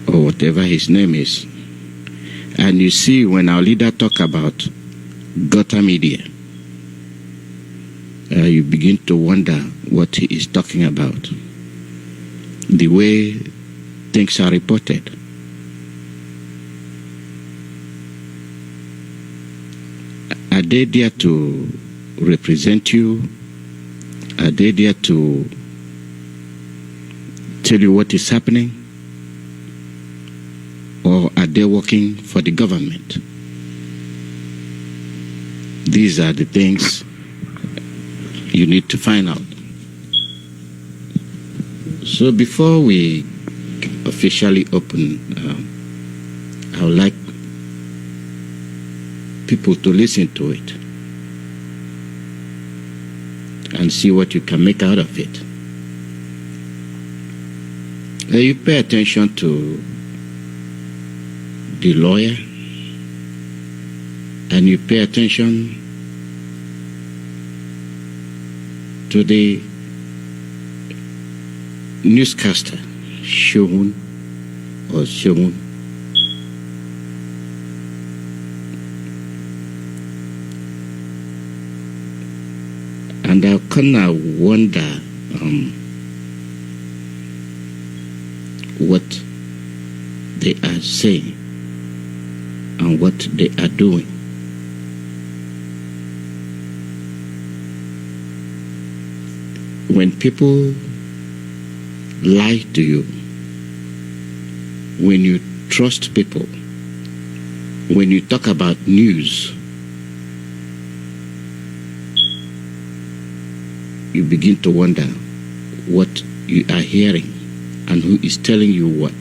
or whatever his name is. And you see, when our leader talk about gutter media, you begin to wonder what he is talking about. The way things are reported. Are they there to represent you? Are they there to tell you what is happening? Or are they working for the government? These are the things you need to find out. So before we officially open, I would like people to listen to it and see what you can make out of it. You pay attention to the lawyer, and you pay attention to the newscaster, Shogun or Shogun. And I kind of wonder what they are saying and what they are doing. When people lie to you, when you trust people, when you talk about news, you begin to wonder what you are hearing and who is telling you what.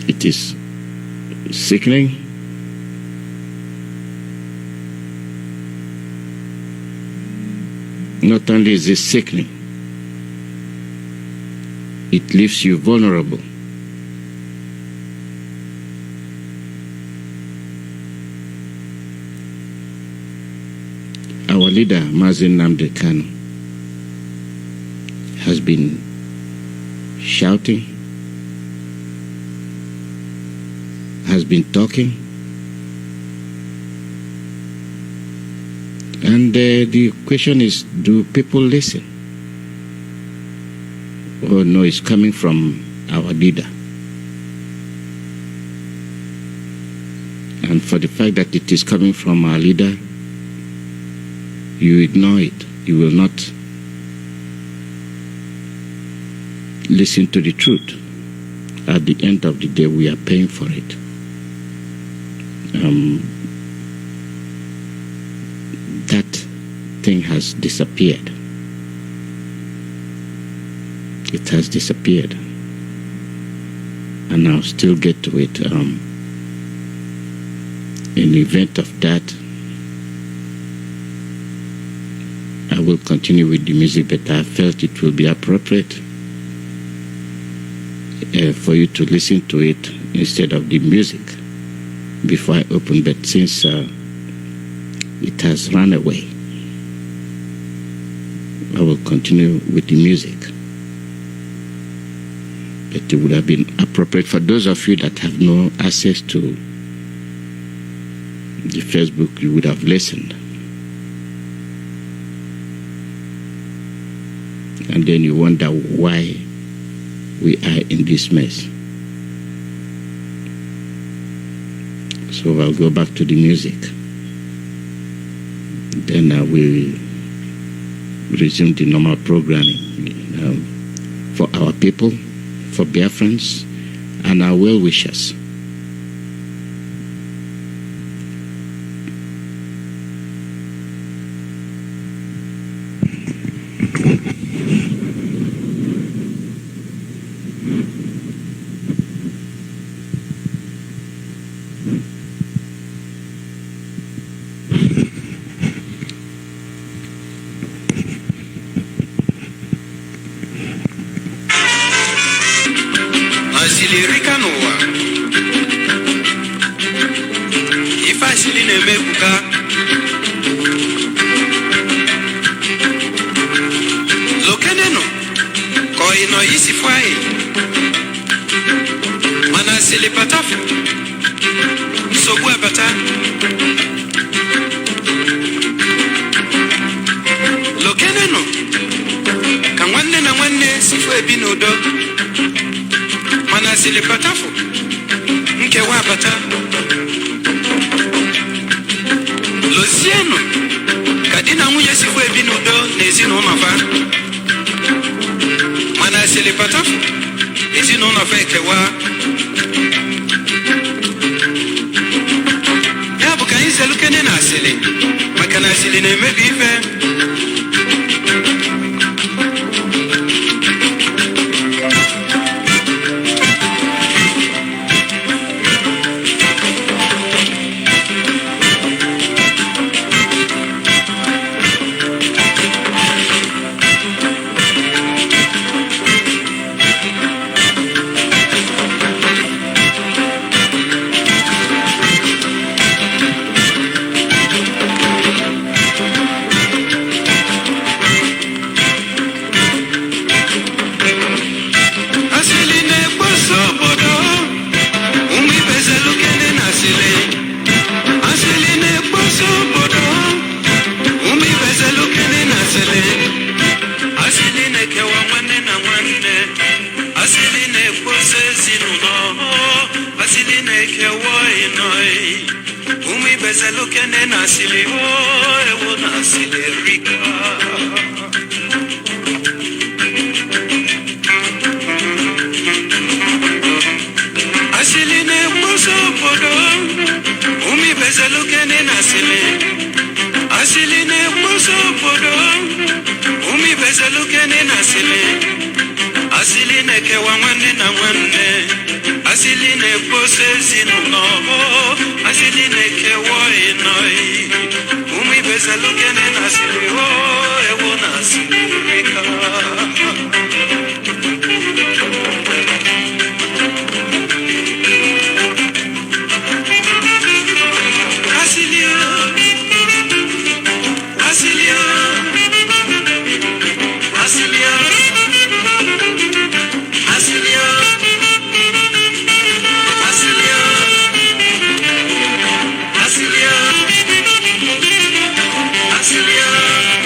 It is sickening. Not only is it sickening, it leaves you vulnerable. Our leader, Mazi has been shouting, has been talking, and the question is, do people listen? Oh no, it's coming from our leader. And for the fact that it is coming from our leader, you ignore it. You will not listen to the truth. At the end of the day, we are paying for it. That thing has disappeared. It has disappeared. And I'll still get to it. In the event of that, I will continue with the music, but I felt it will be appropriate for you to listen to it instead of the music before I open. But since it has run away, I will continue with the music. But it would have been appropriate for those of you that have no access to the Facebook, you would have listened. And then you wonder why we are in this mess. So I'll go back to the music. Then I will resume the normal programming for our people, for Biafrans, and our well-wishers. asili patafu nsogbu abata lokeneno ka nwanne na nwanne sifu ebi n'udo mana asili patafu nkewa abata lozieno ka di na nwunye sifu ebi n'udo n'ezinụlọ fa mana asili patafu ezinụlọ fa ekewa ya bụ ka anyị zelukene na asili maka na asili na-emebi ife Asilia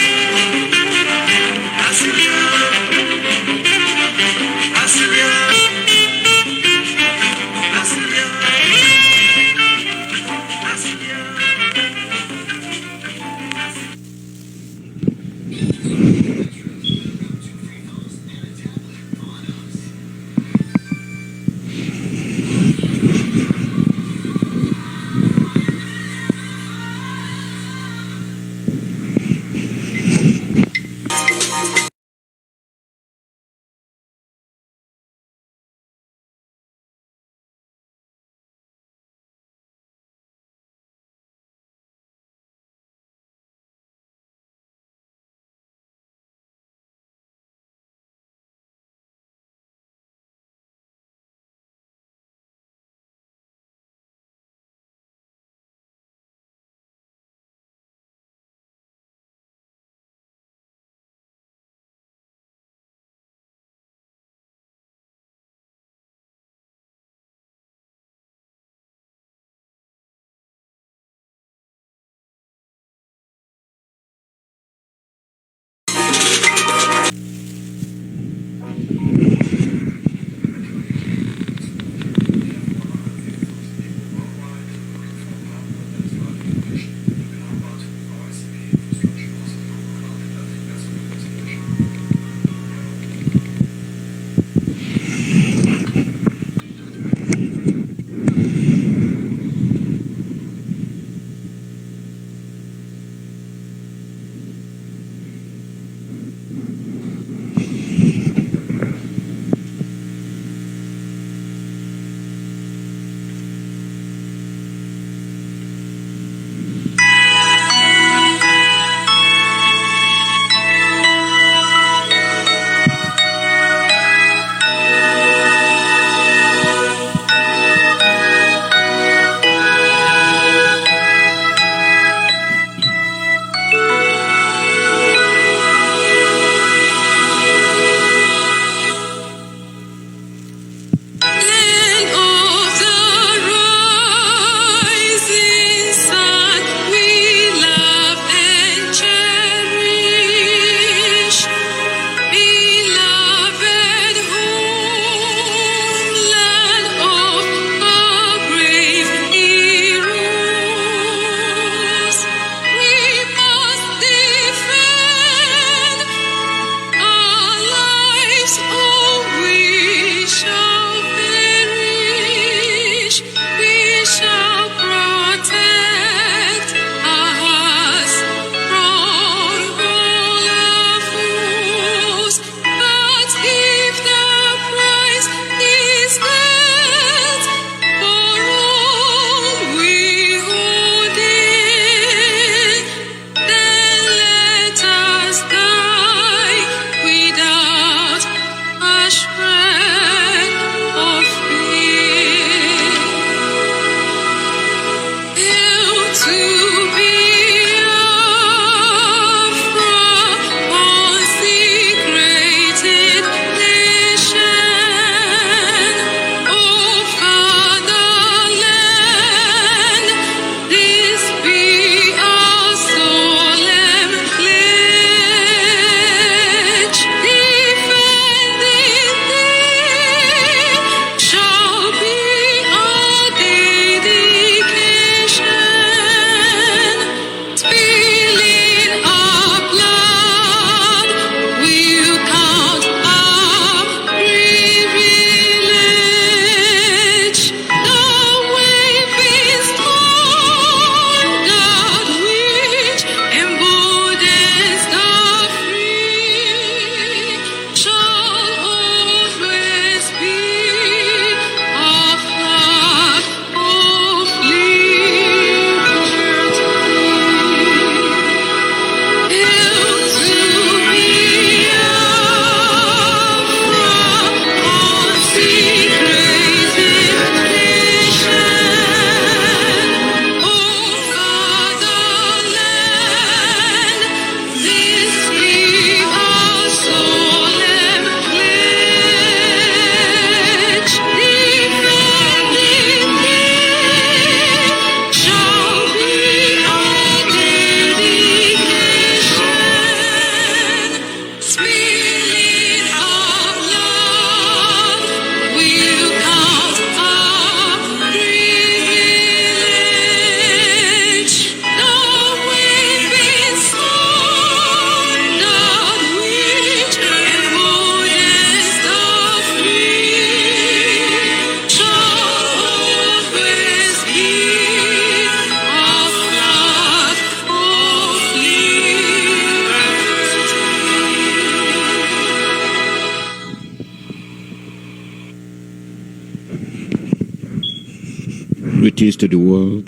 Greetings to the world.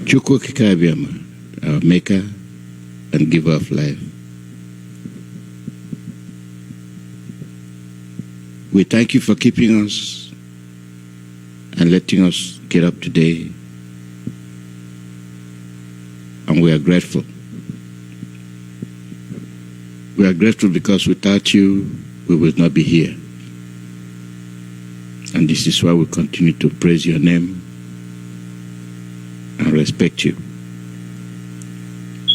Chukwuemeka, our maker and giver of life. We thank you for keeping us and letting us get up today. And we are grateful. We are grateful because without you, we would not be here. And this is why we continue to praise your name and respect you.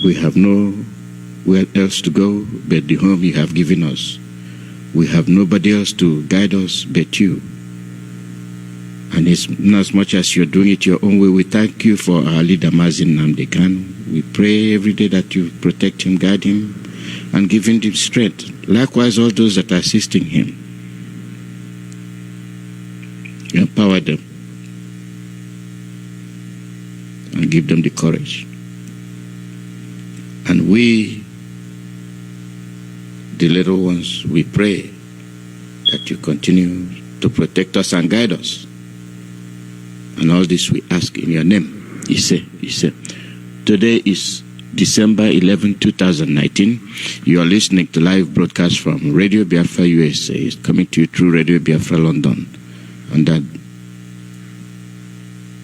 We have nowhere else to go but the home you have given us. We have nobody else to guide us but you. And it's not as much as you're doing it your own way. We thank you for our leader, Mazi. We pray every day that you protect him, guide him, and give him the strength. Likewise, all those that are assisting him. Empower them and give them the courage. And we, the little ones, we pray that you continue to protect us and guide us. And all this we ask in your name. He said. Today is December 11, 2019. You are listening to live broadcast from Radio Biafra USA. It's coming to you through Radio Biafra London. And that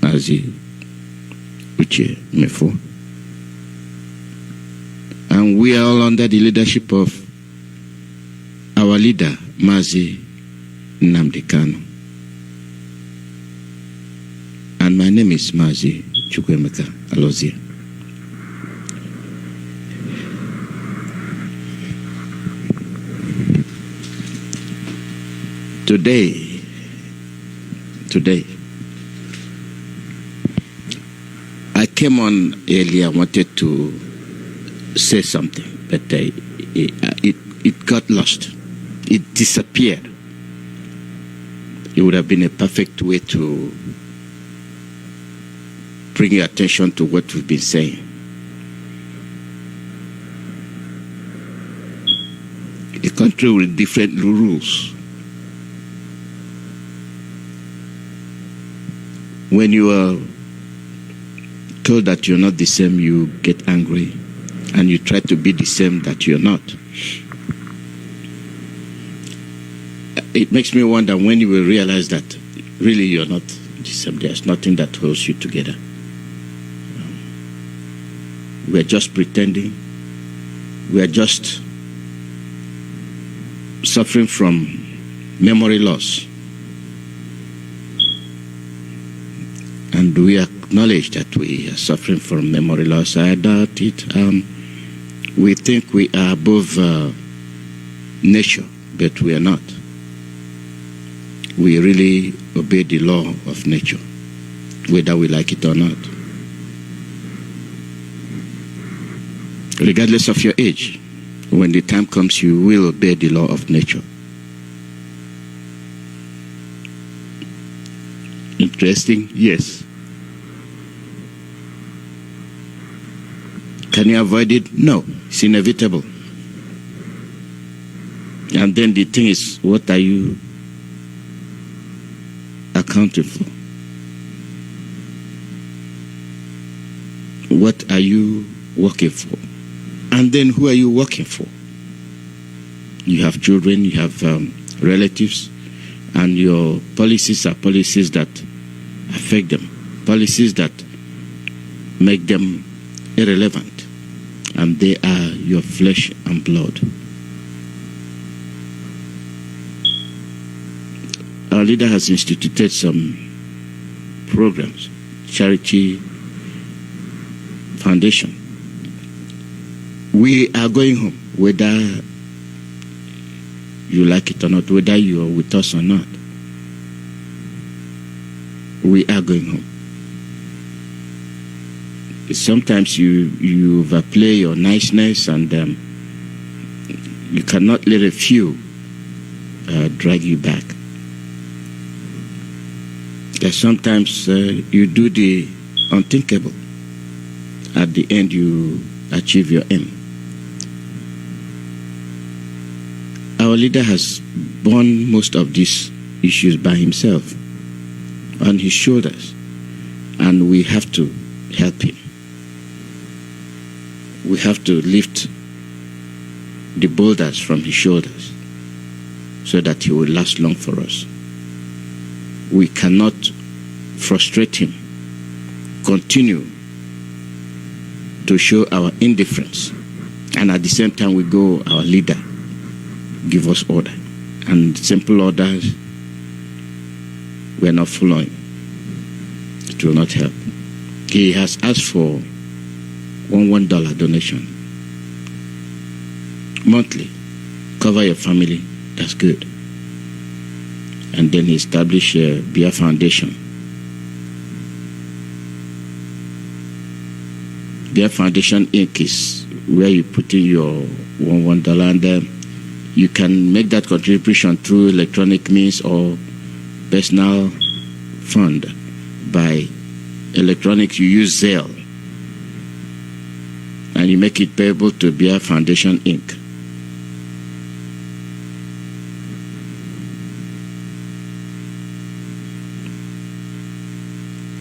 Mazi Uche Mefo. And we are all under the leadership of our leader, Mazi Nnamdi Kanu. And my name is Mazi Chukwuemeka Alozie. Today, I came on earlier. I wanted to say something, but it got lost. It disappeared. It would have been a perfect way to bring your attention to what we've been saying. A country with different rules. When you are told that you're not the same, you get angry and you try to be the same that you're not. It makes me wonder when you will realize that really you're not the same. There's nothing that holds you together. We're just pretending. We're just suffering from memory loss. And we acknowledge that we are suffering from memory loss. I doubt it. We think we are above nature, but we are not. We really obey the law of nature, whether we like it or not. Regardless of your age, when the time comes, you will obey the law of nature. Interesting? Yes. Can you avoid it? No. It's inevitable. And then the thing is, what are you accounting for? What are you working for? And then who are you working for? You have children, you have relatives, and your policies are policies that affect them, policies that make them irrelevant, and they are your flesh and blood. Our leader has instituted some programs, charity foundation. We are going home, whether you like it or not, whether you are with us or not. We are going home. Sometimes you overplay your niceness, and you cannot let a few drag you back. Sometimes you do the unthinkable. At the end, you achieve your aim. Our leader has borne most of these issues by himself, on his shoulders. and we have to help him. We have to lift the boulders from his shoulders so that he will last long for us. We cannot frustrate him, continue to show our indifference, and at the same time we go, our leader, give us order. And simple orders we are not following. It will not help. He has asked for $1 donation monthly. Cover your family, that's good. And then he established a Biafra Foundation. Biafra Foundation Inc. is where you put in your $1 and you can make that contribution through electronic means or personal fund. By electronics, you use Zelle, and you make it payable to Biafra Foundation Inc.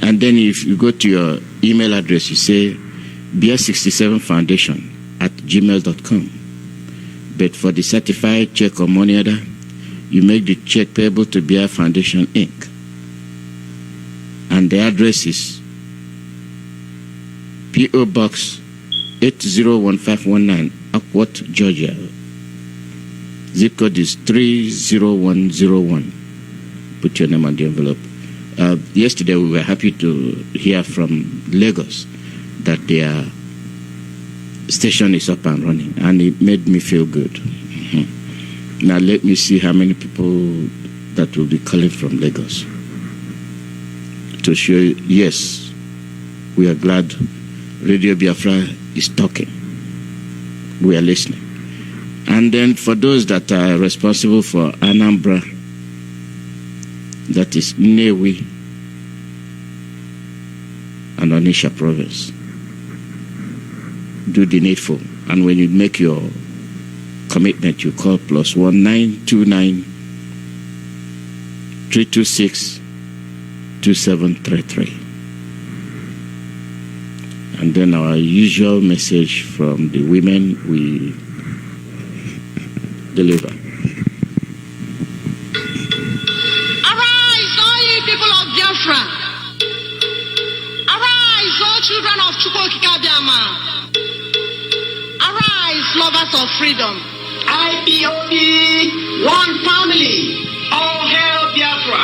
And then if you go to your email address, you say beer67foundation@gmail.com. But for the certified check or money order, you make the check payable to Biafra Foundation Inc. And the address is P.O. Box 801519, Acworth, Georgia. Zip code is 30101. Put your name on the envelope. Yesterday we were happy to hear from Lagos that their station is up and running, and it made me feel good. Now let me see how many people that will be calling from Lagos to show you, yes, we are glad Radio Biafra is talking. We are listening. And then for those that are responsible for Anambra, that is Nnewi and Onitsha province, do the needful. And when you make your commitment, you call +1929 326 2733. And then our usual message from the women we deliver. Arise, all ye people of Biafra. Arise, all children of Chukwuemeka. Arise, lovers of freedom. IPOB, one family. All hail Biafra.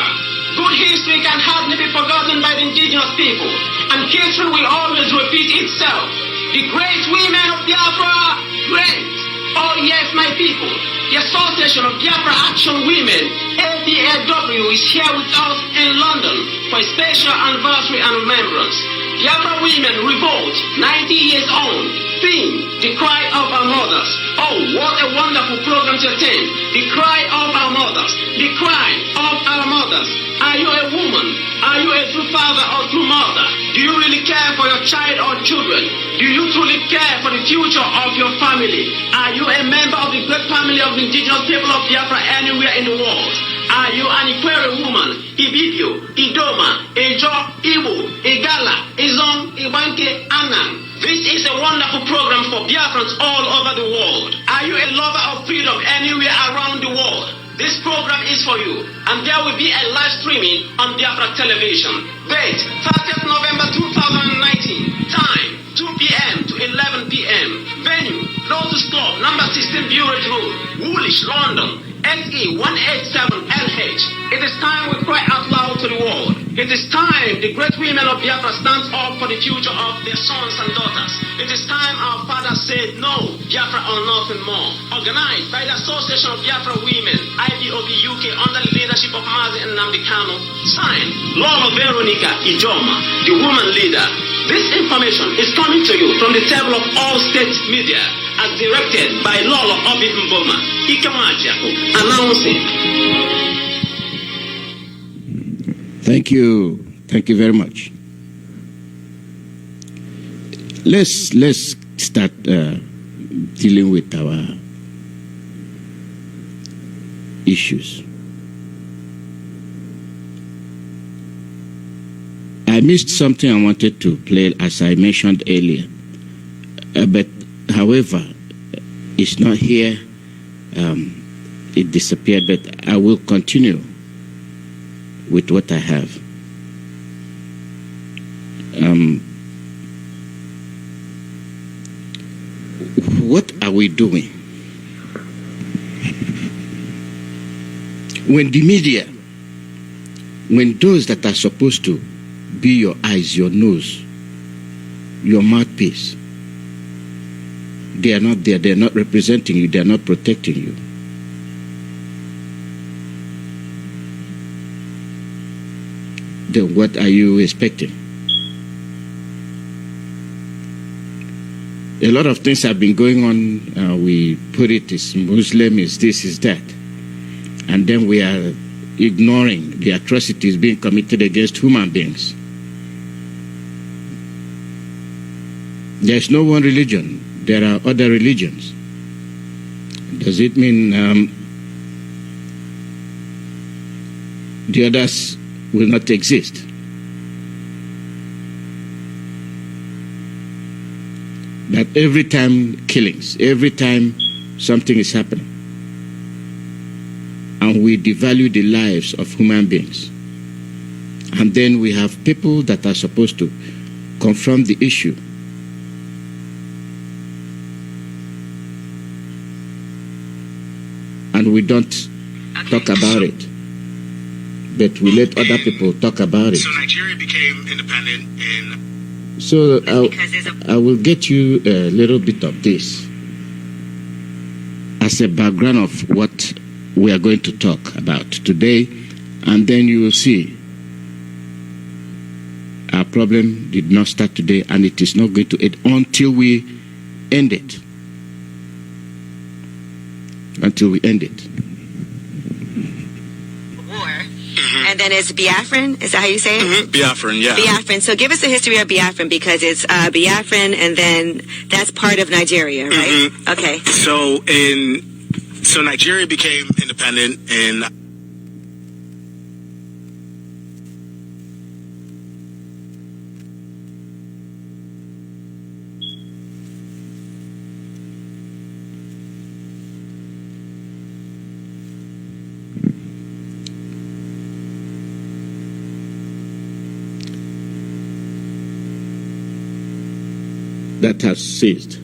Good history can hardly be forgotten by the indigenous people, and history will always repeat itself. The great women of Biafra, great. Oh yes, my people. The Association of Biafra Action Women, ABAW, is here with us in London for a special anniversary and remembrance. Biafra Women Revolt, 90 years on. Theme, the cry of our mothers. Oh, what a wonderful program to attend. The cry of our mothers. The cry of our mothers. Are you a woman? Are you a true father or true mother? Do you really care for your child or children? Do you truly care for the future of your family? Are you a member of the great family of the indigenous people of Biafra anywhere in the world? Are you an Ikwere woman? Ibibio, Idoma, Ejo, Igbo, Igala, Izon, Ibanke, Anang. This is a wonderful program for Biafrans all over the world. Are you a lover of freedom anywhere around the world? This program is for you, and there will be a live streaming on Biafra television. Date, 30th November 2019. Time, 2 p.m. to 11 p.m. Venue, Lotus Club, number 16 Bureau Road, Woolwich, London, SE187LH. It is time we cry out loud to the world. It is time the great women of Biafra stand up for the future of their sons and daughters. It is time our fathers said no, Biafra or nothing more. Organized by the Association of Biafra Women, IPOB UK, under the leadership of Mazi and Namdekano. Signed, Lola Veronica Ijoma, the woman leader. This information is coming to you from the table of all state media, as directed by Lola Obi Mboma, Ikemajiako, announcing. Thank you. Thank you very much. Let's start dealing with our issues. I missed something I wanted to play, as I mentioned earlier. But, however, it's not here. It disappeared, but I will continue with what I have. What are we doing? When the media, when those that are supposed to be your eyes, your nose, your mouthpiece, they are not there, they are not representing you, they are not protecting you. Then what are you expecting? A lot of things have been going on. We put it as Muslim, is this, is that. And then we are ignoring the atrocities being committed against human beings. There is no one religion. There are other religions. Does it mean the others will not exist? That every time killings, every time something is happening, and we devalue the lives of human beings, and then we have people that are supposed to confront the issue, and we don't talk about it, but we let other people talk about it. So Nigeria became independent in... So I will get you a little bit of this as a background of what we are going to talk about today, and then you will see our problem did not start today, and it is not going to end until we end it. Until we end it. And then it's Biafran, is that how you say it? Biafran, yeah. Biafran. So give us the history of Biafran, because it's Biafran, and then that's part of Nigeria, right? Okay. So Nigeria became independent in... that has ceased.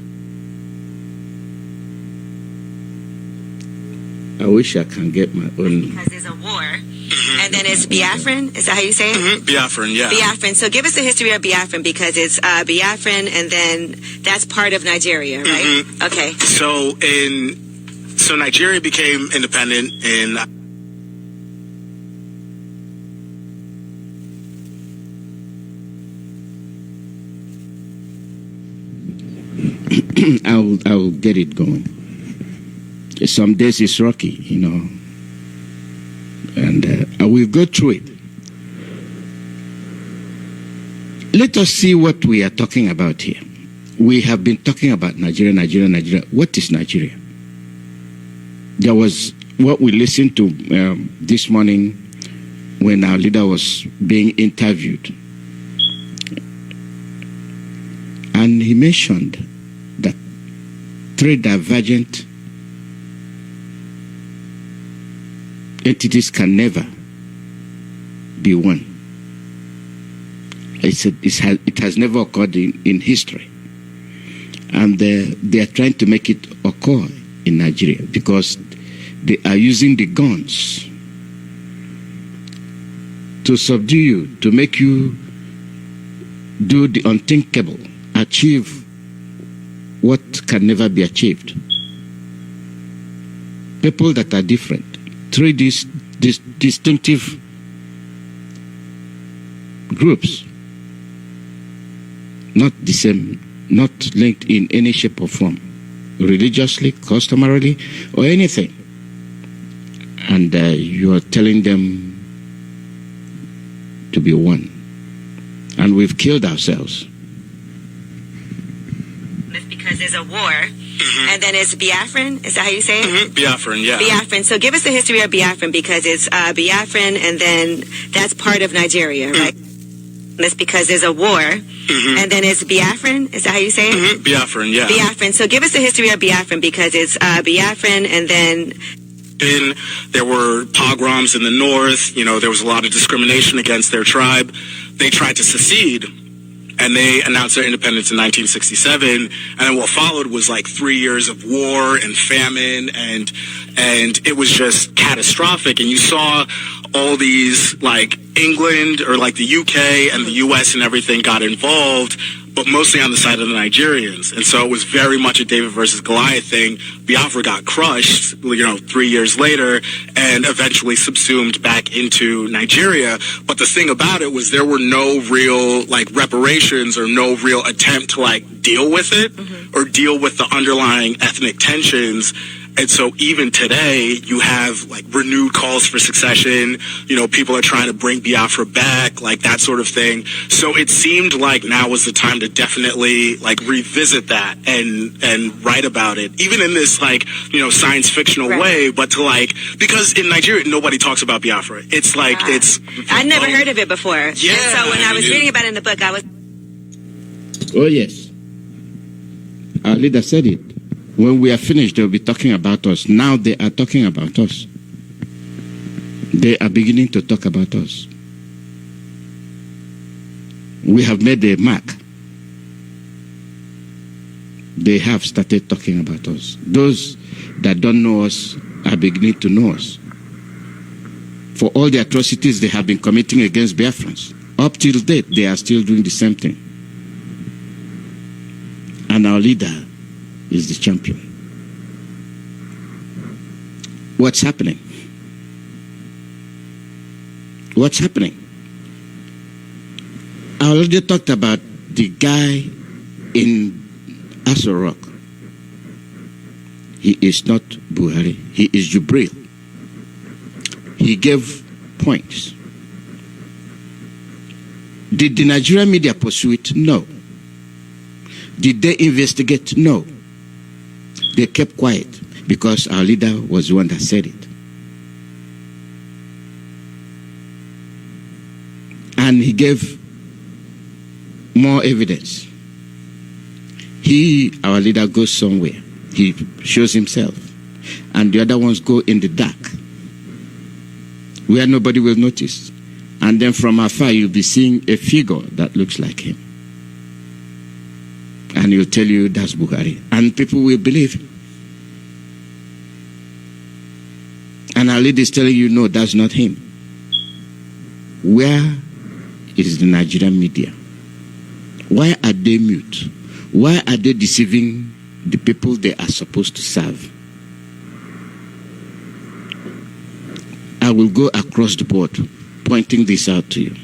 I wish I can get my own. Because there's a war. And then it's Biafran, is that how you say it? Biafran, yeah. Biafran. So give us the history of Biafran, because it's Biafran, and then that's part of Nigeria, right? Okay. So Nigeria became independent in... I'll get it going. Some days it's rocky, you know, and I will go through it. Let us see what we are talking about here. We have been talking about Nigeria. What is Nigeria? There was what we listened to this morning when our leader was being interviewed, and he mentioned that three divergent entities can never be one. It has never occurred in history. And they are trying to make it occur in Nigeria because they are using the guns to subdue you, to make you do the unthinkable, achieve what can never be achieved. People that are different, three distinctive groups, not the same, not linked in any shape or form, religiously, customarily, or anything. And you are telling them to be one. And we've killed ourselves. It's because there's a war. And then it's Biafran, is that how you say it? Biafran, yeah. Biafran. So give us the history of Biafran, because it's Biafran, and then that's part of Nigeria, right? That's because there's a war, and then it's Biafran. Is that how you say it? Biafran, yeah. Biafran. So give us the history of Biafran, because it's Biafran, and then there were pogroms in the north. You know, there was a lot of discrimination against their tribe. They tried to secede, and they announced their independence in 1967. And then what followed was like 3 years of war and famine, and it was just catastrophic. And you saw all these, like, England or like the UK and the US and everything got involved, but mostly on the side of the Nigerians. And so it was very much a David versus Goliath thing. Biafra got crushed, 3 years later, and eventually subsumed back into Nigeria. But the thing about it was there were no real, like, reparations or no real attempt to, like, deal with it or deal with the underlying ethnic tensions. And so even today, you have, like, renewed calls for succession. You know, people are trying to bring Biafra back, like, that sort of thing. So it seemed like now was the time to definitely, like, revisit that and write about it, even in this, like, science fictional way, but to, like, because in Nigeria, nobody talks about Biafra. It's like, it's... I never heard of it before. Yeah. And so when I was reading about it in the book, I was... Oh, yes. Our leader said it. When we are finished, they'll be talking about us. Now they are talking about us. They are beginning to talk about us. We have made a mark. They have started talking about us. Those that don't know us are beginning to know us. For all the atrocities they have been committing against Biafrans. Up till date, they are still doing the same thing. And our leader is the champion. What's happening? What's happening? I already talked about the guy in Aso Rock. He is not Buhari. He is Jubril. He gave points. Did the Nigerian media pursue it? No. Did they investigate? No. They kept quiet because our leader was the one that said it. And he gave more evidence. He, our leader, goes somewhere. He shows himself. And the other ones go in the dark, where nobody will notice. And then from afar, you'll be seeing a figure that looks like him. And he'll tell you that's Buhari. And people will believe him. And our leader is telling you, no, that's not him. Where is the Nigerian media? Why are they mute? Why are they deceiving the people they are supposed to serve? I will go across the board pointing this out to you.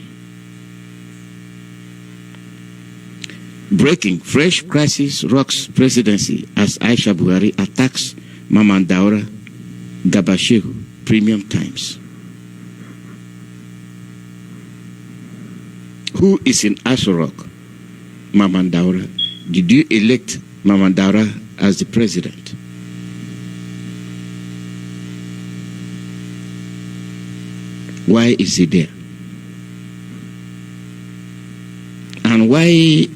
Breaking, fresh crisis rocks presidency as Aisha Buhari attacks Mamandaura Gabashehu, Premium Times. Who is in Aso Rock? Mamandaura. Did you elect Mamandaura as the president? Why is he there? And why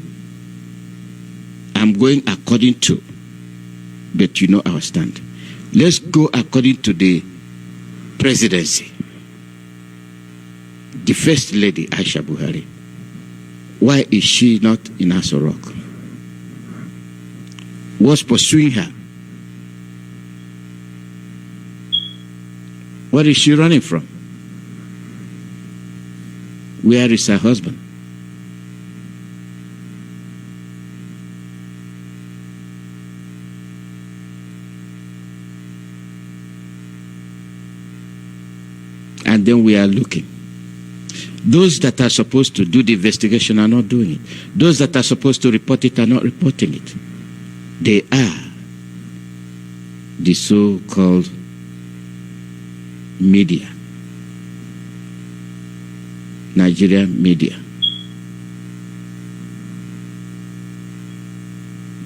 I'm going according to, but you know our stand. Let's go according to the presidency. The First Lady, Aisha Buhari. Why is she not in Aso Rock? What's pursuing her? What is she running from? Where is her husband? And then we are looking. Those that are supposed to do the investigation are not doing it. Those that are supposed to report it are not reporting it. They are the so-called media. Nigerian media.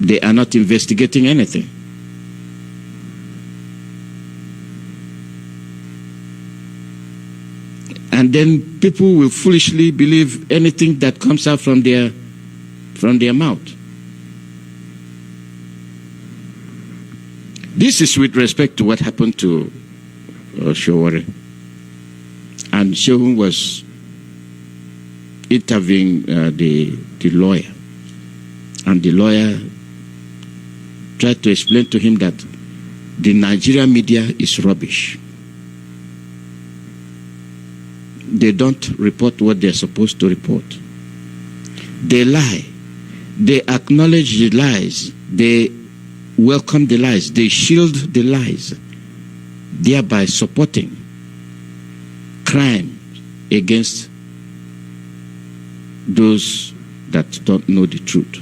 They are not investigating anything. And then people will foolishly believe anything that comes out from their mouth. This is with respect to what happened to Showore. And Shehu was interviewing the lawyer. And the lawyer tried to explain to him that the Nigerian media is rubbish. They don't report what they're supposed to report. They lie. They acknowledge the lies. They welcome the lies. They shield the lies, thereby supporting crime against those that don't know the truth.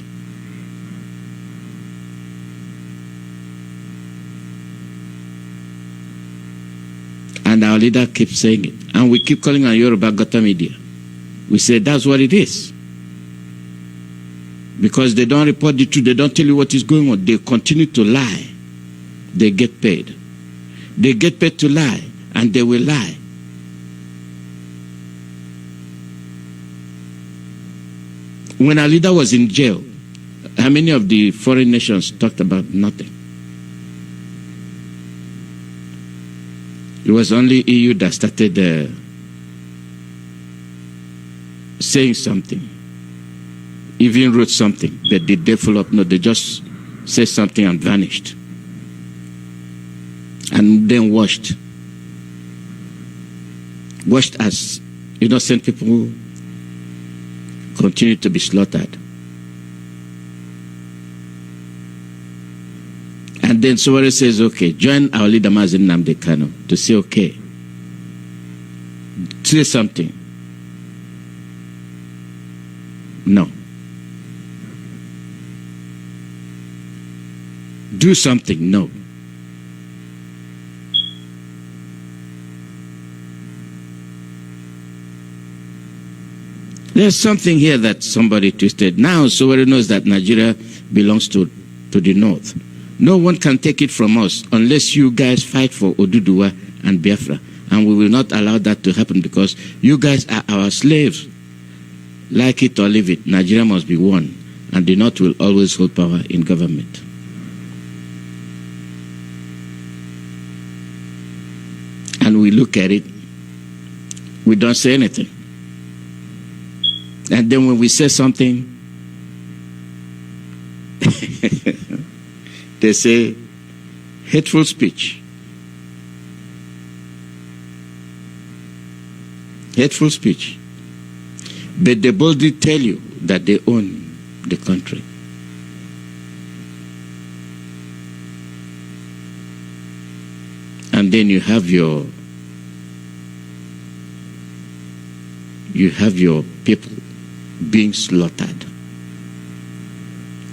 And our leader keeps saying it. And we keep calling on Yoruba Gota media. We say that's what it is. Because they don't report the truth, they don't tell you what is going on. They continue to lie. They get paid. They get paid to lie, and they will lie. When our leader was in jail, how many of the foreign nations talked about nothing? It was only EU that started saying something, even wrote something, but did they follow up? No, they just said something and vanished. And then watched as innocent people continue to be slaughtered. And then somebody says, okay, join our leader Mazi to say, okay, say something. No. Do something. No. There's something here that somebody twisted. Now somebody knows that Nigeria belongs to the north. No one can take it from us unless you guys fight for Oduduwa and Biafra. And we will not allow that to happen because you guys are our slaves. Like it or leave it, Nigeria must be one. And the north will always hold power in government. And we look at it, we don't say anything. And then when we say something, they say hateful speech. Hateful speech. But they boldly tell you that they own the country. And then you have your people being slaughtered.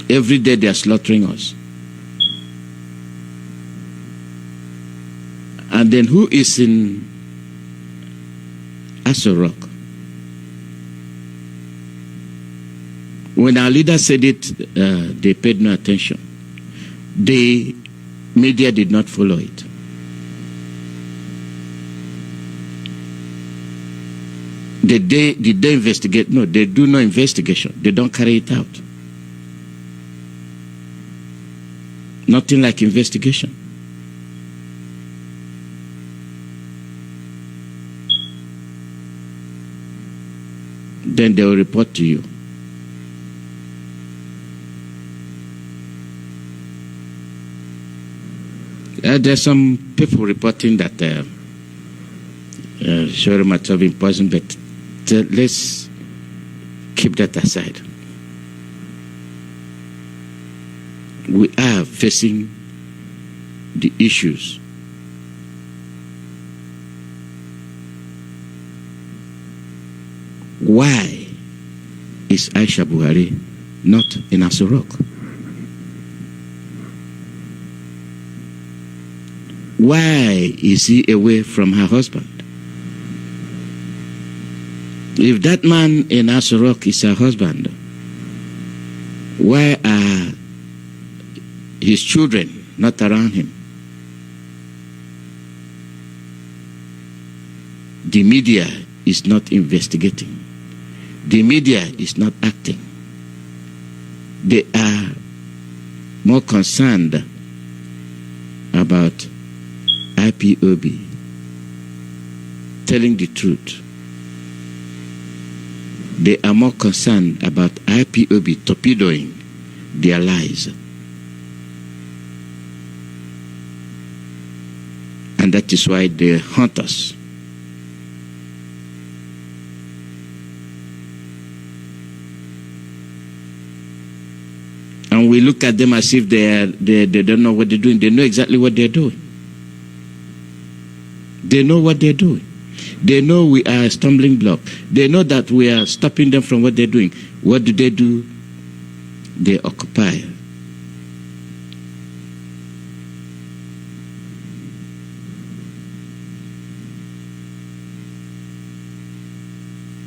Every day they are slaughtering us. And then who is in Aso Rock? When our leader said it, they paid no attention. The media did not follow it. Did they investigate? No, they do no investigation. They don't carry it out. Nothing like investigation. Then they will report to you. There's some people reporting that Showore might have been poisoned, but let's keep that aside. We are facing the issues. Why is Aisha Buhari not in Aso Rock? Why is he away from her husband? If that man in Aso Rock is her husband, why are his children not around him? The media is not investigating. The media is not acting. They are more concerned about IPOB telling the truth. They are more concerned about IPOB torpedoing their lies. And that is why they haunt us. And we look at them as if they don't know what they're doing. They know exactly what they're doing. They know what they're doing. They know we are a stumbling block. They know that we are stopping them from what they're doing. What do? They occupy.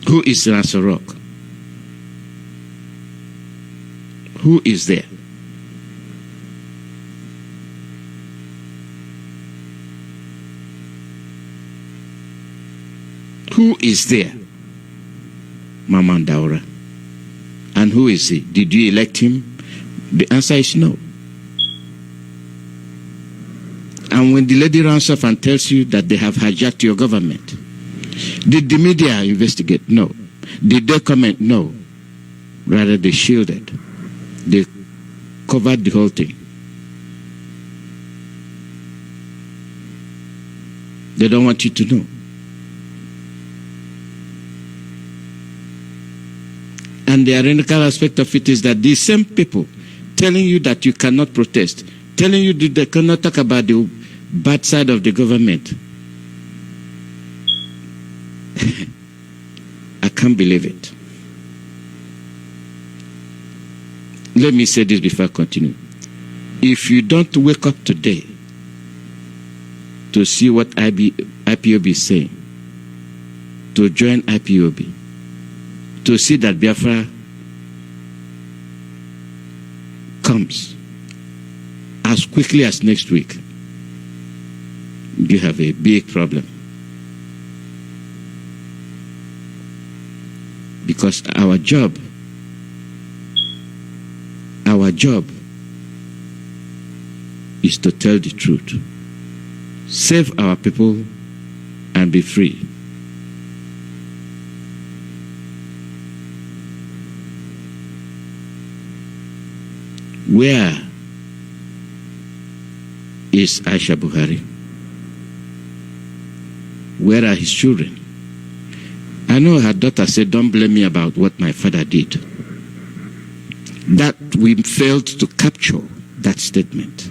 Who is Ransom Rock? Who is there? Who is there? Mama Daura. And who is he? Did you elect him? The answer is no. And when the lady runs off and tells you that they have hijacked your government, did the media investigate? No. Did they comment? No. Rather, they shielded. They covered the whole thing. They don't want you to know. And the ironical aspect of it is that these same people telling you that you cannot protest, telling you that they cannot talk about the bad side of the government. I can't believe it. Let me say this before I continue. If you don't wake up today to see what IPOB is saying, to join IPOB, to see that Biafra comes as quickly as next week, you have a big problem. Because our job is to tell the truth, save our people, and be free. Where is Aisha Buhari? Where are his children? I know her daughter said, "Don't blame me about what my father did." That we failed to capture that statement.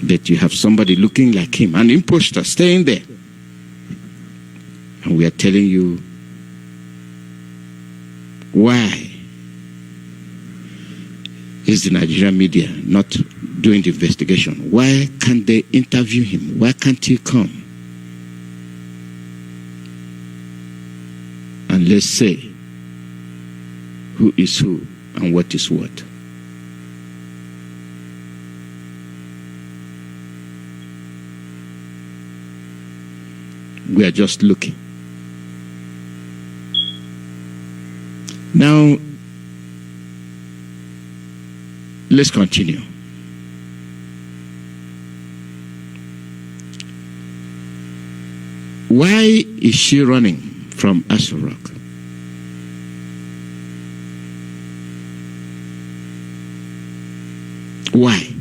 That you have somebody looking like him, an imposter, staying there. And we are telling you why is the Nigerian media not doing the investigation? Why can't they interview him? Why can't he come? And let's say who is who and what is what. We are just looking. Now, let's continue. Why is she running from Aso Rock? Why?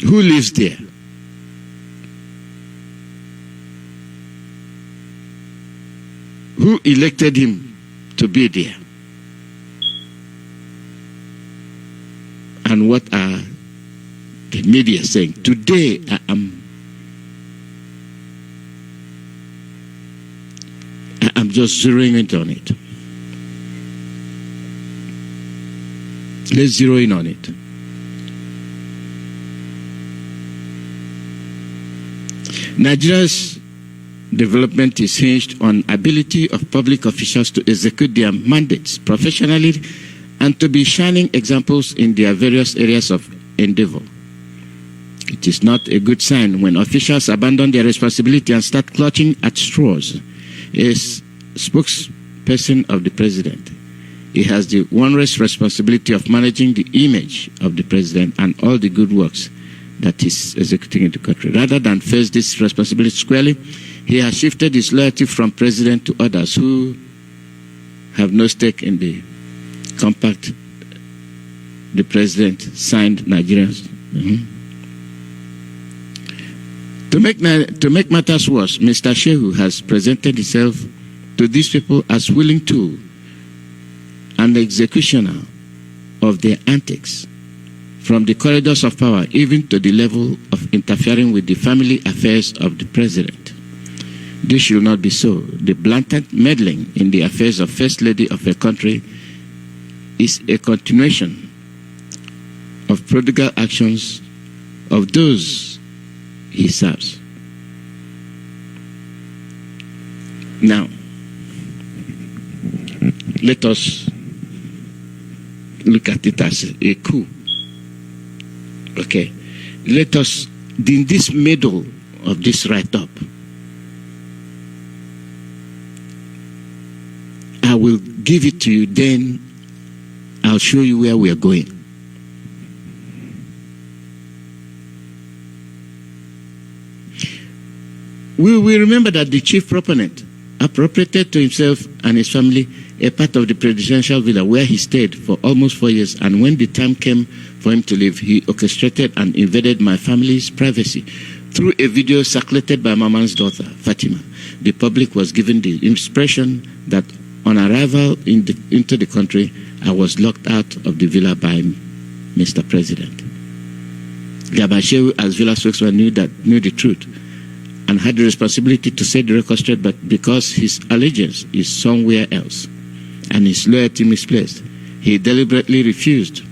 Who lives there? Who elected him to be there? And what are the media saying? Today I'm just zeroing in on it. Let's zero in on it. Nigeria's development is hinged on ability of public officials to execute their mandates professionally and to be shining examples in their various areas of endeavor. It is not a good sign when officials abandon their responsibility and start clutching at straws. A spokesperson of the president, he has the onerous responsibility of managing the image of the president and all the good works that he's executing in the country. Rather than face this responsibility squarely, he has shifted his loyalty from president to others who have no stake in the compact the president signed Nigerians. To make matters worse, Mr. Shehu has presented himself to these people as willing tool and executioner of their antics, from the corridors of power even to the level of interfering with the family affairs of the president. This should not be so. The blatant meddling in the affairs of First Lady of a country is a continuation of prodigal actions of those he serves. Now, let us look at it as a coup. Okay. Let us, in this middle of this write-up, I will give it to you, then I'll show you where we are going. We remember that the chief proponent appropriated to himself and his family a part of the presidential villa where he stayed for almost 4 years, and when the time came for him to leave, he orchestrated and invaded my family's privacy. Through a video circulated by Maman's daughter, Fatima, the public was given the impression that on arrival into the country, I was locked out of the villa by Mr. President. Gabashew, as villa spokesman, knew the truth and had the responsibility to set the record straight, but because his allegiance is somewhere else and his loyalty misplaced, he deliberately refused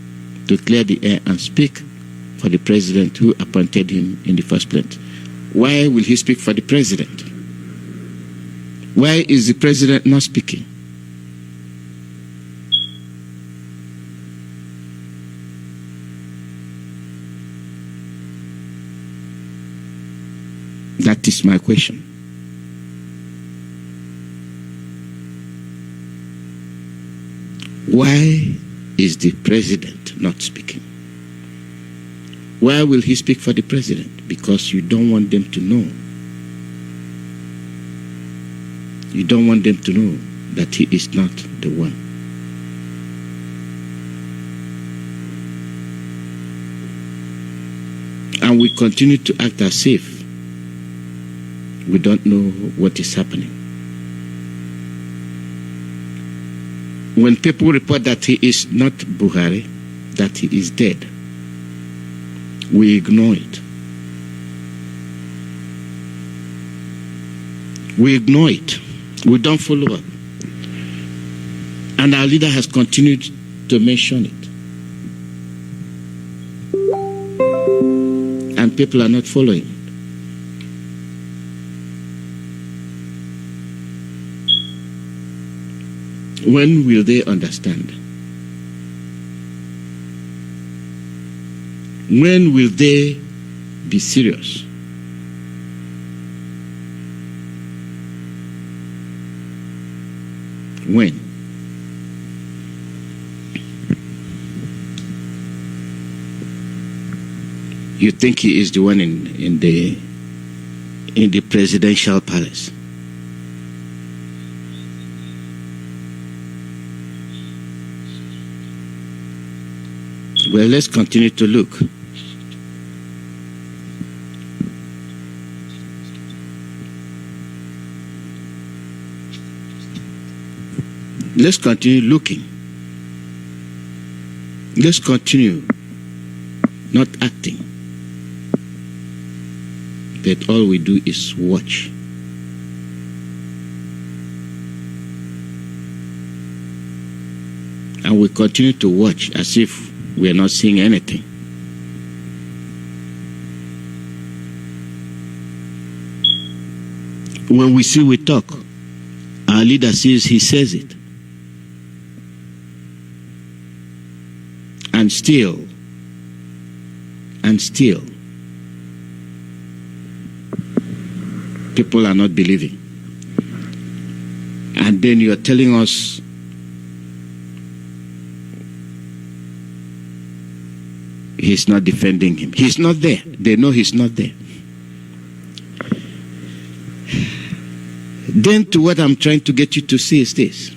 to clear the air and speak for the president who appointed him in the first place. Why will he speak for the president? Why is the president not speaking? That is my question. Why is the president not speaking? Why will he speak for the president? Because you don't want them to know. You don't want them to know that he is not the one. And we continue to act as if we don't know what is happening. When people report that he is not Buhari, that he is dead, we ignore it. We ignore it. We don't follow up. And our leader has continued to mention it. And people are not following. When will they understand? When will they be serious? When? You think he is the one in the presidential palace? Well, let's continue to look. Let's continue looking. Let's continue not acting. That all we do is watch. And we continue to watch as if we are not seeing anything. When we see, we talk. Our leader sees, he says it. And still, People are not believing. And then you are telling us he's not defending him. He's not there. They know he's not there. Then to what I'm trying to get you to see is this.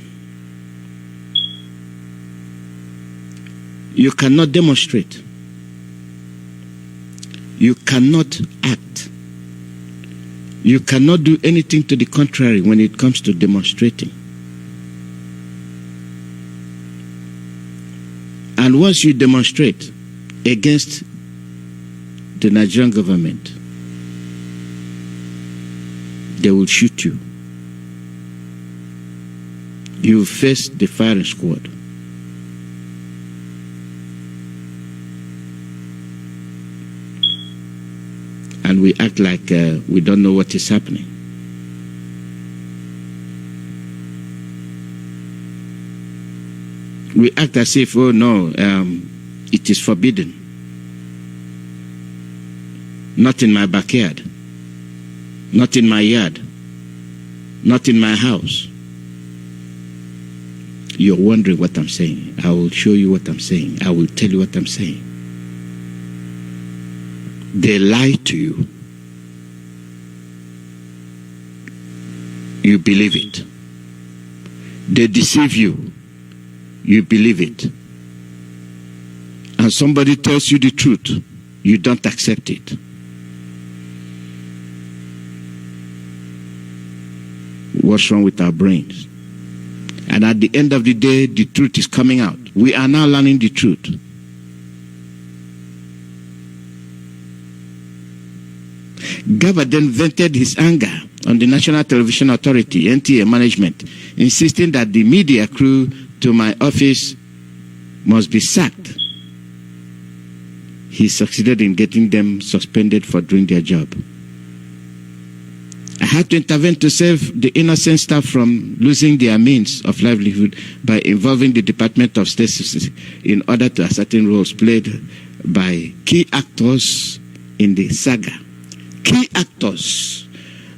You cannot demonstrate. You cannot act. You cannot do anything to the contrary when it comes to demonstrating. And once you demonstrate against the Nigerian government, they will shoot you. You face the firing squad. And we act like we don't know what is happening. We act as if, oh no, it is forbidden. Not in my backyard. Not in my yard. Not in my house. You're wondering what I'm saying. I will show you what I'm saying. I will tell you what I'm saying. They lie to you. You believe it. They deceive you. You believe it. And somebody tells you the truth. You don't accept it. What's wrong with our brains? And at the end of the day, the truth is coming out. We are now learning the truth. Gaba then vented his anger on the National Television Authority, NTA management, insisting that the media crew to my office must be sacked. He succeeded in getting them suspended for doing their job. I had to intervene to save the innocent staff from losing their means of livelihood by involving the Department of State in order to ascertain roles played by key actors in the saga. Key actors,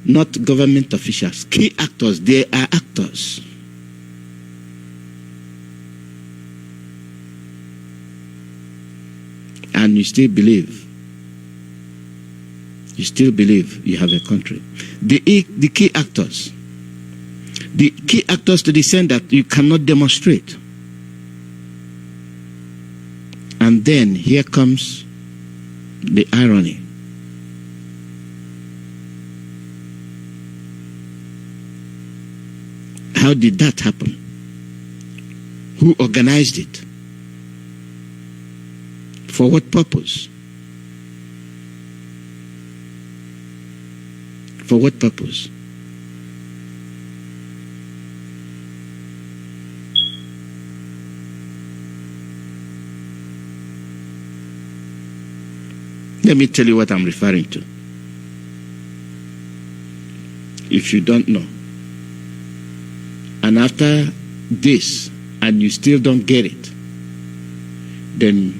not government officials. Key actors, they are actors. And you still believe you have a country. The key actors to the extent that you cannot demonstrate. And then here comes the irony. How did that happen? Who organized it? For what purpose? For what purpose? Let me tell you what I'm referring to. If you don't know. And after this, and you still don't get it, then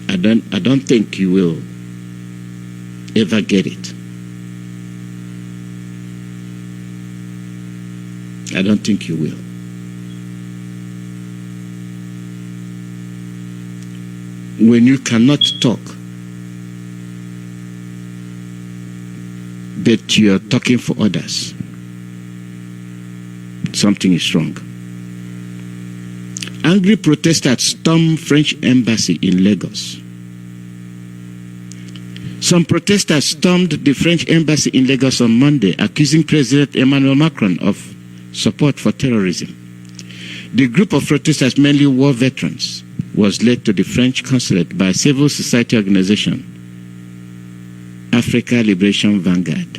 I don't think you will ever get it. I don't think you will. When you cannot talk, but you are talking for others, something is wrong. Angry protesters stormed French embassy in Lagos. Some protesters stormed the French embassy in Lagos on Monday, accusing President Emmanuel Macron of support for terrorism. The group of protesters, mainly war veterans, was led to the French consulate by civil society organization Africa Liberation Vanguard.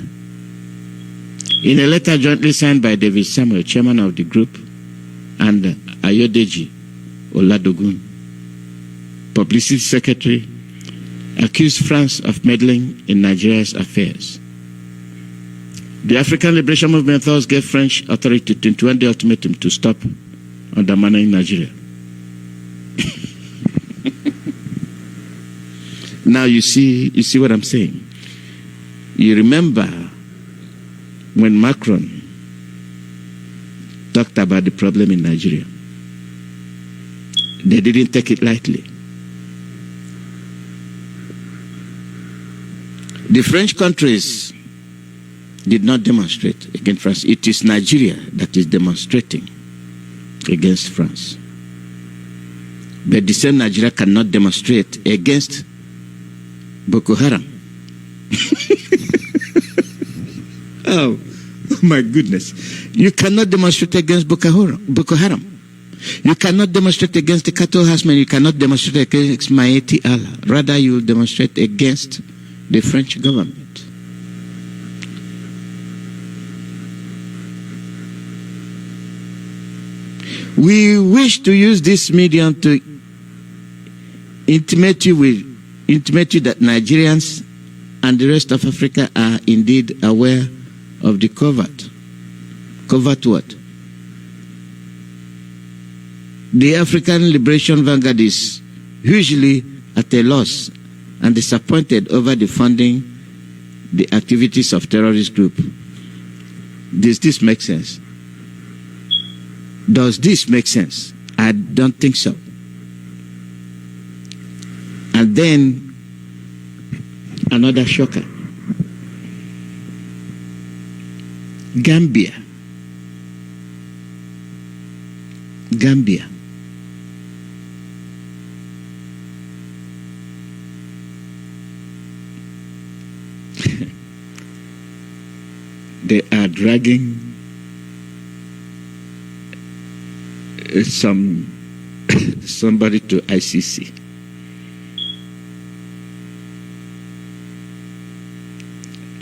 In a letter jointly signed by David Samuel, chairman of the group, and Ayodeji Oladogun, publicity secretary, accused France of meddling in Nigeria's affairs. The African Liberation Movement thus gave French authority 21-day ultimatum to stop undermining Nigeria. Now you see what I'm saying. You remember when Macron talked about the problem in Nigeria. They didn't take it lightly. The French countries did not demonstrate against France. It is Nigeria that is demonstrating against France. But the same Nigeria cannot demonstrate against Boko Haram. Oh my goodness. You cannot demonstrate against Boko Haram. You cannot demonstrate against the cattle herdsmen. You cannot demonstrate against Maeti Allah. Rather, you will demonstrate against the French government. We wish to use this medium to intimate you that Nigerians and the rest of Africa are indeed aware of the covert. Covert what? The African Liberation Vanguard is usually at a loss and disappointed over the funding the activities of terrorist group. Does this make sense? Does this make sense? I don't think so. And then another shocker. Gambia. They are dragging somebody to ICC.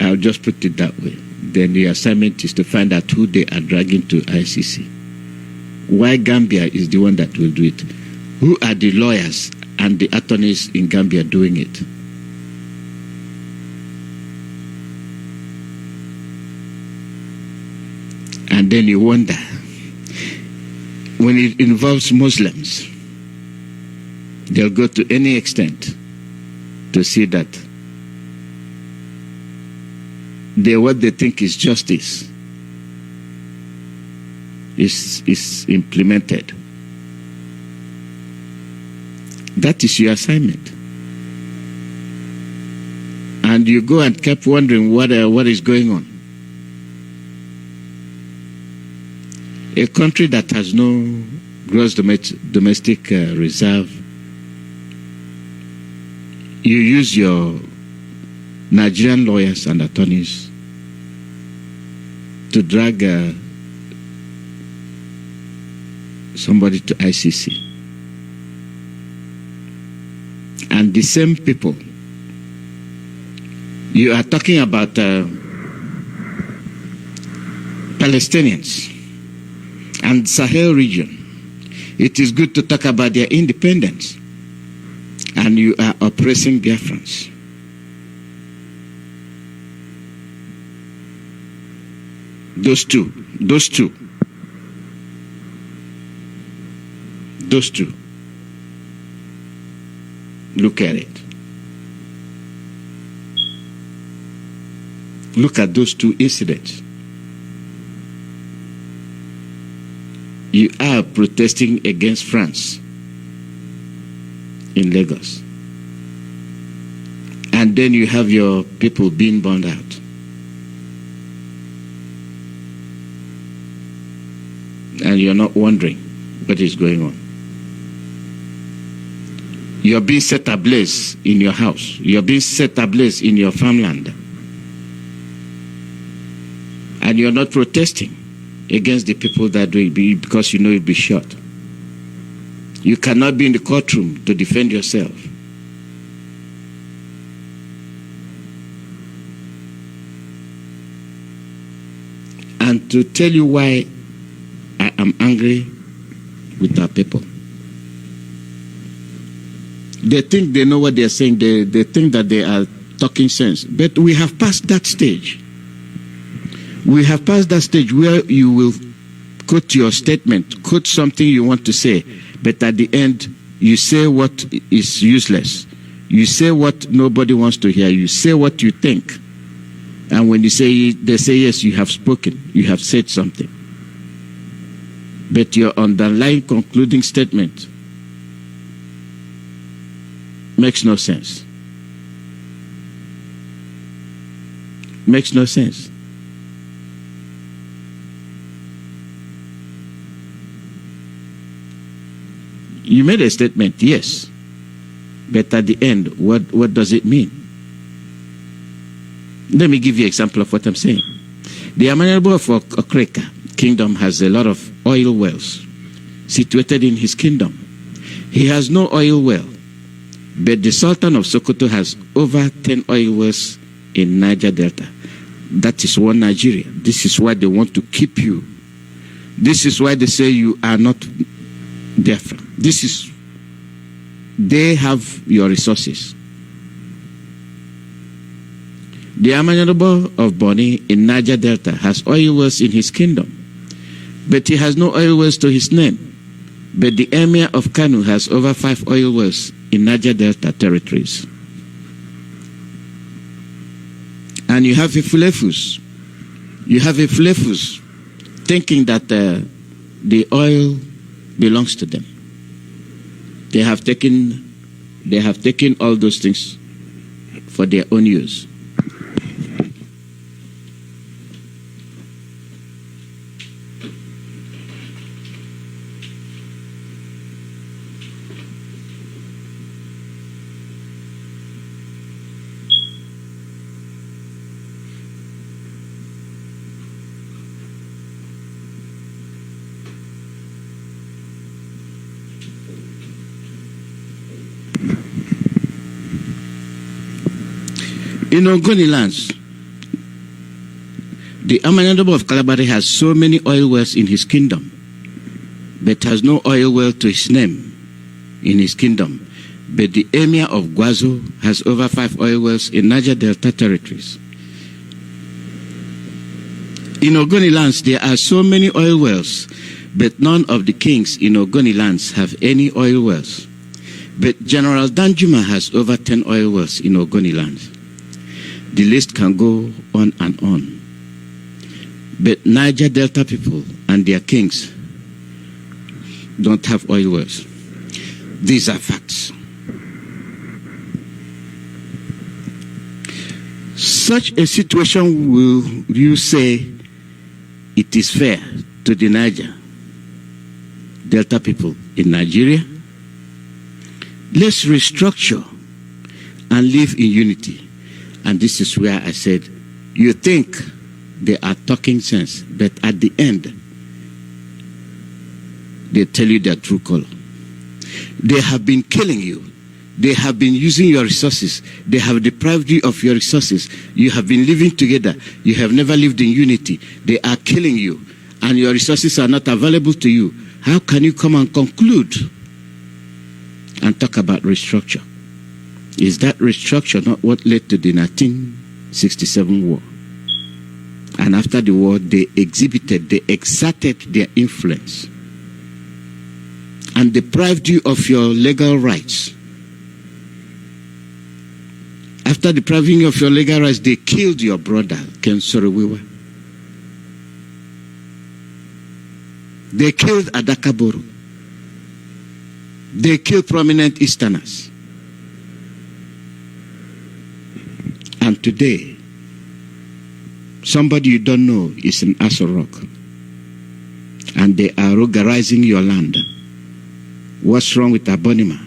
I'll just put it that way. Then the assignment is to find out who they are dragging to ICC. Why Gambia is the one that will do it? Who are the lawyers and the attorneys in Gambia doing it? And then you wonder, when it involves Muslims, they'll go to any extent to see that what they think is justice is implemented. That is your assignment. And you go and keep wondering what is going on. A country that has no gross domestic reserve, you use your Nigerian lawyers and attorneys to drag somebody to ICC. And the same people, you are talking about Palestinians and Sahel region. It is good to talk about their independence, and you are oppressing Biafrans. Those two. Look at it. Look at those two incidents. You are protesting against France in Lagos. And then you have your people being burned out. And you're not wondering what is going on. You're being set ablaze in your house. You're being set ablaze in your farmland. And you're not protesting against the people that do it because you know you'll be shot. You cannot be in the courtroom to defend yourself. And to tell you why I am angry with our people. They think they know what they're saying. They think that they are talking sense. But we have passed that stage. We have passed that stage where you will quote your statement, quote something you want to say, but at the end, you say what is useless. You say what nobody wants to hear. You say what you think. And when they say yes, you have spoken, you have said something. But your underlying concluding statement makes no sense. Makes no sense. You made a statement, yes. But at the end, what does it mean? Let me give you an example of what I'm saying. The Amenable of Okreka kingdom has a lot of oil wells situated in his kingdom. He has no oil well, but the Sultan of Sokoto has over 10 oil wells in Niger Delta. That is one Nigeria. This is why they want to keep you. This is why they say you are not Biafra. They have your resources. The Amanyanabo of Boni in Niger Delta has oil wells in his kingdom, but he has no oil wells to his name. But the Emir of Kanu has over 5 oil wells in Niger Delta territories. And you have a Fulefus. You have a Fulefus thinking that the oil belongs to them. They have taken all those things for their own use. In Ogoni lands, the Amanyandobo of Kalabari has so many oil wells in his kingdom, but has no oil well to his name in his kingdom. But the Emir of Gwazo has over 5 oil wells in Niger Delta territories. In Ogoni lands, there are so many oil wells, but none of the kings in Ogoni lands have any oil wells. But General Danjuma has over 10 oil wells in Ogoni lands. The list can go on and on. But Niger Delta people and their kings don't have oil wells. These are facts. Such a situation, will you say it is fair to the Niger Delta people in Nigeria? Let's restructure and live in unity. And this is where I said, you think they are talking sense, but at the end, they tell you their true color. They have been killing you. They have been using your resources. They have deprived you of your resources. You have been living together. You have never lived in unity. They are killing you, and your resources are not available to you. How can you come and conclude and talk about restructure? Is that restructure not what led to the 1967 war? And after the war, they exerted their influence and deprived you of your legal rights. After depriving you of your legal rights, they killed your brother, Ken Sorowiwa. They killed Adakaboro. They killed prominent Easterners. And today, somebody you don't know is in Aso Rock, and they are rogarizing your land. What's wrong with Abonima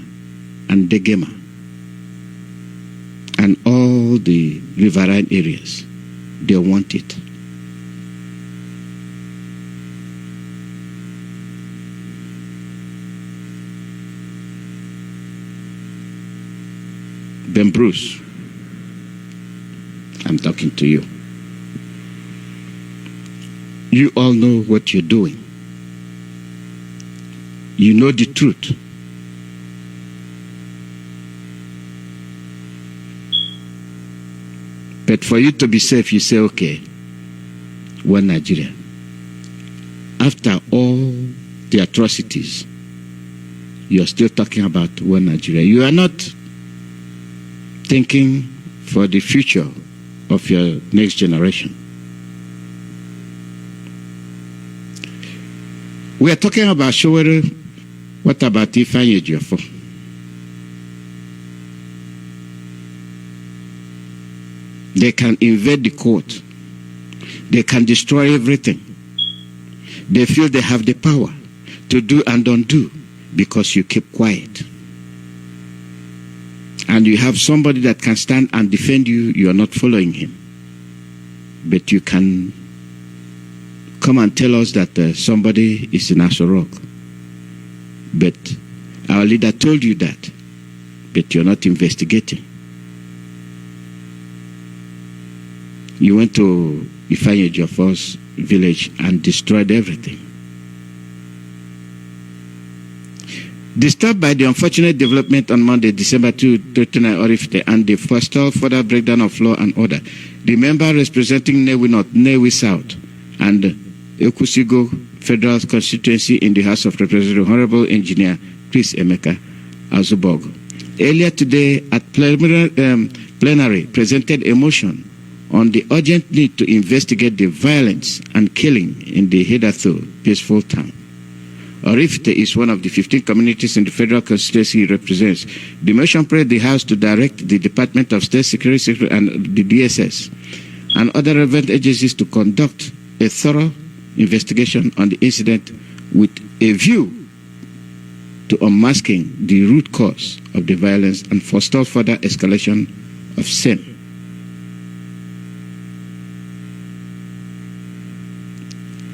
and Degema and all the riverine areas? They want it. Ben Bruce, I'm talking to you. You all know what you're doing. You know the truth. But for you to be safe, you say, okay, one Nigeria. After all the atrocities, you're still talking about one Nigeria. You are not thinking for the future of your next generation. We are talking about Showere. What about Ifeanyi Ejiofor? They can invade the court. They can destroy everything. They feel they have the power to do and don't do because you keep quiet. And you have somebody that can stand and defend you, you are not following him. But you can come and tell us that somebody is in Aso Rock. But our leader told you that, but you're not investigating. You went to Ifeanyi Ejiofor's village and destroyed everything. Disturbed by the unfortunate development on Monday, December 2, 2009, and the forestalled further breakdown of law and order, the member representing Nnewi North, Nnewi South, and Ekusigo Federal Constituency in the House of Representatives, Honorable Engineer Chris Emeka Azubog, earlier today at plenary presented a motion on the urgent need to investigate the violence and killing in the hitherto peaceful town. Orifite is one of the 15 communities in the federal constituency he represents. The motion prayed the House to direct the Department of State Security and the DSS and other relevant agencies to conduct a thorough investigation on the incident with a view to unmasking the root cause of the violence and forestall further escalation of same.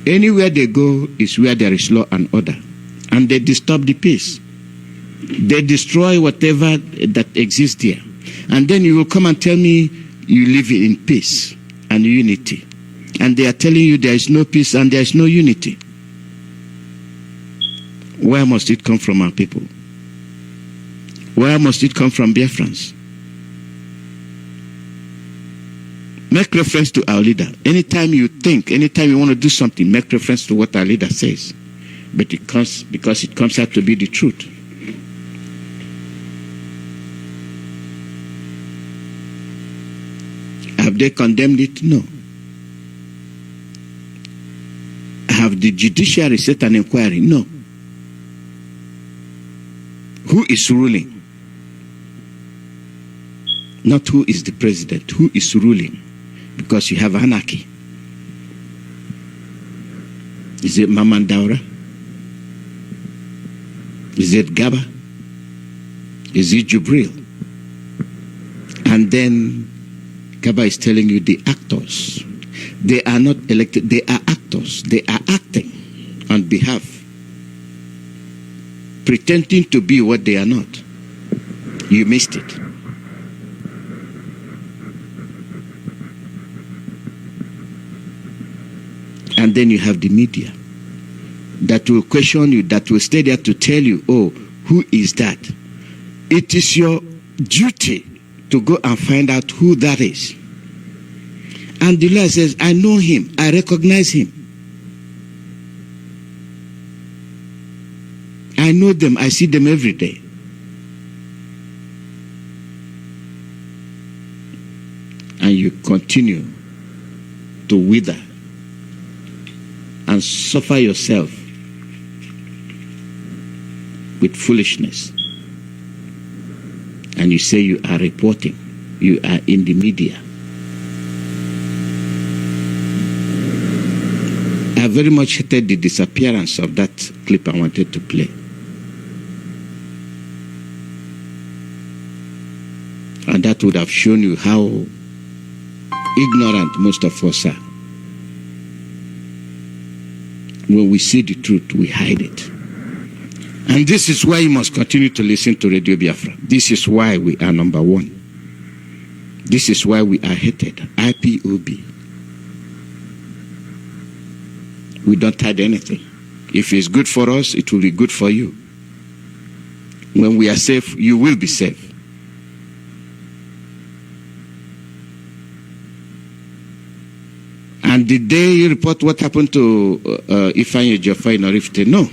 Anywhere they go is where there is law and order. And they disturb the peace. They destroy whatever that exists there. And then you will come and tell me you live in peace and unity. And they are telling you there is no peace and there is no unity. Where must it come from, our people? Where must it come from, Biafrans? Make reference to our leader. Anytime you think, anytime you want to do something, make reference to what our leader says. But it comes because it comes out to be the truth. Have they condemned it? No. Have the judiciary set an inquiry? No. Who is ruling? Not who is the president. Who is ruling? Because you have anarchy. Is it Mamandaura? Is it Gaba? Is it Jubril? And then Gaba is telling you the actors. They are not elected. They are actors. They are acting on behalf, pretending to be what they are not. You missed it. And then you have the media that will question you, that will stay there to tell you, oh, who is that? It is your duty to go and find out who that is. And the lawyer says, I know him, I recognize him. I know them, I see them every day. And you continue to wither and suffer yourself with foolishness. And you say you are reporting, you are in the media. I very much hated the disappearance of that clip I wanted to play. And that would have shown you how ignorant most of us are. When we see the truth, we hide it. And this is why you must continue to listen to Radio Biafra. This is why we are number one. This is why we are hated. IPOB. We don't hide anything. If it's good for us, it will be good for you. When we are safe, you will be safe. And did they report what happened to Ifeanyi Ejiofor in Orifite? No.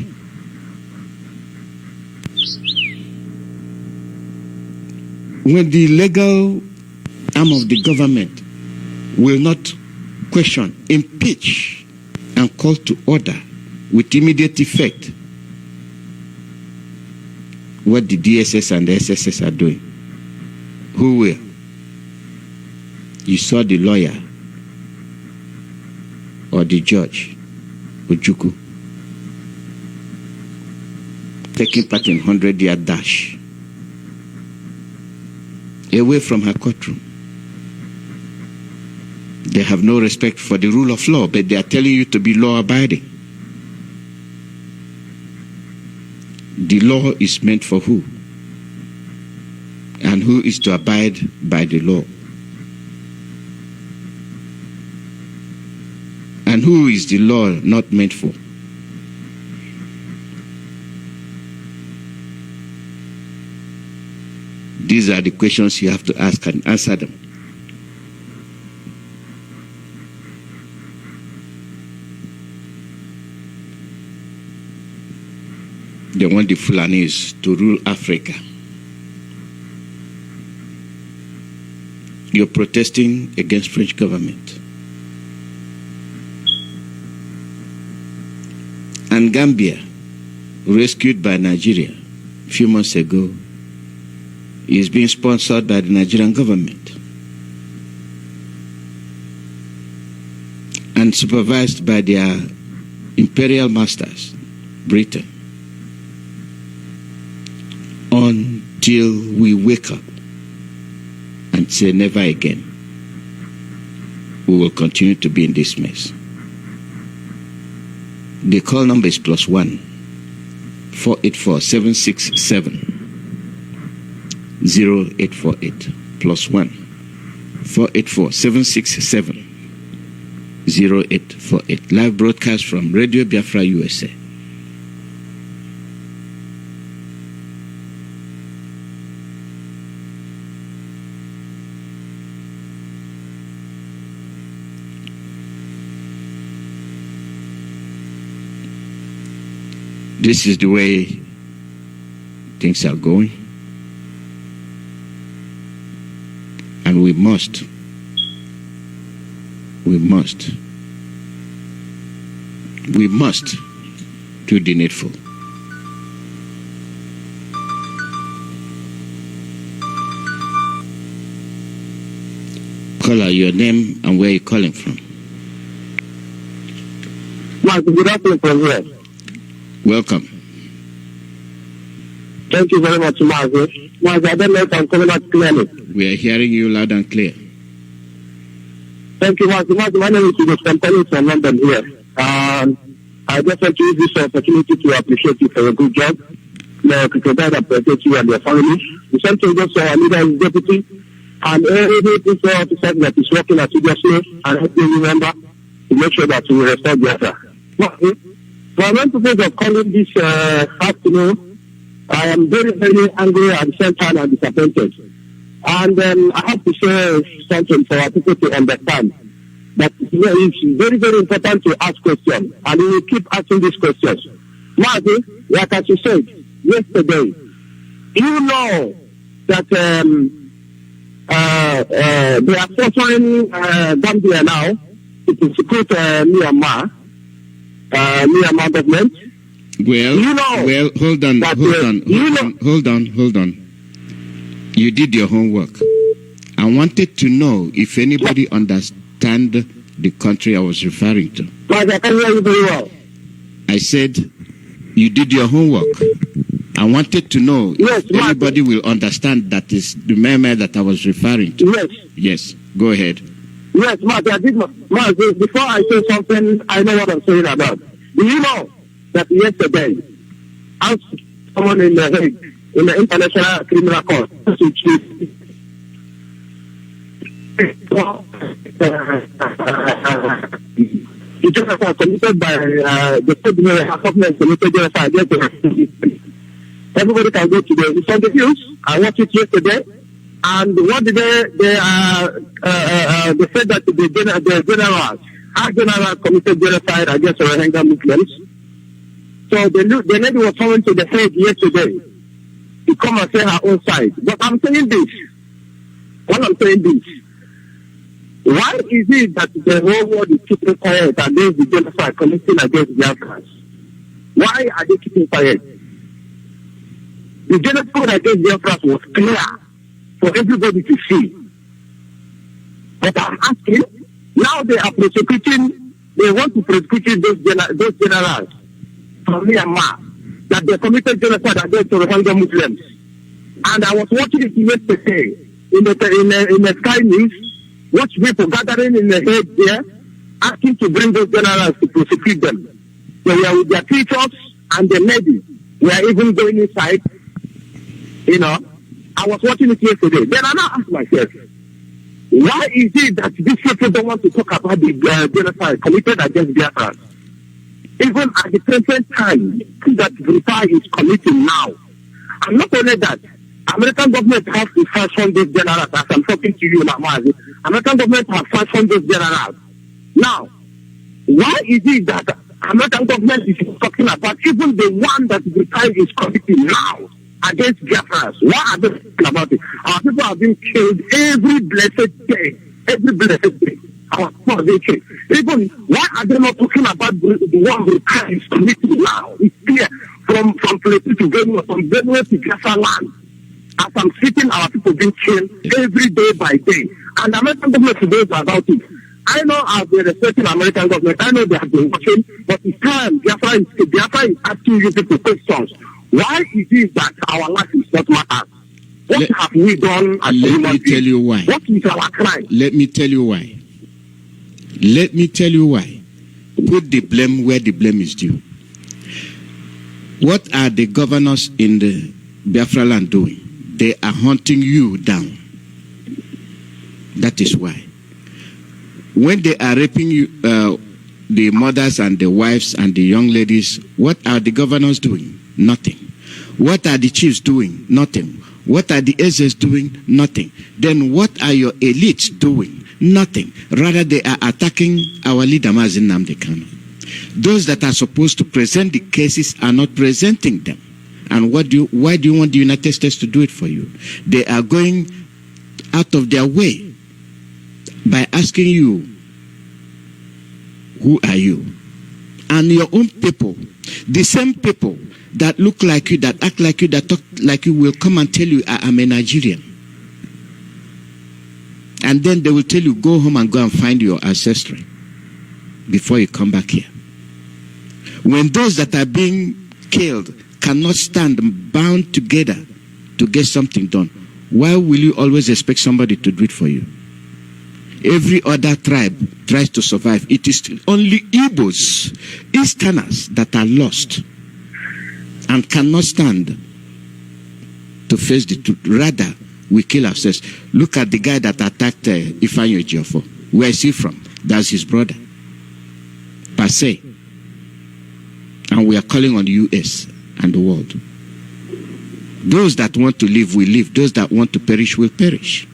When the legal arm of the government will not question, impeach, and call to order with immediate effect what the DSS and the SSS are doing. Who will? You saw the lawyer or the judge, Ojukwu, taking part in 100-yard dash away from her courtroom. They have no respect for the rule of law, but they are telling you to be law-abiding. The law is meant for who? And who is to abide by the law? And who is the law not meant for? These are the questions you have to ask and answer them. They want the Fulanis to rule Africa. You're protesting against French government. And Gambia, rescued by Nigeria a few months ago, is being sponsored by the Nigerian government and supervised by their imperial masters, Britain, until we wake up and say never again. We will continue to be in this mess. The call number is +1 484 767 0848 +1 484 767 0848. Live broadcast from Radio Biafra, USA. This is the way things are going. And we must do the needful. Caller, your name and where you're calling from. Good afternoon from here. Welcome. Thank you very much, Mazi. Mazi, I don't know if I'm coming out clearly. We are hearing you loud and clear. Thank you, Mazi. Mazi, my name is Ipob from London here. I just want to use this opportunity to appreciate you for your good job. May God protect you and your family. The same thing goes to our leader and deputy and every police officer that is working assiduously and helping remember to make sure that we restore Biafra. For many people of calling this afternoon, I am very, very angry at the same time and disappointed. And I have to say something for our people to understand that it's very, very important to ask questions, and we will keep asking these questions. Mazi, like as you said yesterday, you know that they are suffering Gambia now to support Myanmar government. Well, hold on. You did your homework. I wanted to know if anybody understand the country I was referring to. But I can hear you very well. I said you did your homework. I wanted to know if anybody will understand that is the Myanmar that I was referring to. Yes. Go ahead. Yes, Mazi, I did. Mazi, before I say something, I know what I'm saying about. Do you know that yesterday, I asked someone in the Hague, in the International Criminal Court, the genocide committed by the state committed genocide against everybody can go to the news. I watched it yesterday, and what did they said that the general committed genocide against Rohingya Muslims. So the lady was coming to the Hague yesterday to come and say her own side. But I'm saying this. What I'm saying this. Why is it that the whole world is keeping quiet against the genocide committing against Biafrans? Why are they keeping quiet? The genocide against Biafrans was clear for everybody to see. But I'm asking, now they are prosecuting, they want to prosecute those generals from Myanmar that they committed genocide against the Rohingya Muslims. And I was watching it yesterday in the Sky News, watch people gathering in the head there, asking to bring those generals to prosecute them. They were with their teachers and the ladies. We are even going inside. You know, I was watching it yesterday. Then I now ask myself, why is it that these people don't want to talk about the genocide committed against Biafra? Even at the present time that Biafra is committing now. And not only that, American government has to fund those generals, as I'm talking to you now, Mazi. American government has fund those generals. Now, why is it that American government is talking about even the one that Biafra is committing now against Biafrans? Why are they talking about it? Our people have been killed every blessed day. Every blessed day. Our people have been killed. Even, why are they not talking about the one Biafra is committing now? It's clear from Plateau to Benue, from Benue to Biafra land. As I'm sitting, our people being killed every day by day. And the American government knows about it. I know I've been respecting American government. I know they have been watching, but it's time Biafra is asking you people questions. Why is it that our life is not matter? What have we done as Let me tell you why. What is our crime? Let me tell you why. Let me tell you why. Put the blame where the blame is due. What are the governors in the Biafra land doing? They are hunting you down. That is why. When they are raping you, the mothers and the wives and the young ladies, what are the governors doing? Nothing. What are the chiefs doing? Nothing. What are the SS doing? Nothing. Then what are your elites doing? Nothing. Rather, they are attacking our leader, Mazi Nnamdi Kanu. Those that are supposed to present the cases are not presenting them. And why do you want the United States to do it for you? They are going out of their way by asking you, who are you? And your own people, the same people that look like you, that act like you, that talk like you, will come and tell you, I am a Nigerian. And then they will tell you, go home and go and find your ancestry before you come back here. When those that are being killed cannot stand bound together to get something done, why will you always expect somebody to do it for you? Every other tribe tries to survive. It is only Igbos, Easterners, that are lost and cannot stand to face the truth. Rather, we kill ourselves. Look at the guy that attacked Ifeanyi Ejiofor. Where is he from? That's his brother. Passe. And we are calling on the US and the world. Those that want to live will live. Those that want to perish will perish.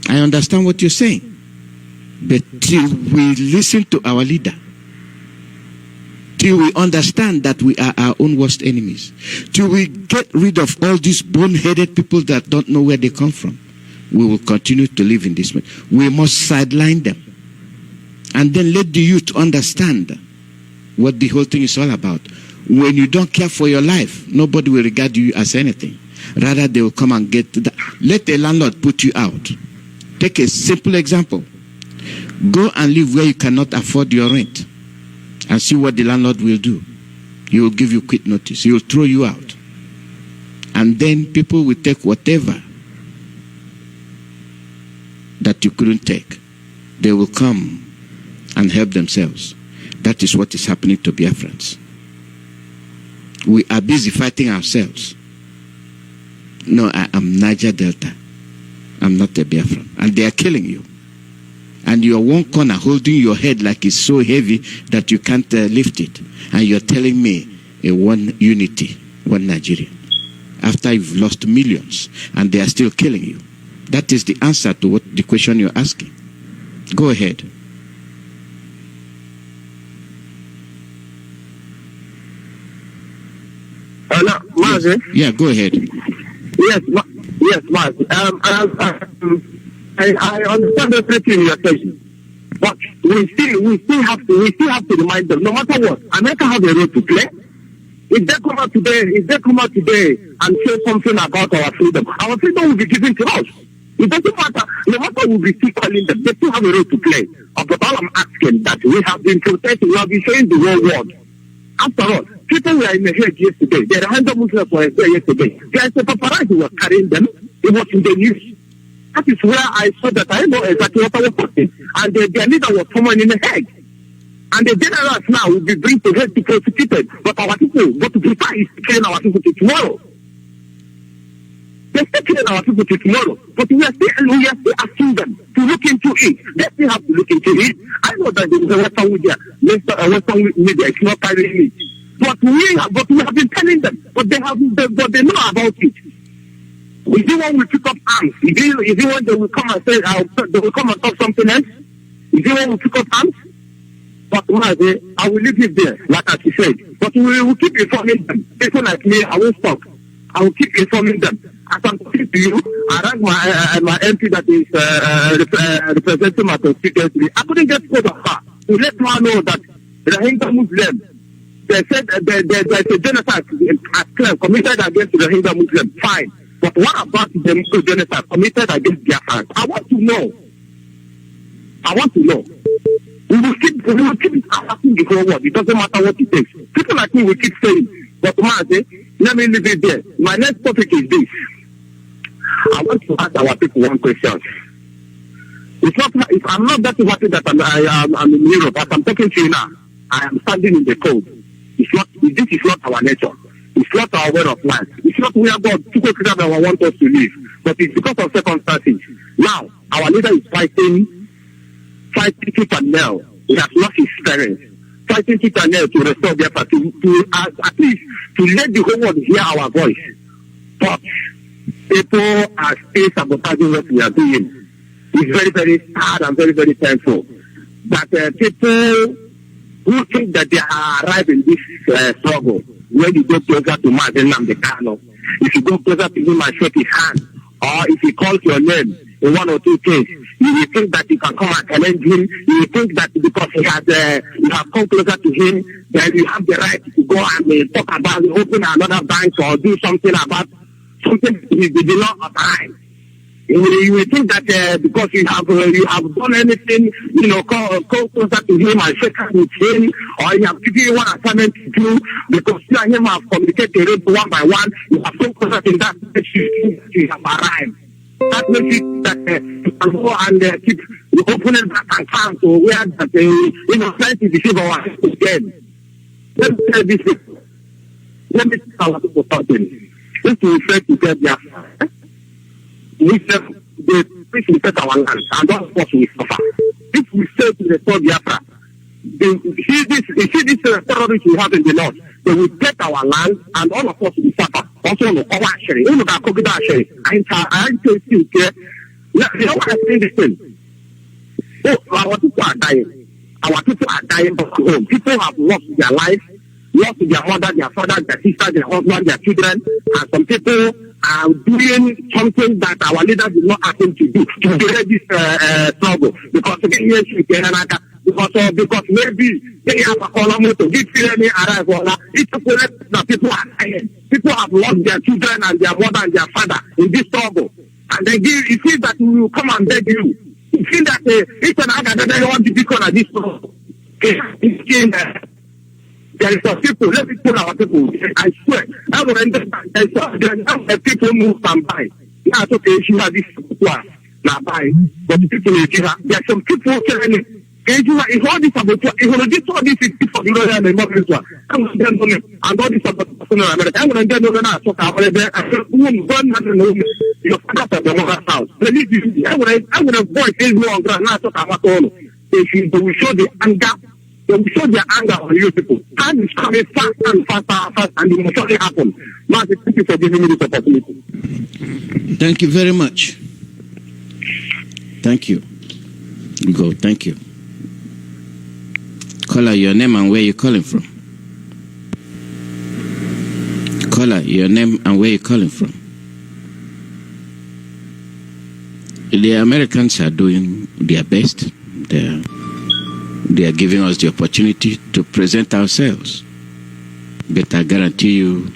I understand what you're saying. But till we listen to our leader, till we understand that we are our own worst enemies, till we get rid of all these bone-headed people that don't know where they come from, we will continue to live in this way. We must sideline them. And then let the youth understand what the whole thing is all about. When you don't care for your life, nobody will regard you as anything. Rather, they will come and get that. Let a landlord put you out. Take a simple example. Go and live where you cannot afford your rent and see what the landlord will do. He will give you quit notice. He will throw you out. And then people will take whatever that you couldn't take. They will come and help themselves. That is what is happening to Biafrans. We are busy fighting ourselves. No, I am Niger Delta. I'm not a Biafran. And they are killing you. And you are one corner holding your head like it's so heavy that you can't lift it. And you're telling me a one unity, one Nigeria. After you've lost millions and they are still killing you. That is the answer to what the question you're asking. Go ahead. Hello, Mazi? Yeah, go ahead. Yes, Mazi. I understand everything you are saying. But we still have to remind them, no matter what, America has a role to play. If they come out today and say something about our freedom will be given to us. It doesn't matter. No matter we'll be still calling them, they still have a role to play. But all I'm asking that we have been protesting, we have been showing the whole world. After all, people were in the head yesterday. The Rohingya Muslims were there yesterday. There's a paparazzi who was carrying them. It was in the news. That is where I saw that I know exactly what I was talking. And their leader was someone in the head. And the generals now will be bring to head to prosecuted. But our people, what to prefer is to kill our people to tomorrow. They're still killing our people to tomorrow. But we are still asking them to look into it. They still have to look into it. I know that the Western media is not carrying it. But we have been telling them. But they know about it. Is it when we pick up arms? Is it when they will come and say they will come and talk something else? Is it when we pick up arms? But Mazi, I will leave it there, like as you said. But we will keep informing them. People like me, I won't stop. I will keep informing them. As I'm talking to you, I rang my MP that is representing my constituency. I couldn't get hold of her to let her know that the Rohingya Muslim, they said there's a genocide committed against the Rohingya Muslim. Fine. But what about the genocide committed against Biafra? I want to know. We will keep asking the whole world. It doesn't matter what it takes. People like me will keep saying, but Mazi, let me leave it there. My next topic is this. I want to ask our people one question. I'm not that happy that I'm in Europe, but I'm talking to you now. I am standing in the cold. This is not our nature. It's not our way of life. It's not where God Chukwuemeka wants us to live. But it's because of circumstances. Now, our leader is fighting tooth and nail. He has lost his strength. Fighting tooth and nail to restore Biafra, to at least to let the whole world hear our voice. But people are still sabotaging what we are doing. It's very, very sad and very, very painful. That people who think that they are arrived in this struggle, when you go closer to Mazi Nnamdi Kanu, if you go closer to him and shake his hand, or if he calls your name in one or two cases, you will think that you can come and challenge him. You will think that because you have come closer to him, then you have the right to go and talk about open another bank or do something about something he did not authorize. You will think that because you have done anything, call closer to him and shake hands with him, or you have given one assignment to do, because you and him have communicated one by one, you have come closer in that you have arrived. That makes it that you can go and keep opening back accounts or where that trying to deceive our people again. Let me tell this. Let me tell our people something. If we try to get Biafra, we say we protect our land, and that's what we suffer. If we say to restore Biafra, see this terrorists we have in the north, they will take our land, and all of us will suffer. Also, I still care. You know what I say this thing? Oh, our people are dying. Our people are dying back home. People have lost their life, lost their mother, their father, their sister, their husband, their children, and some people are doing something that our leaders did not ask them to do to delay this struggle. Because maybe they have a column to give any arrival. It's a correct that people are dying. People have lost their children and their mother and their father in this struggle. And they it feels that we will come and beg you. It feels that it's an act that they want to become at this struggle. There is some people, let me tell our people, I swear, I will understand. There are people move and buy. Now, it's okay, she has this one. Now, buy. But the people, there are some people telling me, if all this about all this is for the lawyer and the Muslims one, I'm going to get on him, and all this about America. I'm going to get on now, talk about it. I said, your father at the mother's house. I'm going to voice his law on ground, now talk about all. They will show the anger. They will show their anger on you people. Time is coming fast, and it will surely happen. Mazi, thank you for giving me this opportunity. Thank you very much. Thank you. Go, thank you. Caller, your name and where you're calling from. Caller, your name and where you're calling from. The Americans are doing their best. They are giving us the opportunity to present ourselves. But I guarantee you,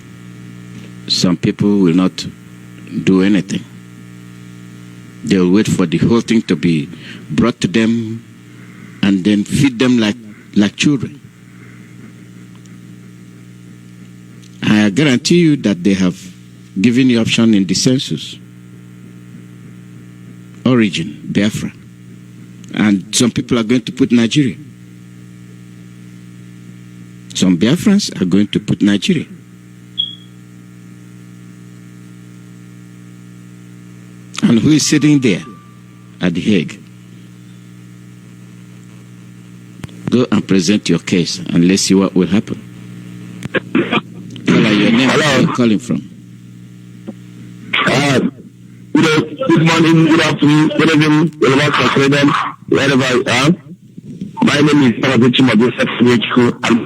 some people will not do anything. They will wait for the whole thing to be brought to them and then feed them like children. I guarantee you that they have given the option in the census. Origin, Biafra. And some people are going to put Nigeria. Some Biafrans are going to put Nigeria. And who is sitting there at The Hague? Go and present your case and let's see what will happen. Caller, your name, where are you calling from? Good morning, good afternoon, good evening, wherever you are. My name is Mazi. I'm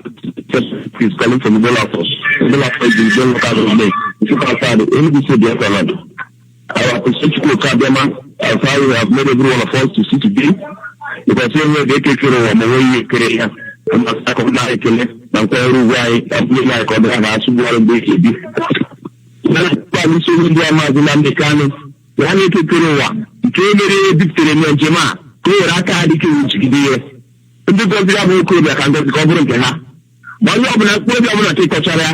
calling from the Biafra is the local government. If you can find it, any say Biafra. I appreciate Chukwuemeka as how you have made every one of us to see today. Because when they take care of my way, I'm not stuck on my killer, I'm very why I'm like other and I should go and break it. I'm so in the Amazon American. One to Kuruwa, Kemere, Victory, and Jema, Kuraka, the Kuruchi. And because we have no Kuruka, and the government. One of the program take Kochara,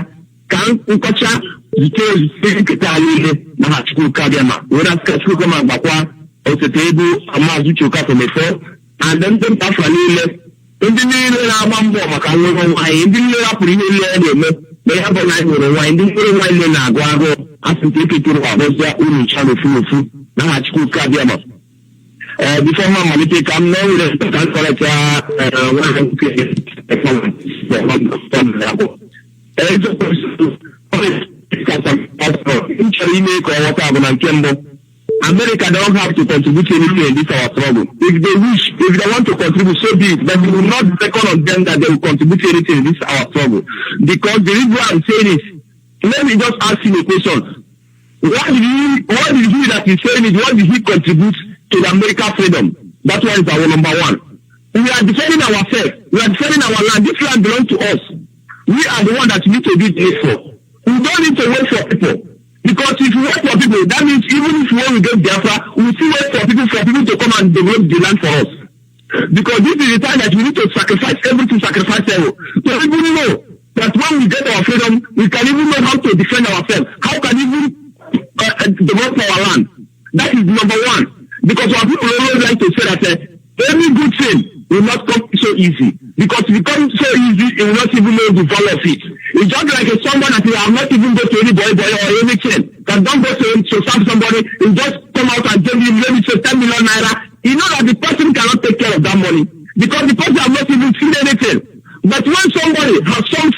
Kan Ukacha, the Tales, Italian, Mahachu Kadema, whereas Kachukama Bakwa, or the table, a Mazi Chuka from the floor, and then the Pafalile. In the middle of Mambo, Macao, in the middle of the they have a line with a winding in Aguago, as we take it to Arosa, Uni Channel Fufu, Nahachu Kadiama. Before my money take, I'm now with a collector, America don't have to contribute anything in this our struggle. If they wish, if they want to contribute, so be it. But we will not reckon on them that they will contribute anything in this our struggle. Because the reason why I'm saying is, let me just ask him a question. What did he that is saying is, what did he contribute to the American freedom? That one is our number one. We are defending ourselves. We are defending our land. This land belongs to us. We are the one that need to do this for. We don't need to wait for people. Because if we wait for people, that means even if we want to get Biafra, we still wait for people to come and develop the land for us. Because this is the time that we need to sacrifice everything, sacrifice everything. So even know that when we get our freedom, we can even know how to defend ourselves. How can we even develop our land? That is number one. Because our people always like to say that any good thing will not come so easy. Because if it comes so easy, it will not even know the value of it. It's just like someone that will have not even go to any boy or anything. That don't go to serve somebody, he just come out and give him maybe 10 million naira. You know that the person cannot take care of that money. Because the person has not even seen anything. But when somebody has found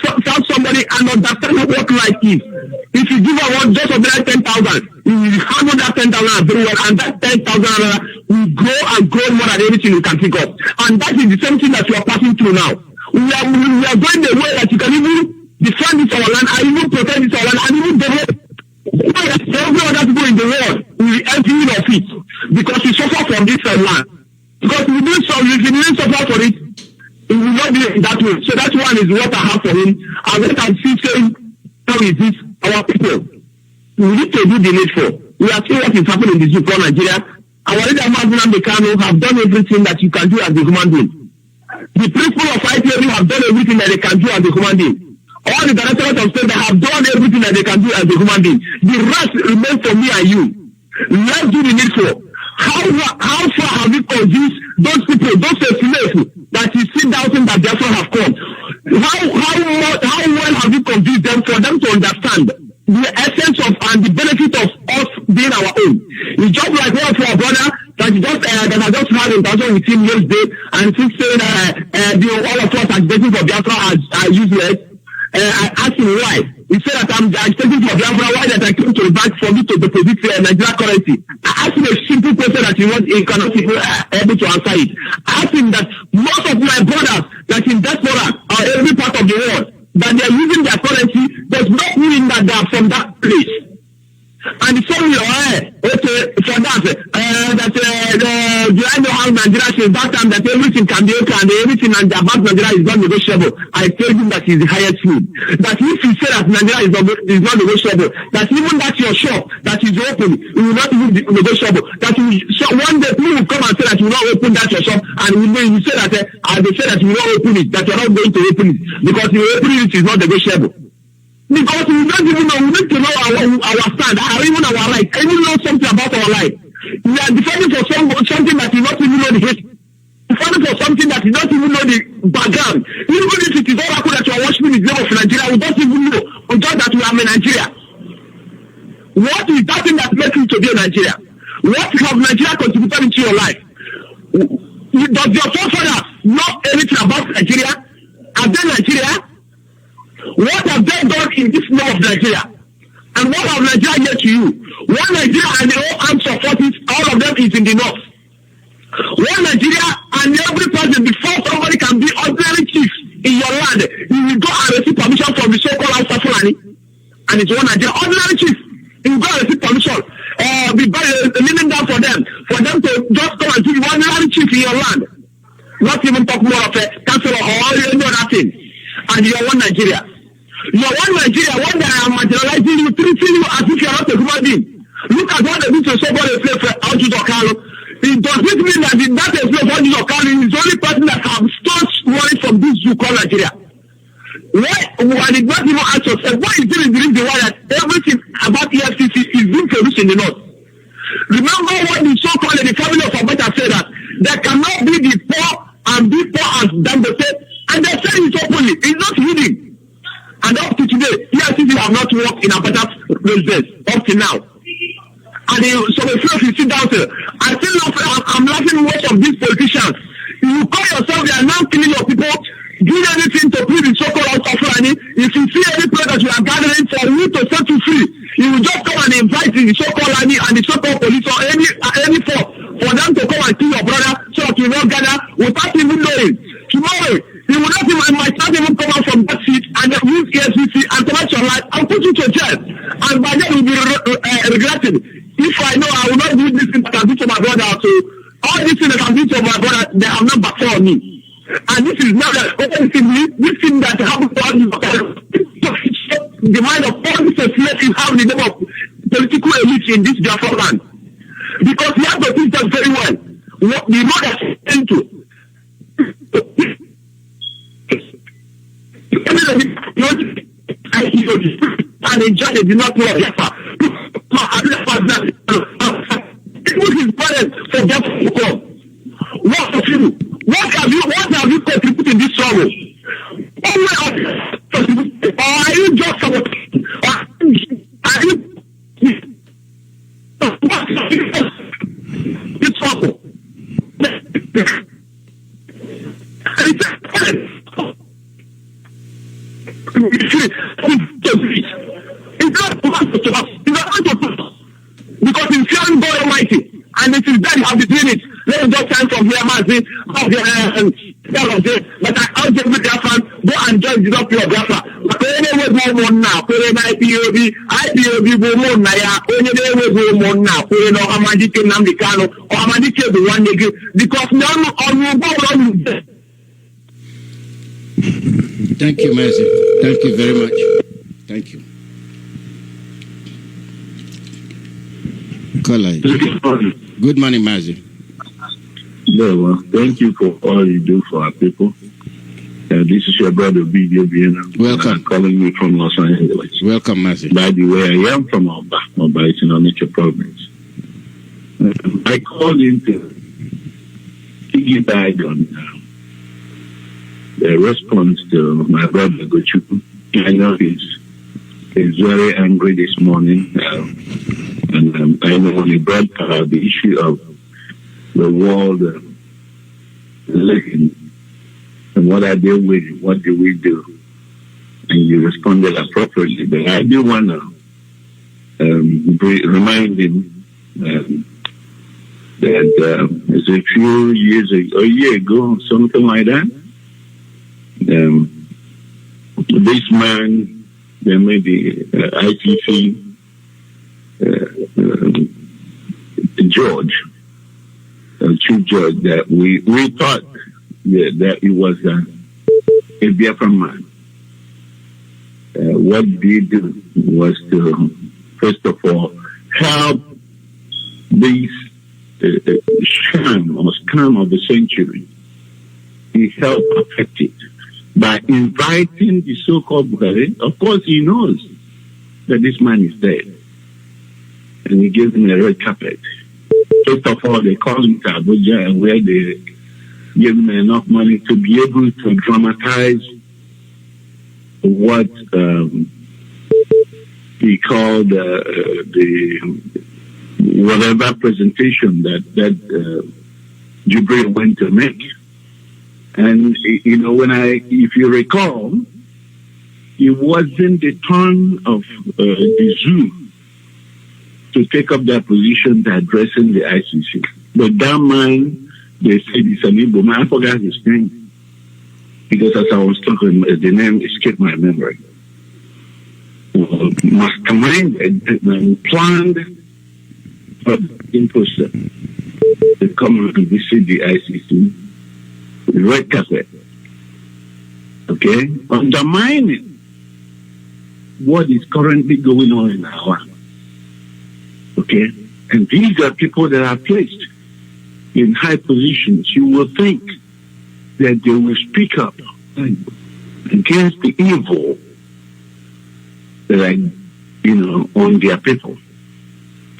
somebody and understand what life is, if you give a one just of that 10,000, you will handle that 10,000 very well, and that 10,000 will grow and grow more than anything you can think of. And that is the same thing that you are passing through now. We are going the way that you can even defend this our land, and even protect this our land, and even develop. Every other people in the world will be emptying of it because we suffer from this land. Because if we didn't suffer for it, it will not be that way. So that one is what I have for him. And what I'm still saying, how is this our people? We need to do the needful. We are seeing what is happening in the Zuko, Nigeria. Our leader Mazi have done everything that you can do as a human being. The people of IPOB have done everything that they can do as a human being. All the directors of state have done everything that they can do as a human being. The rest remains for me and you. Let's do the needful. How far have we convinced those people, those slaves that you see doubting that Biafra have come? How well have you convinced them for them to understand the essence of and the benefit of us being our own? It's just like one of our brother that I just had in person with him yesterday, and he's saying all of us agitating for Biafra are useless. I asked him why. He said that I'm agitating for Biafra, why that I came to the bank for me to deposit Nigeria currency. I asked him a simple question that he cannot be able to answer it. I asked him that most of my brothers that in diaspora or every part of the world, that they are using their currency, does not mean that they are from that place. And he told me, okay, for that, do I know how Nigeria says that time that everything can be okay and everything about Nigeria is not negotiable? I told him that he's the highest food. That if you say that Nigeria is not negotiable, that even that your shop that is open, it will not even be negotiable. That you, so one day people will come and say that you will not open that your shop, and you say that they say that you will not open it, that you are not going to open it because you open it is not negotiable. Because we don't even know, we need to know our stand, even our right, even know something about our life. We are defending for something that you not even know the history. Defending for something that you don't even know the background. Even if it is all that you are worshiping in the name of Nigeria, we don't even know. We just that we are in Nigeria. What is that thing that makes you to be in Nigeria? What have Nigeria contributed into your life? Does your forefathers know anything about Nigeria? Are they Nigeria? What have they done in this name of Nigeria? And what have Nigeria yet to you? One Nigeria and the whole armed forces, all of them is in the north. One Nigeria and every person, before somebody can be ordinary chief in your land, you will go and receive permission from the so-called Hausa Fulani. And it's one Nigeria, ordinary chief. You will go and receive permission. Be kneeling down for them to just come and see one ordinary chief in your land. Not even talk more of a council or any other thing. And you are one Nigeria. You are one Nigeria, one that I am marginalizing you, treating you as if you are not a human being. Look at what they do to somebody a slave for Alozie Okalo. It does not mean that that slave for Alozie Okalo is the only person that have stolen money from this you call Nigeria. Why did not even ask yourself, why is it in the way that everything about EFCC is being produced in the north? Remember what the so-called the family of Abata said that there cannot be the poor and be poor as Dangote, and they said it openly. It's not hidden. And up to today, EFCC have not worked in Abata's residence up to now. And so if you sit down there, I'm laughing most of these politicians. You call yourself, they are now killing your people, doing anything to please the so-called Fulani. If you see any place that you are gathering for you to set you free, you will just come and invite the so-called Fulani and the so-called police or any force for them to come and kill your brother so that you will not gather without even knowing. Tomorrow, you will not even, might not even come out from that seat and use EFCC and collect your life and put you to jail. And by then you will be regretting. If I know I will not do this thing that I do to my brother, so all these things that I do to my brother, they have not backfire on me. And this is not this thing that happens to all the mind of all these slaves is how the name of political elite in this Biafra land. Because we have to think that very well. What the mother is into. And the judge did not know Biafra. It was his parents for Biafra to come. What of you? What have you contributed in this struggle? Or are you just sabotage? Are you this struggle? Because in fearing God Almighty, and it is that you have been doing it. Let me just time from here, Mazi, but I urge every Biafran, go and join the doctor of Biafra. But anyway, more now, IPOB, more now, only now, no Hamadike Namdikano, or Hamadike the one nigga, because none of you go on. Thank you, Mazi. Thank you very much. Thank you. Good morning, Mazi. Yeah, well, thank you for all you do for our people. This is your brother, BJ. Welcome. I'm calling you from Los Angeles. Welcome, Mazi. By the way, I am from Oba. Oba is in Onitsha province. I called in to piggyback on the response to my brother, Gochukwu. I know he's very angry this morning. And I know when he brought the issue of the world living and what are they with, what do we do? And you responded appropriately. But I do want to remind him that it's a few years ago, a year ago, something like that, this man, they made the ICC George, Chief Judge, that we thought that it was a Biafra man. What they did was to, first of all, help this scam of the century. He helped perfect it by inviting the so-called Buhari. Of course, he knows that this man is dead. And he gave him a red carpet. First of all, they called him to Abuja, and where they gave him enough money to be able to dramatize what he called the whatever presentation that Jibril went to make. And, you know, if you recall, it wasn't the turn of the zoo to take up their position to addressing the ICC. But that man, they said it's an Igbo man. I forgot his name. Because as I was talking, the name escaped my memory. Masterminded and planned for imposter to come and visit the ICC. The red carpet. Okay? Undermining what is currently going on in our land. Okay? And these are people that are placed in high positions. You will think that they will speak up against the evil that on their people.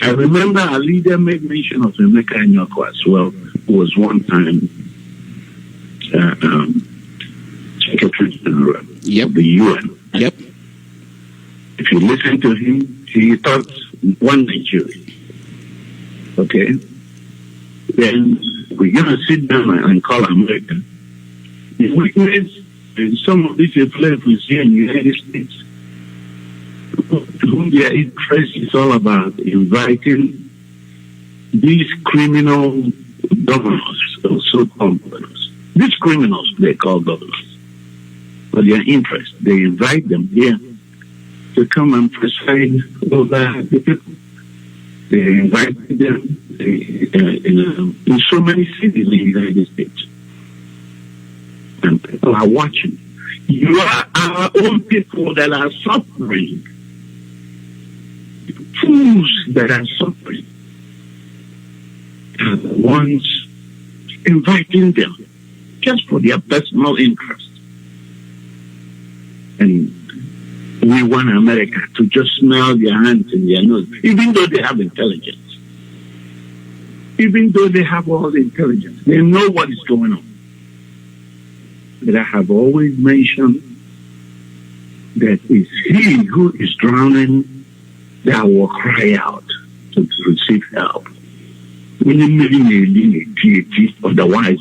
I remember a leader made mention of Emeka Nyoko as well, who was one time Secretary General of the UN. Yep. If you listen to him, he thought one Nigeria. Okay? Then we're going to sit down and call America. The witness in some of these influences here in the United States, whom their interest is all about inviting these criminal governors, or so-called governors. These criminals, they call governors. For their interest, they invite them here to come and preside over the people. They invite them in so many cities in the United States. And people are watching. You are our own people that are suffering. Fools that are suffering are the ones inviting them just for their personal interest. And we want America to just smell their hands and their nose, even though they have intelligence. Even though they have all the intelligence, they know what is going on. But I have always mentioned that it's he who is drowning that will cry out to receive help. Otherwise,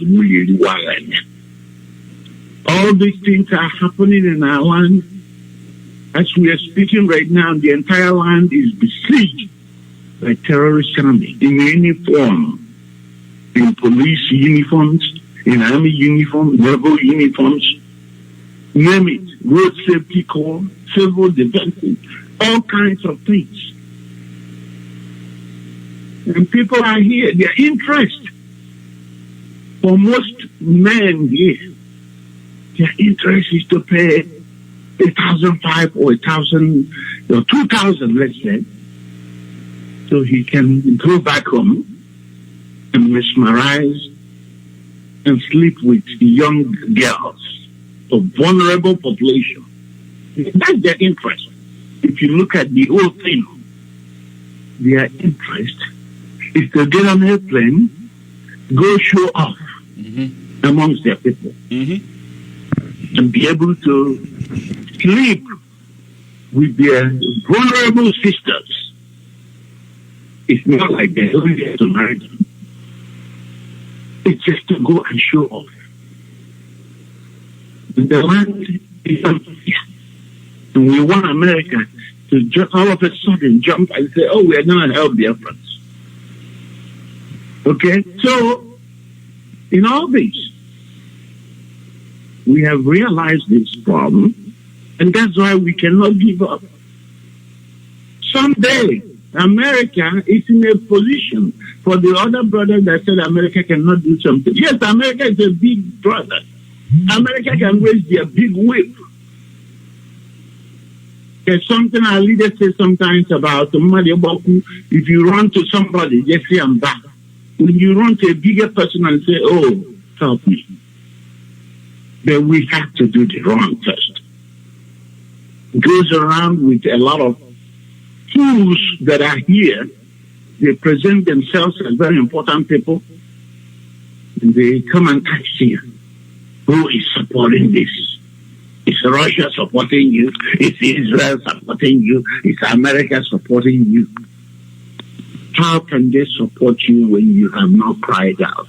all these things are happening in our land. As we are speaking right now, the entire land is besieged by terrorist army in any form, in police uniforms, in army uniforms, naval uniforms, name it, road safety corps, civil defense, all kinds of things. And people are here, their interest, for most men here, their interest is to pay 1,500 or 1,000 or 2,000, let's say, so he can go back home and mesmerize and sleep with young girls of vulnerable population. That's their interest. If you look at the whole thing, their interest is to get on an airplane, go show off amongst their people, and be able to sleep with their vulnerable sisters. It's not like they're only there to marry them. It's just to go and show off. The land is unfair. And we want America to all of a sudden jump and say, oh, we are going to help Biafrans. Okay? So, in all this, we have realized this problem, and that's why we cannot give up. Someday, America is in a position for the other brother that said America cannot do something. Yes, America is a big brother. America can raise their big whip. There's something our leaders say sometimes about if you run to somebody, just say I'm back. When you run to a bigger person and say, oh, help me. Then we have to do the wrong first. It goes around with a lot of fools that are here. They present themselves as very important people. And they come and ask you, who is supporting this? Is Russia supporting you? Is Israel supporting you? Is America supporting you? How can they support you when you have not cried out?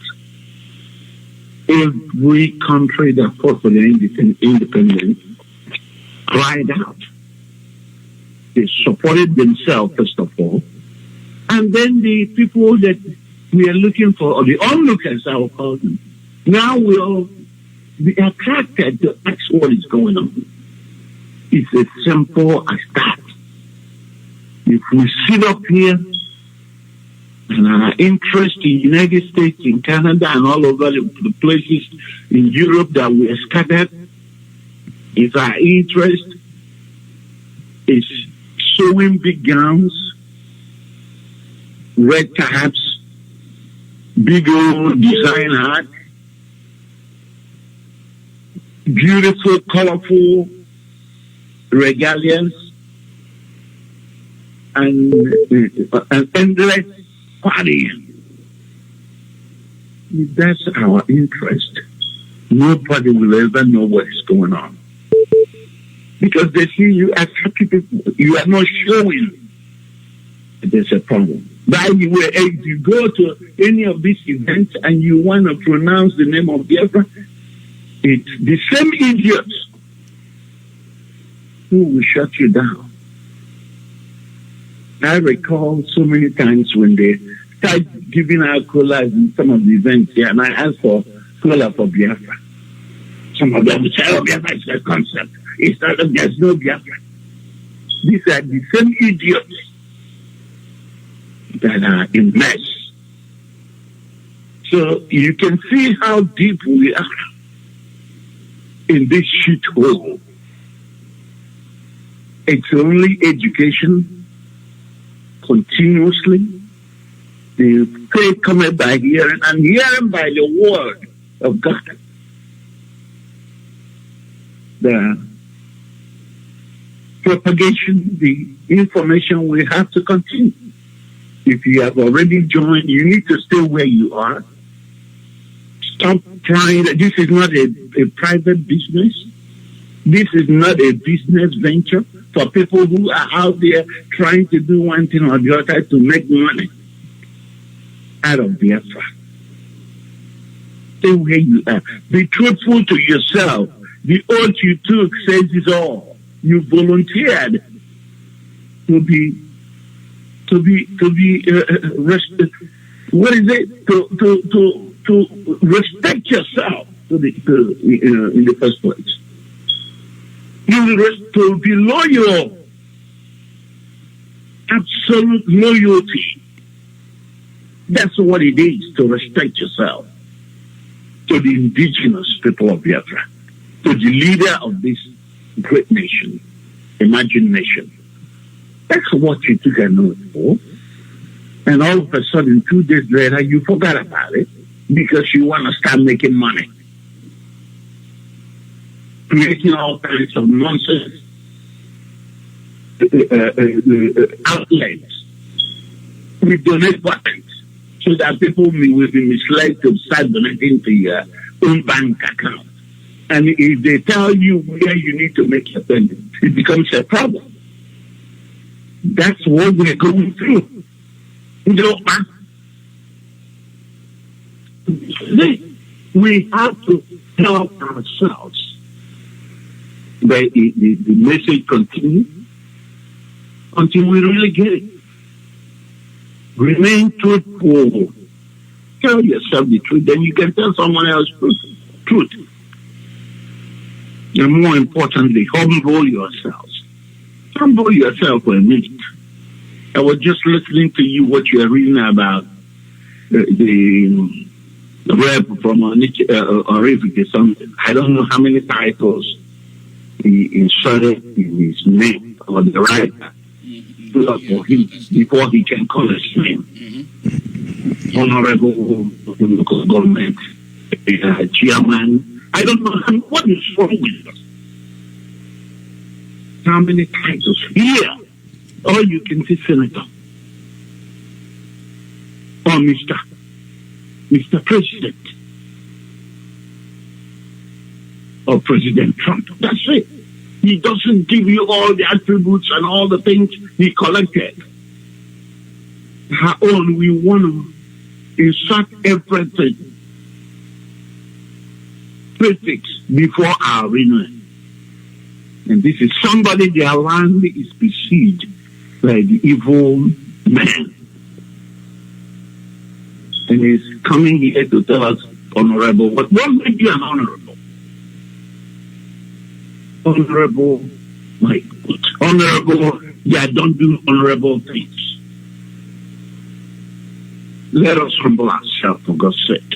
Every country that fought for their independence cried out. They supported themselves, first of all. And then the people that we are looking for, or the onlookers, I will call them, now will be attracted to ask what is going on. It's as simple as that. If we sit up here and our interest in the United States, in Canada, and all over the places in Europe that we are scattered, if our interest is sewing big gowns, red caps, big old design hats, beautiful, colorful regalias, and an endless party. If that's our interest, nobody will ever know what is going on. Because they see you as happy people. You are not showing that there's a problem. By the way, if you go to any of these events and you want to pronounce the name of Biafra, it's the same idiots who will shut you down. I recall so many times when they start giving out colas in some of the events here, and I asked for cola for Biafra. Some of them would say, oh, Biafra is a concept. It's not, there's no Biafra. These are the same idiots that are in mess. So you can see how deep we are in this shithole. It's only education continuously. The faith cometh by hearing, and hearing by the word of God. The propagation, the information we have to continue. If you have already joined, you need to stay where you are. Stop trying. This is not a private business. This is not a business venture for people who are out there trying to do one thing or the other to make money out of Biafra. Stay where you are. Be truthful to yourself. The oath you took says it all. You volunteered to be what is it? To respect yourself in the first place. To be loyal, absolute loyalty. That's what it is to respect yourself. To the indigenous people of Biafra, to the leader of this great nation, imagined nation. That's what you took an oath for. And all of a sudden, 2 days later, you forgot about it because you want to start making money. Creating all kinds of nonsense outlets. We donate buttons so that people will be misled to start donating to your own bank account. And if they tell you where you need to make your payment, it becomes a problem. That's what we're going through. We have to help ourselves. The message continues until we really get it. Remain truthful. Tell yourself the truth, then you can tell someone else truth. And more importantly, humble yourselves. Humble yourself for a minute I was just listening to you, what you are reading about the rep from Orifik or something. I don't know how many titles he inserted in his name or the writer for him before he can call his name. Honorable local government chairman. I don't know what is wrong with us. How many titles here? Or you can say senator. Or Mr. President. Or President Trump. That's it. He doesn't give you all the attributes and all the things he collected. Our own, we want to insert everything. Prefix before our renewal. And this is somebody, their land is besieged by the evil man. And he's coming here to tell us, honorable, what made you an honorable? Honorable, my God. Honorable, yeah, don't do honorable things. Let us humble ourselves for God's sake.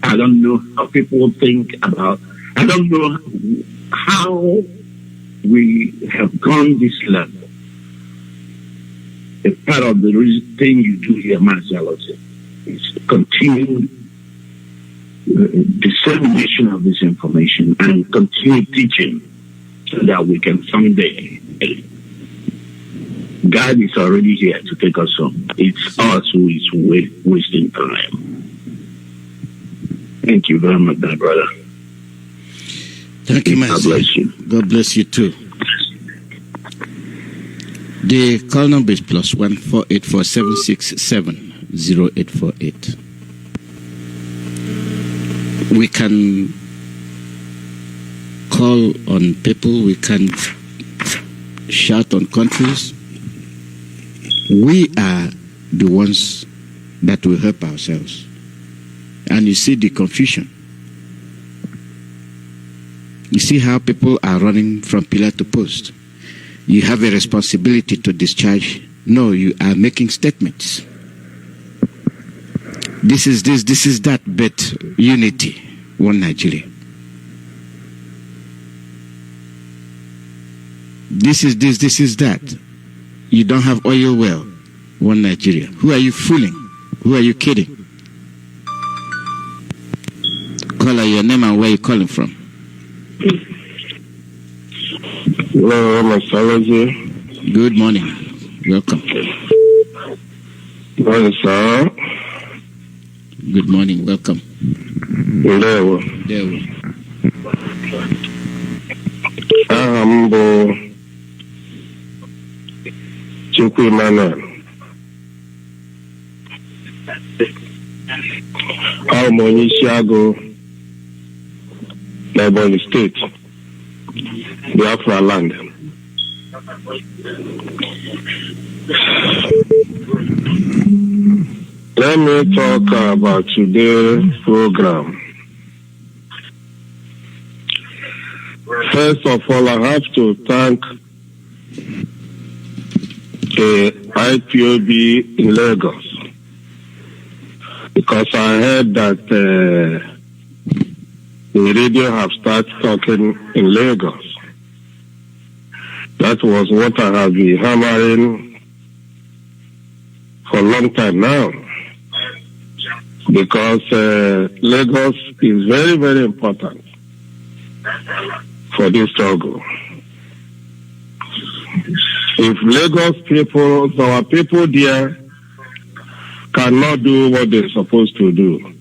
I don't know how people think about, I don't know how we have gone this level. A part of the thing you do here, Mazi, Alozie, is continued dissemination of this information and continue teaching so that we can someday. God is already here to take us home. It's us who is wasting time. Thank you very much, my brother. Thank you, Mazi. God bless you. God bless you too. The call number is +1 484 767 0848. We can call on people, we can shout on countries. We are the ones that will help ourselves. And you see the confusion. You see how people are running from pillar to post. You have a responsibility to discharge. No, you are making statements. This is this, this is that, but unity, one Nigeria. This is this, this is that. You don't have oil well, one Nigeria. Who are you fooling? Who are you kidding? Call your name and where you calling from. Hello, Mr. Alozie. Good morning. Welcome. Morning, sir. Good morning. Welcome. Hello. There we Chukwuemeka. I'm on Chicago, Ebonyi State, Biafra land. Let me talk about today's program. First of all, I have to thank the IPOB in Lagos, because I heard that the radio have started talking in Lagos. That was what I have been hammering for a long time now, because Lagos is very, very important for this struggle. If Lagos people, our people there, cannot do what they're supposed to do,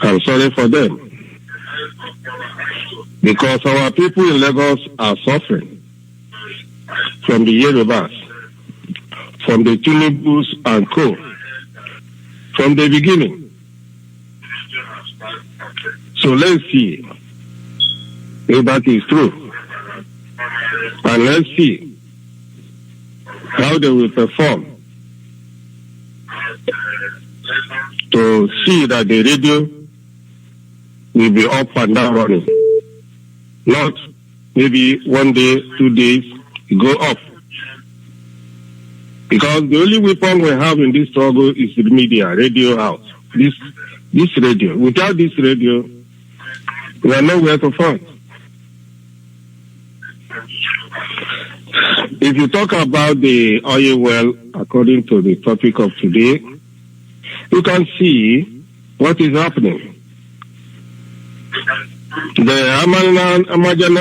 I'm sorry for them. Because our people in Lagos are suffering from the Yorubas, from the Tinubus and co. From the beginning. So let's see if that is true. And let's see how they will perform to see that the radio will be up and down running. Not maybe 1 day, 2 days, go up. Because the only weapon we have in this struggle is the media, radio house. This radio. Without this radio, we are nowhere to find. If you talk about the oil well, according to the topic of today, you can see what is happening. The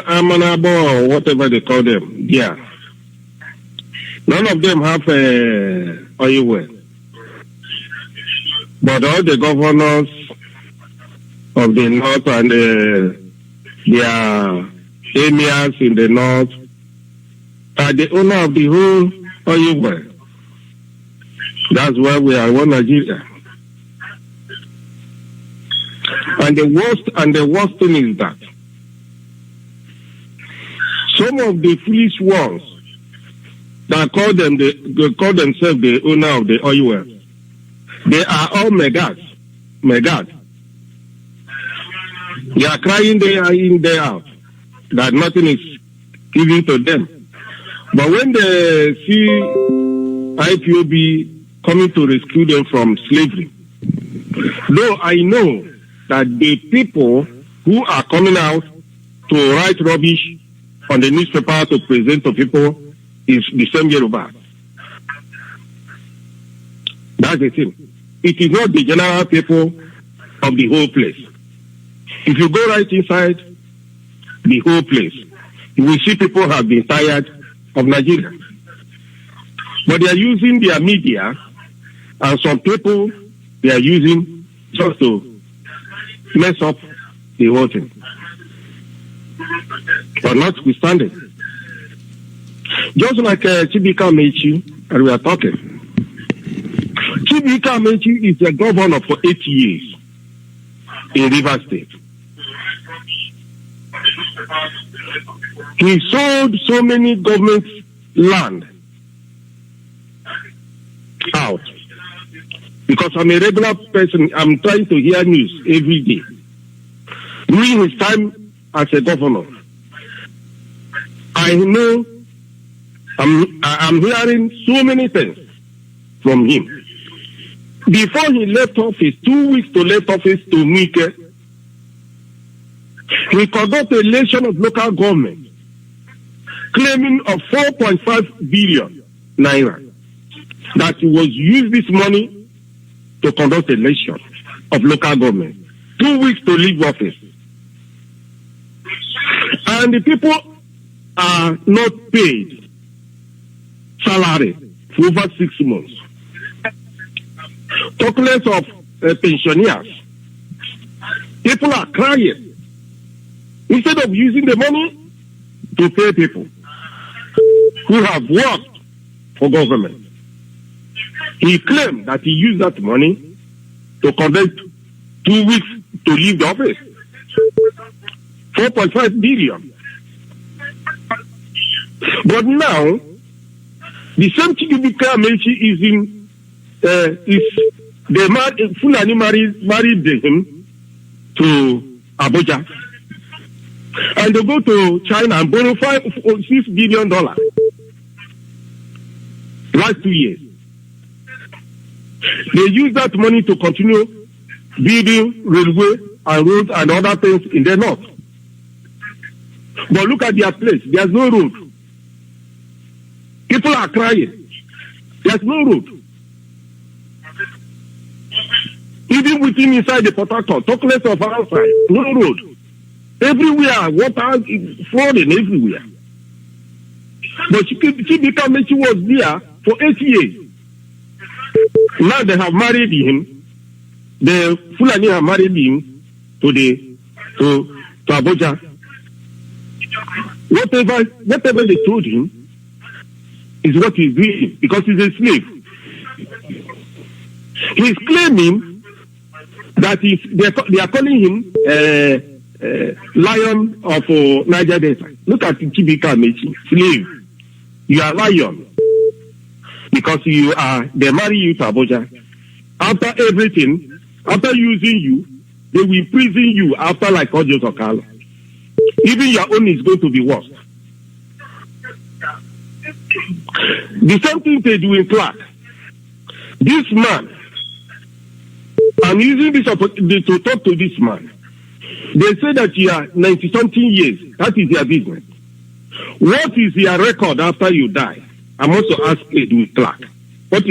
Amanabo, or whatever they call them, yeah. None of them have oil well. But all the governors of the north and their emirs in the north are the owner of the whole oil well. That's why we are one Nigeria. And the worst thing is that some of the foolish ones that call themselves the owner of the oil well, they are all megas. They are crying day in, day out that nothing is given to them. But when they see IPOB coming to rescue them from slavery, though I know that the people who are coming out to write rubbish on the newspaper to present to people is the same Yoruba. That's the thing. It is not the general people of the whole place. If you go right inside the whole place, you will see people have been tired of Nigeria. But they are using their media, and some people they are using just to mess up the whole thing. But notwithstanding, just like Chibika Mechi, and we are talking, Chibika Mechi is the governor for 8 years in Rivers State. He sold so many government land out. Because I'm a regular person, I'm trying to hear news every day. During his time as a governor, I know I'm hearing so many things from him. Before he left office, 2 weeks to left office to Mike, he conducted election of local government, claiming of 4.5 billion naira, that he was used this money to conduct election of local government. 2 weeks to leave office. And the people are not paid salary for over 6 months. Talk less of pensioners. People are crying. Instead of using the money to pay people who have worked for government, he claimed that he used that money to conduct 2 weeks to leave the office. 4.5 billion. But now, the same Chukwuemeka is in, Fulani married him to Abuja. And they go to China and borrow $6 billion last 2 years. They use that money to continue building railway and roads and other things in the north. But look at their place. There's no road. People are crying. There's no road. Even within inside the Port Harcourt, talk less of outside, no road. Everywhere, water is flooding everywhere. But Chibika Mechi was there for 8 years. Now they have married him. The Fulani have married him to Abuja. Whatever they told him is what he's doing because he's a slave. He's claiming that they are calling him lion of Niger Delta. Look at Chibika Mechi, slave. You are lion because they marry you to Abuja. After everything, after using you, they will imprison you after like Ojo Okalo. Even your own is going to be worse. The same thing they do in Clark. This man, I'm using this opportunity to talk to this man. They say that you are 90-something years. That is their business. What is your record after you die? I'm also asking Edwin Clark. What are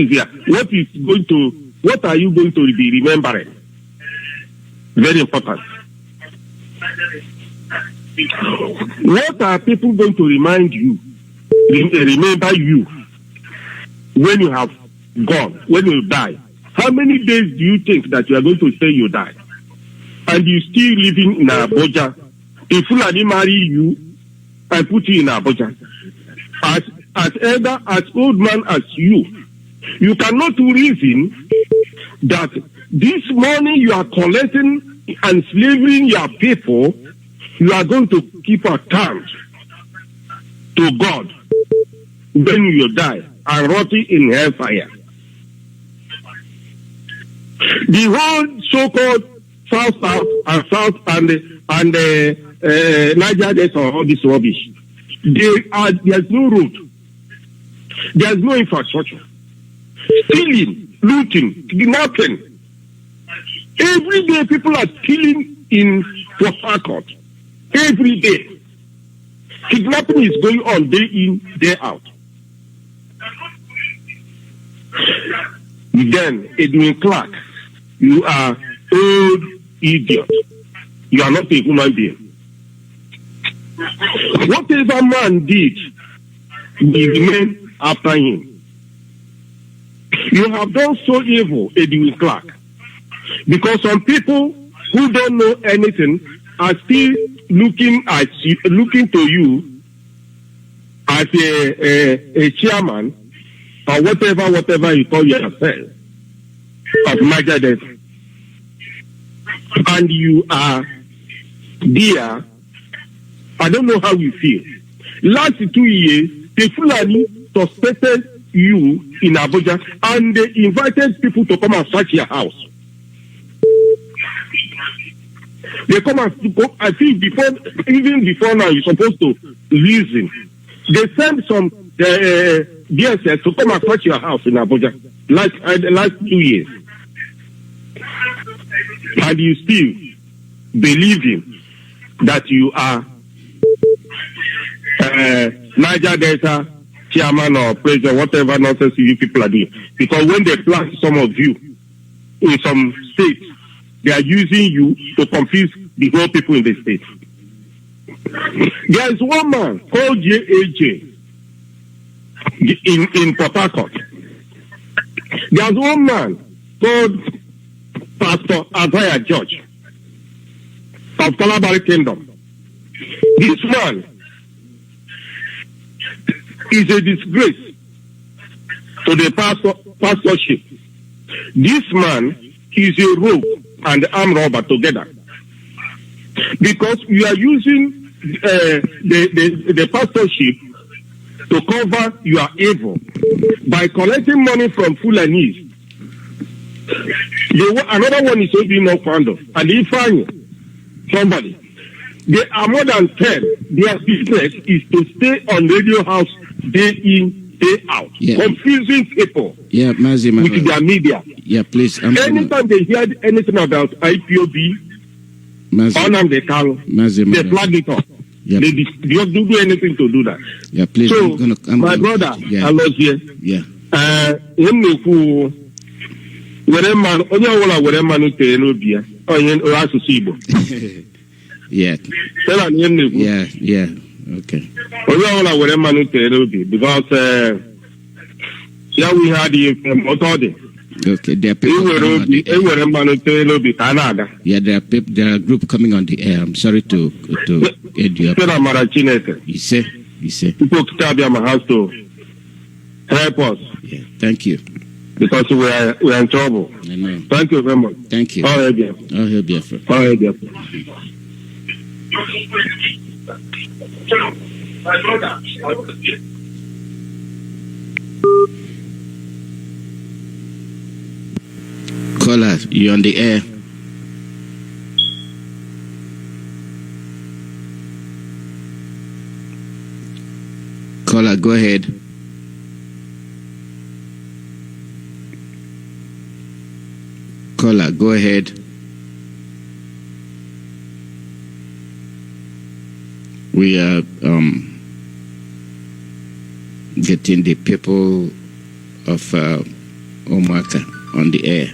you going to be remembering? Very important. What are people going to remember you when you have gone, when you die? How many days do you think that you are going to say you die? And you still living in Abuja? If Fulani marry you and put you in Abuja, as old man as you cannot reason that this money you are collecting and slaving your people, you are going to keep account to God when you die and rotting in hellfire. The whole so-called South and Niger Delta, all this rubbish. There's no road. There's no infrastructure. Stealing, looting, kidnapping. Every day people are killing in Port Harcourt. Every day. Kidnapping is going on day in, day out. Then, Edwin Clark, you are old idiot. You are not a human being. Whatever man did, we remain after him. You have done so evil, Edwin Clark, because some people who don't know anything are still looking to you as a chairman or whatever you call yourself of Niger Delta. And you are there. I don't know how you feel. Last 2 years, the Fulani suspected you in Abuja and they invited people to come and search your house. They come and I think even before now, you're supposed to reason. They sent some DSS to come and search your house in Abuja last 2 years. And you still believing that you are Niger Delta chairman or president, whatever nonsense you people are doing. Because when they plant some of you in some states, they are using you to confuse the whole people in the state. There is one man called JAJ in Port Harcourt. There is one man called Pastor Isaiah George of Calabari Kingdom. This man is a disgrace to the pastorship. This man is a rogue and armed robber together. Because you are using the pastorship to cover your evil by collecting money from Fulanese. Another one is Obi no Kwando and Ifeanyi, somebody. They are more than 10. Their business is to stay on Radio House day in, day out, confusing people Mazi, with their media. Yeah, please. Anytime they hear anything about IPOB, they flag it up. Yeah. They don't do anything to do that. Yeah, please. So, my brother, Alozie, were man yeah. Okay. Because we had the authority. Okay, there are people there are a group coming on the air. I'm sorry to end you up. You say. People come my house to help us. Yeah, thank you. Because we are in trouble. I know. Thank you very much. Thank you. All right, Biafra. Caller, you're on the air. Caller, go ahead. Caller, go ahead. We are getting the people of Omaka on the air.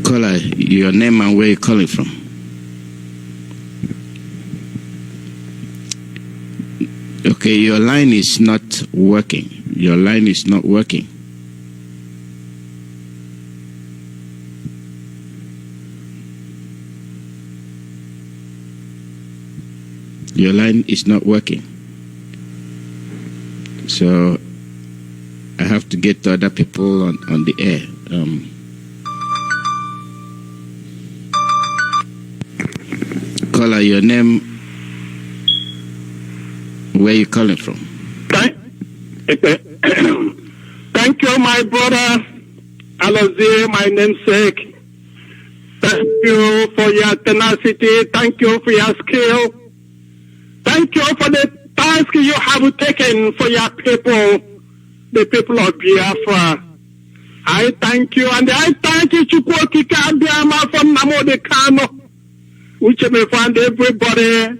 Caller, your name and where you're calling from. Okay, your line is not working. Your line is not working. Your line is not working. So I have to get to other people on the air. Caller, your name, where you calling from? Thank you, my brother Alozie, my namesake. Thank you for your tenacity. Thank you for your skill. Thank you for the task you have taken for your people, the people of Biafra. I thank you, and I thank you, Chukwuemeka from Namode Kano, which may find everybody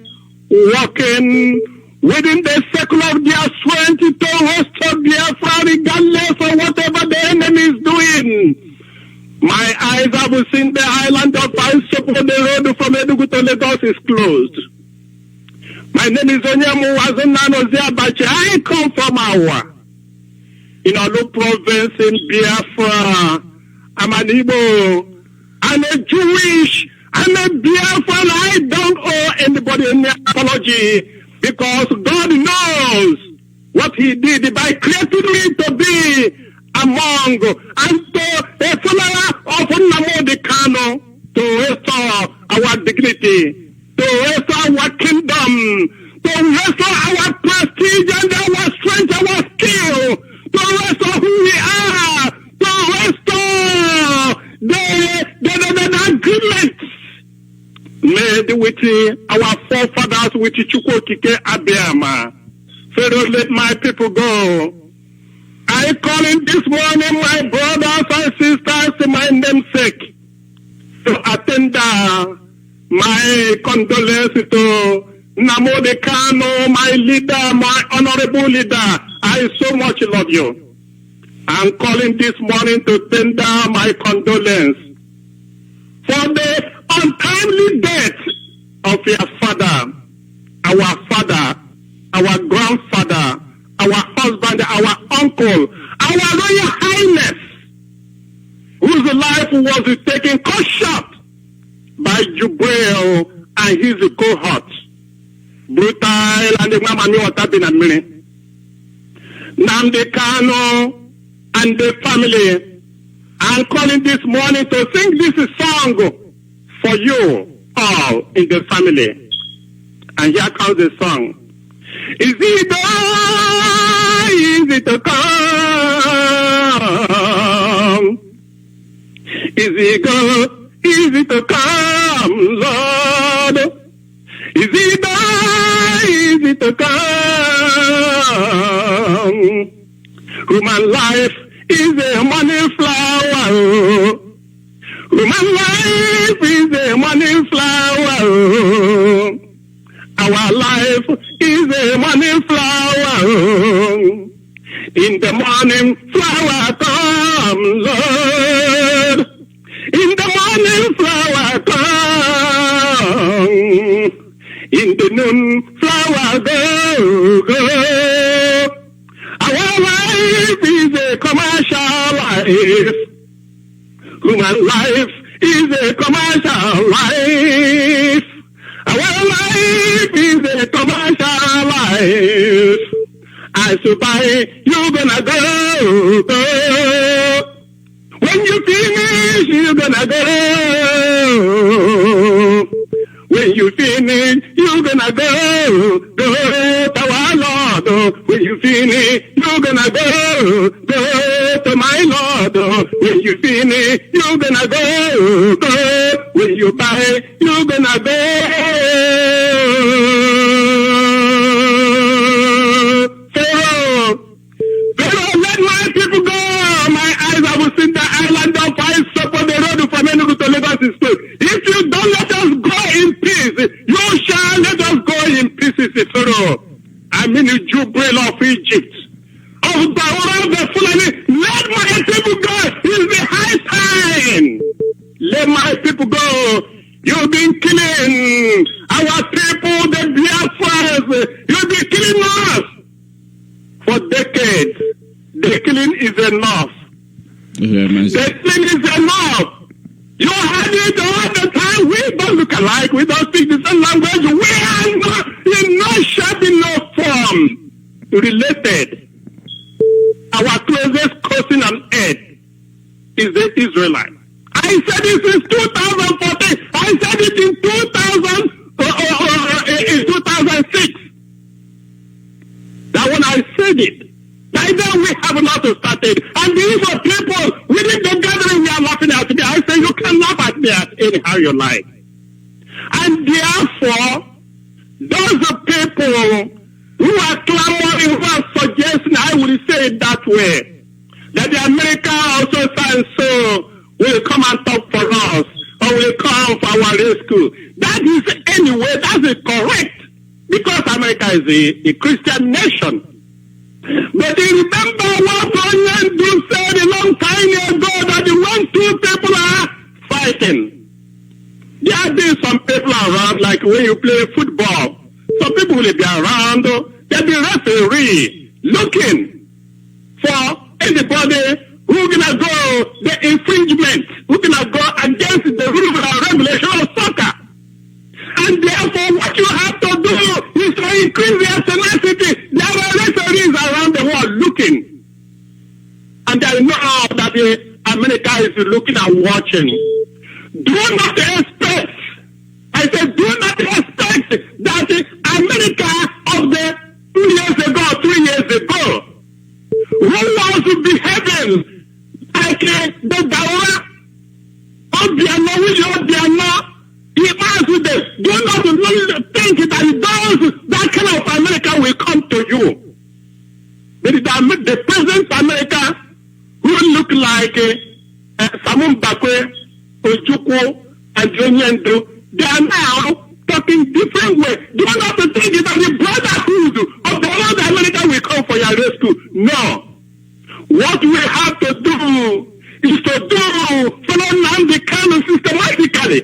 working within the circle of their strength to restore Biafra, regardless of whatever the enemy is doing. My eyes have seen the island of Ipob, the road from Enugu to Lagos is closed. My name is Onyamu Alozie. I come from Awa, in Olu province in Biafra. I'm an Igbo. I'm a Jewish. I'm a Biafran. I don't owe anybody any apology because God knows what He did by creating me to be among and to a follower of Namode Kano to restore our dignity, to restore our kingdom, to restore our prestige and our strength, our skill, to restore who we are, to restore the agreements made with our forefathers, with Chukwuemeka Abiyama. Pharaoh, let my people go. I call in this morning my brothers and sisters, my namesake, to attend my condolences to Namode Kano, my leader, my honorable leader. I so much love you. I'm calling this morning to tender my condolence for the untimely death of your father, our grandfather, our husband, our uncle, our Royal Highness, whose life was taken cut short by Jubril and his cohort. Brutal and the Mamami Watabinamini. Namde Kano and the family. I'm calling this morning to sing this song for you all in the family. And here comes the song. Is it to come? Is it good? Is it to come, Lord? Is it to come? Human life is a money flower. Human life is a money flower. Our life is a morning flower. In the morning, flower come, Lord. In the morning, flower come. In the noon, flower go. Our life is a commercial life. Human life is a commercial life. Our life is a commercial life. I suppose you're gonna go. When you finish, you're gonna go. When you finish, you're gonna go. Go to our Lord. When you finish, you're gonna go. Go to my Lord. When you finish, you're gonna go. Go. When you buy, you're gonna go. Sisi Pharaoh, I mean the Jubril of Egypt. Of the Fulani, let my people go. It's the high time. Let my people go. You've been killing our people, the Biafras. You've been killing us for decades. The killing is enough. The killing is enough. You had it all the time. We don't look alike. We don't speak the same language. We are not in no shape, in no form related. Our closest cousin on earth is the Israelite. I said this in 2014. I said it in 2006. That when I said it, by then we have not started. And these are people within the gathering we are laughing at me. I say you can laugh at me at anyhow you like. And therefore, those are people who are clamoring, who are suggesting, I will say it that way, that the America also and so will come and talk for us, or will come for our rescue. That is anyway, that is correct, because America is a Christian nation. But you remember what Onion said a long time ago, that when two people are fighting, there have been some people around, like when you play football, some people will be around, they'll be referee, looking for anybody who's gonna go the infringement, who's gonna go against the rules and regulation of soccer. And therefore, what you have to do is to increase their tenacity. There are referees around the world looking. And I know that America is looking and watching. Do not expect, I said, do not expect that America of the 2 years ago, 3 years ago, who was behaving like the Dawa of the Norwegian, do not think that that kind of America will come to you. The present America who look like Samun Bakwe, Ojukwu, and Jonyendo, they are now talking different way. Do not think that the brotherhood of the other America will come for your rescue. No. What we have to do is to follow Nnamdi Kanu systematically.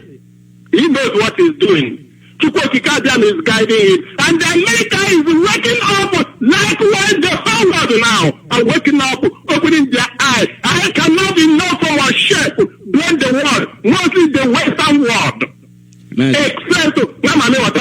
He knows what he's doing. Chukwuemeka is guiding it. And the America is waking up likewise the whole world now. And waking up, opening their eyes. I cannot enough for our shape blame the world, mostly the Western world. Except, you know what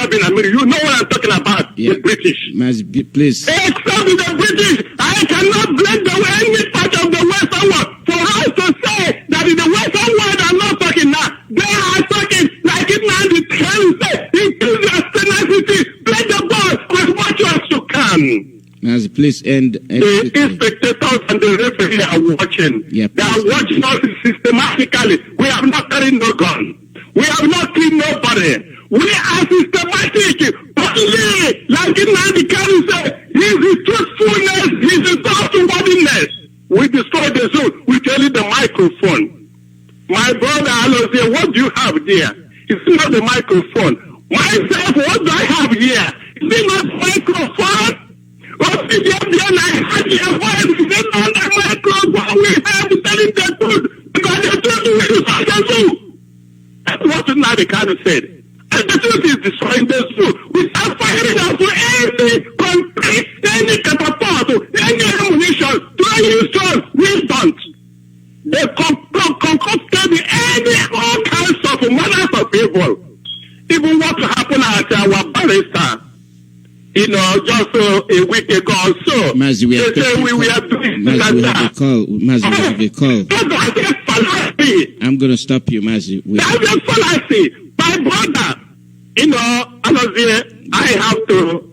I'm talking about, the British. Mazi, please. Except the British, I cannot blame any part of the Western world. For us to say that in the Western world are not talking now, they are talking like it now the trend say, increase your tenacity, play the ball as much as you can. Mazi, please end. The spectators and the referee are watching. Yeah, they are watching us systematically. We have not carried no gun. We have not killed nobody. We are systematic. Only, like Nnamdi Kanu said, his truthfulness, his trustworthiness. We destroy the zone. We tell you the microphone. My brother Alozie, what do you have there? It's not the microphone. Myself, what do I have here? Is it not microphone? I had your voice. It's not the microphone. We have telling the truth. Because the truth is successful. That's what Nnamdi Kanu said. And the truth is destroying the zoo. We start firing out to any country, any catapult, any ammunition, throwing stones. We don't. They concocted all kinds of manners of evil. Even what happened at our barrister, just a week ago or so. Mazi, we are doing Mazi, we have a call. Mazi, we have a call. That's a fallacy. I'm going to stop you, Mazi. That's a fallacy. My brother, Alozie, I have to,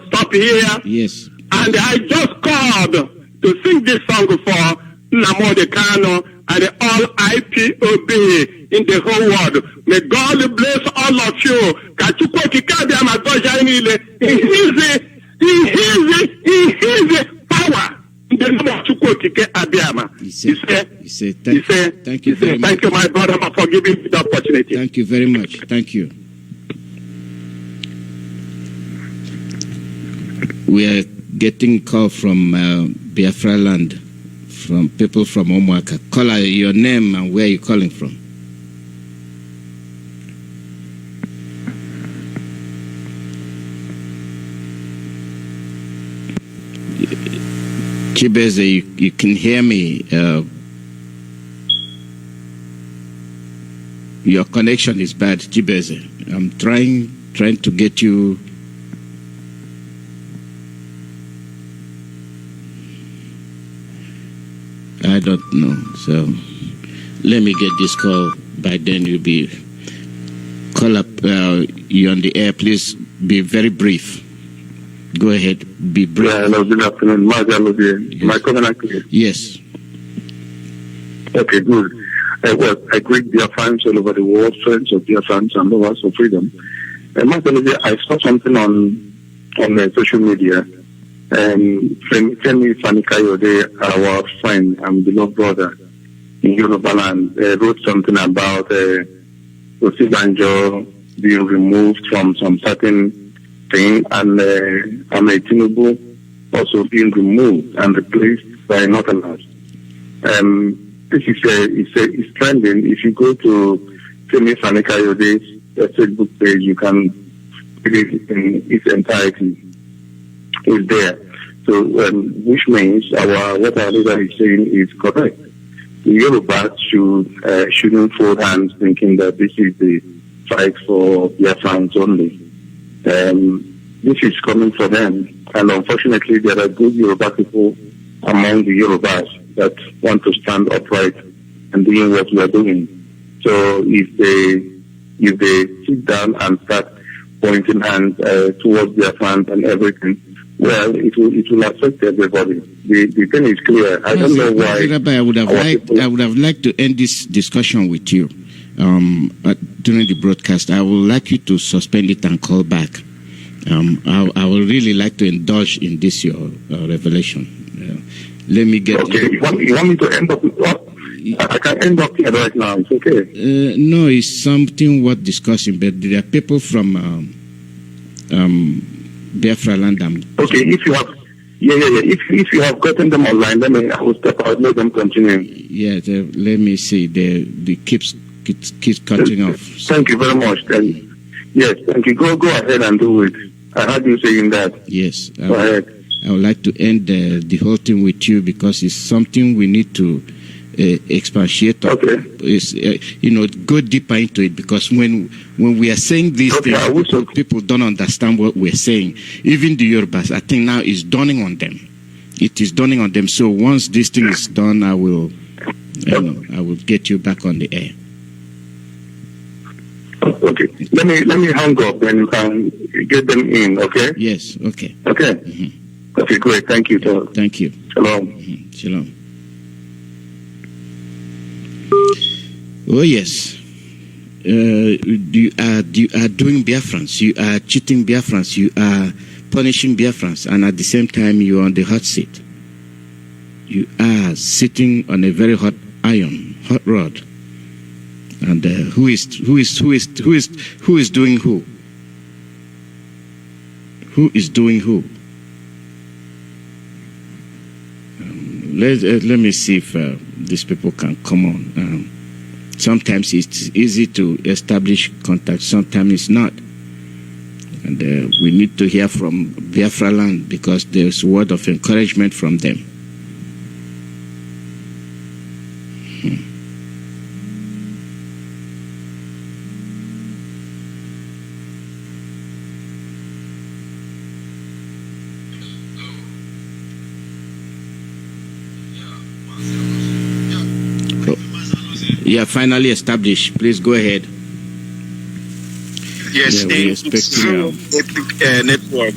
stop here. Yes. And I just called to sing this song for Nnamdi Kanu and all IPOB in the whole world. May God bless all of you. In his power. In the name of Chukwuemeka Abiyama. He said, thank you very much. Thank you, my brother, for giving me the opportunity. Thank you very much. Thank you. We are getting call from Biafra land, from people from Omwaka. Call your name and where you're calling from. Chibeze, you can hear me. Your connection is bad, Chibeze. I'm trying to get you. I don't know. So let me get this call. By then you'll be call up. You're on the air. Please be very brief. Go ahead. Be brief. Yeah, hello, good afternoon. Mazi, Alozie. Yes. My comment clear? Yes. Okay, good. Well, I greet Biafrans all over the world, friends of Biafrans and lovers for freedom. Mazi, Alozie, I saw something on social media. Femi Fanikayode, our friend and beloved brother in Yoruba land, wrote something about Osibanjo being removed from some certain thing, and Ahmed Tinubu also being removed and replaced by Northerners. This is trending. If you go to Femi Fanikayode Facebook page, you can read it in its entirety. Is there. So, which means what our leader is saying is correct. The Yorubas shouldn't fold hands thinking that this is the fight for Biafrans only. This is coming for them, and unfortunately there are good Yoruba people among the Yorubas that want to stand upright and doing what we are doing. So if they sit down and start pointing hands towards their fans and everything, well, it will affect everybody. The thing is clear. I don't know why. Rabbi, I would have liked to end this discussion with you during the broadcast. I would like you to suspend it and call back. I would really like to indulge in this your revelation. Let me get. Okay, you want me to end up with what? I can end up here right now. It's okay. No, it's something worth discussing. But there are people from Biafra land. Okay, if you have, if you have gotten them online, I will step out. Let them continue. Yeah, let me see. They keeps cutting off. Thank you very much. Yes, thank you. Go ahead and do it. I heard you saying that. Yes. Go ahead. I would like to end the whole thing with you because it's something we need to expatiate on. Okay. Go deeper into it, because when we are saying these things, people don't understand what we're saying. Even the Yorubas, I think now is dawning on them. It is dawning on them. So once this thing is done, I will get you back on the air. Okay. Let me hang up, then you can get them in. Okay. Yes. Okay. Okay. Mm-hmm. Okay. Great. Thank you. Thank you. Shalom. Mm-hmm. Shalom. Oh yes, you are doing Biafrans. You are cheating Biafrans. You are punishing Biafrans, and at the same time you are on the hot seat. You are sitting on a very hot rod. And who is doing who? Who is doing who? Let me see if these people can come on. Sometimes it's easy to establish contact, sometimes it's not. And we need to hear from Biafra land because there's a word of encouragement from them. Yeah, finally established. Please go ahead. Yes, yeah, network.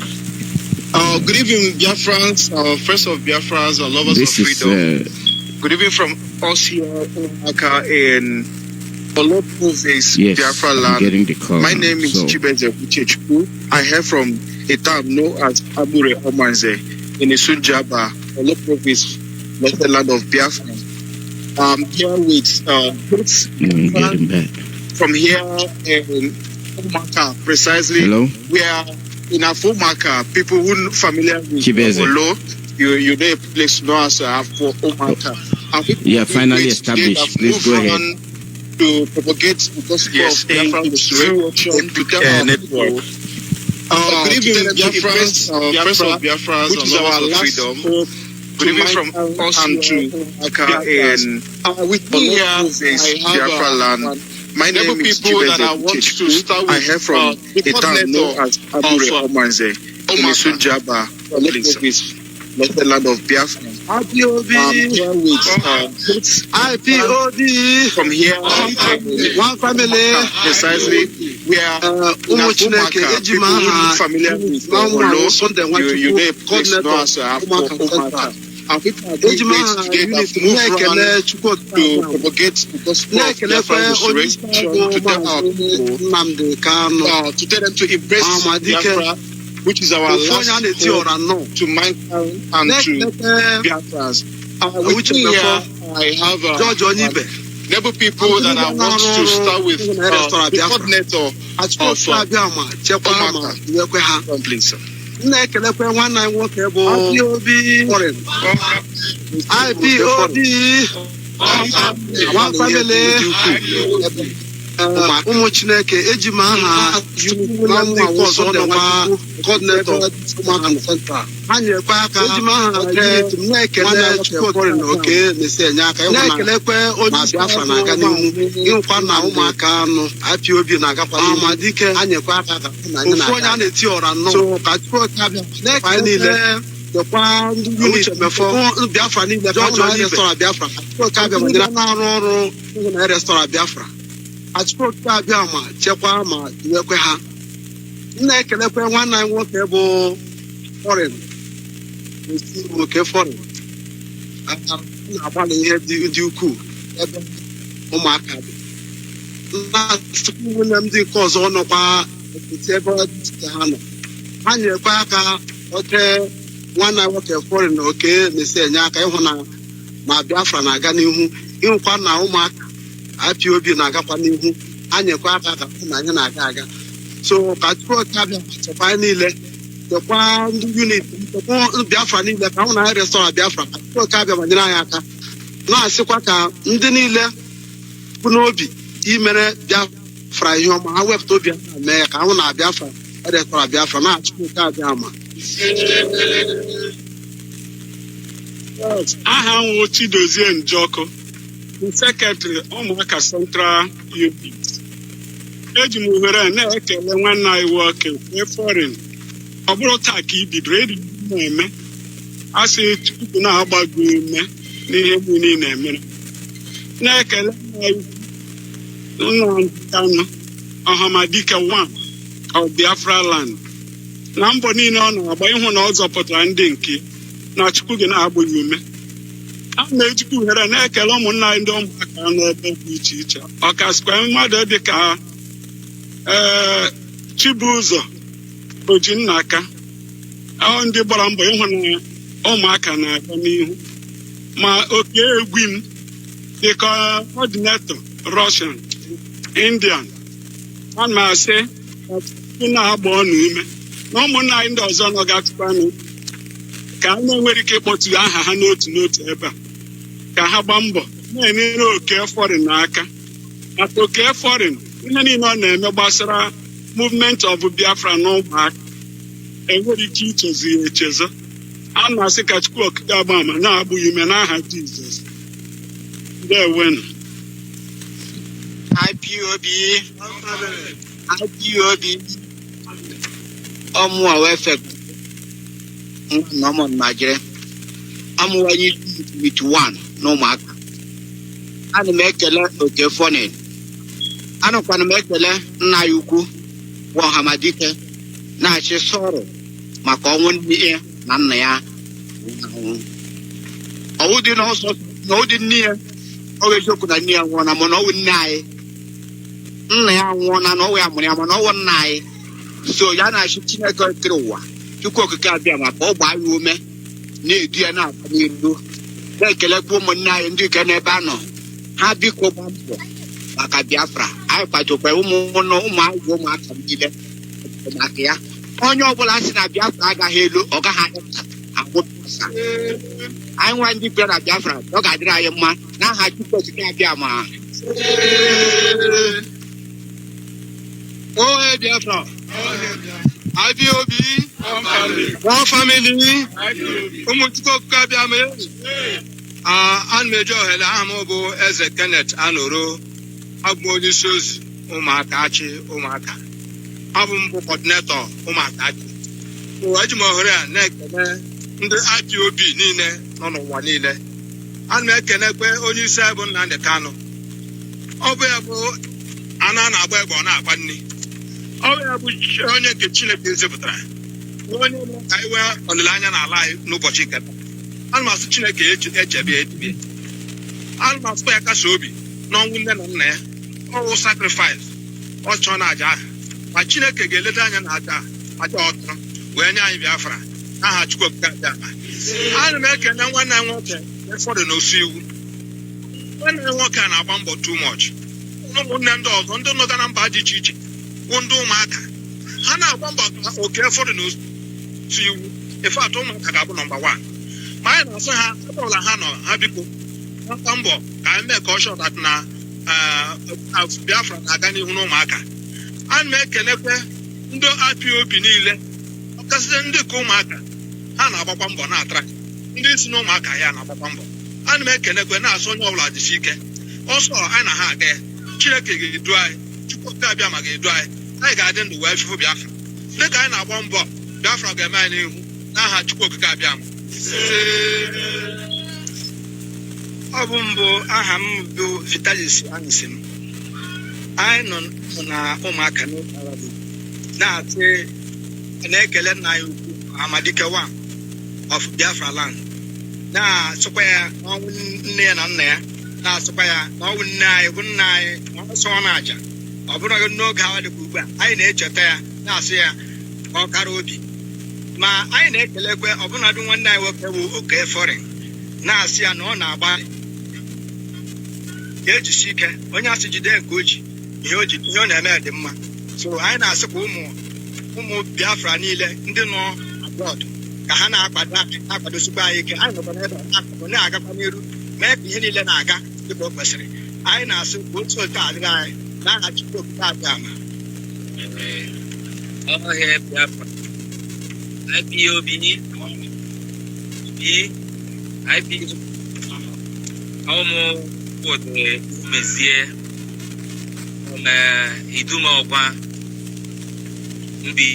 Good evening, Biafrans, friends of Biafrans, lovers of freedom. Good evening from us here in Aka in Olopo's Biafra land. Getting the call. My name is Chibeze Uchechukwu. I hail from a town known as Abure Omanze in Isunjaba, Olopo's land of Biafra. Here with from here in Omaka, precisely. Hello? Where in Afumaka, people who familiar with Olo, you know a place known as Afumaka. Yeah, finally established. Please go ahead. To propagate the gospel of Biafra network. Good evening, Biafrans, friends of Biafra, which is our last freedom. Good evening from us and to and with me here is Biafra land. My name is Chukwuemeka. I hail from a town known as Abure Omanze, Sunjaba, the land of Biafra. IPOB from here, one family, precisely. We are Umachineke, people who are familiar with Olo, you know a place known as Afumaka. And people are doing great today that move around to propagate the gospel of Biafra restoration, to tell our people, to tell them to embrace Biafra, which is our last hope to mankind and to Biafrans. With me here, I have neighbor people that I want to start with the coordinator of Omaka. Please, sir. IPOB, one family, ụmụ Chineke eji m aha coordinator ha nyekwa aka eji m aha na-ekele Chukwuemeka na oke na-esi enye aka na-ekelekwe onye Biafra na-aga n'ihu ịhụkwa na ụmụaka anụ IPOB na-agakwa ma dike ha nyekwa aka ofu onye a na-eti ọra nnọọ ka Chukwuemeka bịa na-ekele niile dekwa ndị unit mefọ Biafra niile ka ọ na-restọra Biafra Chukwuemeka bịa ma na-arụ ọrụ na restọra Biafra Chukwuemeka abịa ma chekwa ma nwekwe ha na-ekelekwe nwanne anyị nwoke bụ foreign foreign na-agbalị ihe dị ukwuu ebe ụmụaka dị na-asịkwa ndị nke ọzọ nọkwa ebe ha nọ ha nyekwa aka oke nwanne anyị nwoke foreign na oke na-esi enye aka ịhụ na Biafra na-aga n'ihu ịhụkwa na ụmụaka IPOB na-agakwa n'ihu anyekwa aka ka na anyị na-aga so ka Chukwuemeka bịa chekwa niile chekwa ndị unit chekwa Biafra niile ka hụ na anyị restọra Biafra ka Chukwuemeka bịa banyere anyị aka na-asịkwa ka ndị niile bụ n'obi imere Biafra ihe ọma ha wepụta obi ha mee ya ka hụ na Biafra restọra Biafra na Chukwuemeka bịa ma aha nwụ Chidozie Njọkụ Secretary ụmụaka Central Unit. Eji m ohere na-ekele nwanne anyị nwoke foreign ọ bụrụ taa ka ibidoro eri na-eme a sị Chukwu na-agbago ume n'ihe niile na-emere na-ekele nna Kano Ọhamadike 1 of Biafra land na mbọ niile ọ na-agba ịhụ na ọ zọpụtara ndị nke na Chukwu gị na-agbaghị ume a na-ejikwa uhere na-ekele ụmụnna anyị ndị ụmụaka n'ebe dị iche iche ọkasịkwa mmadụ dị ka Chibụzọ Ojinnaka ahụ ndị gbara mbọ ịhụ na ụmụaka na-aga n'ihu ma oke egwu m dịka coordinator Russian Indian a na-asị na-agba ọnụ ume na ụmụnna anyị ndị ọzọ nọ gatụkwanụ ka a na-enwere ike ịkpọtụ aha ha n'otu n'otu ebe a ka ha gbaa mbọ na-enyere oke foreign n'aka maka oke foreign ihe niile ọ na-eme gbasara movement of Biafra na ụmụaka enwere ike ichezi ya echezo a na-asị ka Chukwuemeka agba ama na-abụghị ume n'aha Jizọs ndewenu IPOB ọmụwa wefe nọmọ Nigeria amụwanye with one n'ụmụaka ana m ekele oke foreign anụkwana m ekele nna ya ukwu Ọhamadike na-achị sọrọ maka ọnwụ nne na nna ya ọwụ dị n'ọsọ na ọ dị nne ya ọ eziokwu na nne ya nwụọ na mana ọwụ nne anyị nna ya nwụọ na ọwụ ya mụrụ ya mana ọwụ nna anyị so ya na-achị Chineke kere ụwa Chukwuemeka abịa maka ọ gbaa ya ume na-edu ya na-aga n'iru na-ekelekwa ụmụnne anyị ndị ike n'ebe a nọ ha biko gbaa mbọ maka Biafra anyị kwadokwa ụmụazị ụmụaka niile maka ya onye ọbụla si na Biafra agaghị elu ọ gaghị agwụpụsa anyị nwa ndị bịara na Biafra ọ ga-adịrị anyị mma n'aha Chukwuemeka abịa ma Ohe Biafra IPOB one family ụmụ Chukwuemeka abịa ma ana m eji ohere aha m bụ Eze Kenneth Anoro abụ onye isi ozi ụmụaka achị ụmụaka abụ m bụ coordinator ụmụaka achị eji m ohere a na-ekele ndị IPOB niile nọ n'ụwa niile ana m ekenekwe onye isi anyị bụ Nnamdi Kanu ọ bụ ya bụ ana na-agba egbe ọ na-agba nri ọ bụ ya bụ onye nke Chineke zipụtara onye ka anyị nwee olileanya n'ala anyị n'ụbọchị nke taa ana m asụ Chineke echebe edibie ana m asụkwa ya kasị obi n'ọnwụ nne na nna ya ọwụ sacrifice ọ chọọ na aja ahụ ma Chineke ga-eleta anya na aja ọtụrụ wee nye anyị Biafra n'aha Chukwuemeka abịa ana m ekene nwanne anyị nwoke ụfọdụ n'osu iwu nwanne anyị nwoke a na-agba mbọ too much ụmụnne ndị ọzọ ndị nọga na mba dị iche iche bụ ndị ụmụaka ha na-agba mbọ ka oke ụfọdụ n'osu iwu ife atụ ụmụaka ga-abụ nọmba 1 ma anyị na-asị ha ebe ọbụla ha nọ ha biko gbakwa mbọ ka anyị mee ka ọ shọta na Biafra na-aga n'ihu n'ụmụaka ana m ekenekwe ndị IPOB niile ọkasịsị ndị ka ụmụaka ha na-agbakwa mbọ na-atara ndị isi na ụmụaka ya na-agbakwa mbọ ana m ekenekwe na-asụ onye ọbụla dịsi ike ọsọ anyị na ha aga ya Chineke ga-edu anyị Chukwuemeka abịa ma ga-edu anyị ga-adị ndụ wee fụfụ Biafra dịka anyị na-agba mbọ Biafra ga-eme anyị n'ihu n'aha Chukwuemeka abịa ma ọ bụ mbụ aha m bụ Vitalis Anisi m anyị nọ na ụmụaka n'ụtara na-atị na-ekele nna anyị ukwu Amadike 1 of Biafra land na-asụkwa ya n'ọnwụ nne ya na nna ya na-asụkwa ya n'ọnwụ nne anyị bụ nna anyị ọsọ na aja ọ bụrụ n'oge awa dịka ugbu a anyị na-echeta ya na-asụ ya ka ọ kara obi ma anyị na-ekelekwe ọbụnadị nwanne anyị nwoke bụ oke fọrịn na-asị ya na ọ na-agbalị ga-ejisi ike onye asị jide nke o ji ihe ọ na-eme dị mma so anyị na-asịkwa ụmụ Biafra niile ndị nọ abroad ka ha na-akwadosikwa anyị ike anyị nọkwa n'ebe akụkụ na-agakwa n'iru mee ka ihe niile na-aga dịka o kwesịrị anyị na-asị ka otu otu adịrị anyị n'aha Chukwuemeka abịa ma ọhịa Biafra IPOB ụmụ obodo mezie idumọgwa mbi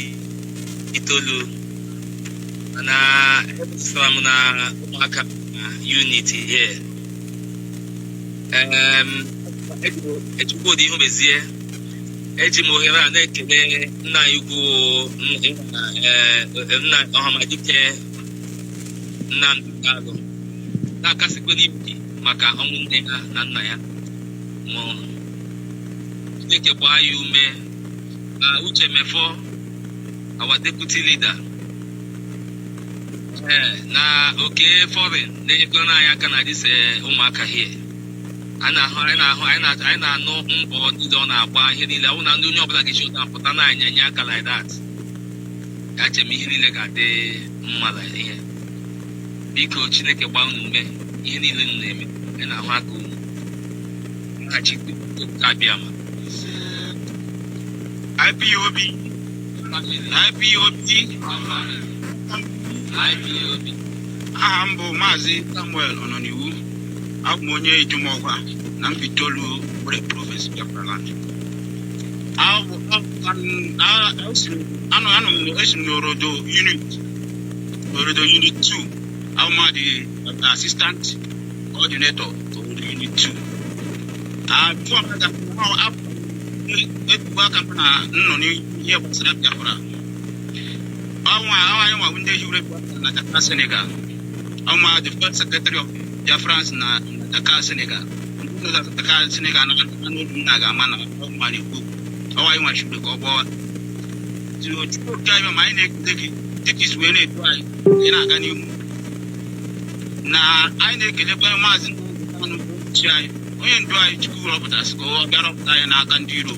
itoolu na ebusara m na ụmụaka unity here Chukwudi Ihumezie eji m ohere a na-ekele nna anyị ukwu nna Ọhamadike Nnamdi Kanu na-akasịkwa n'ibi maka ọnwụ nne ha na nna ya nwụrụ Chineke gbaa ya ume Uche Mefọ our deputy leader na oke foreign na-enyekọrọ anyị aka na dịse ụmụaka here anyị na-anụ mbọ niile ọ na-agba ihe niile awụ na ndị onye ọbụla ga-echi ụta pụta na anyị enye aka like that ya chem ihe niile ga-adị mma na ihe biko Chineke gbaa unu ume ihe niile unu na-eme anyị na-ahụ aka unu abịa ma IPOB aha m bụ Mazi Samuel Ọnọniwu abụ m onye Ijumọgwa na Mpitolu Were Province Biafra land esi m n'Orodo Unit 2 abụ m the assistant coordinator to Unit 2 ebubo aka m na nnọ n'ihe gbasara Biafra anyị nwa ndị hiwere na Dakar Senegal ọnwa the first secretary of Biafra na Dakar Senegal Dakar Senegal na n'olu na ga-ama na ọma n'ikwu ọwa anyị nwachiri ka ọ gbọwa Chukwuemeka abịa ma anyị na-ekele gị dịka isi wee na-edu anyị ị na-aga n'ihu na anyị na-ekelekwa maazị chi anyị onye ndu anyị Chukwu rọpụtasị ka ọ bịa rọpụta anyị n'aka ndị iro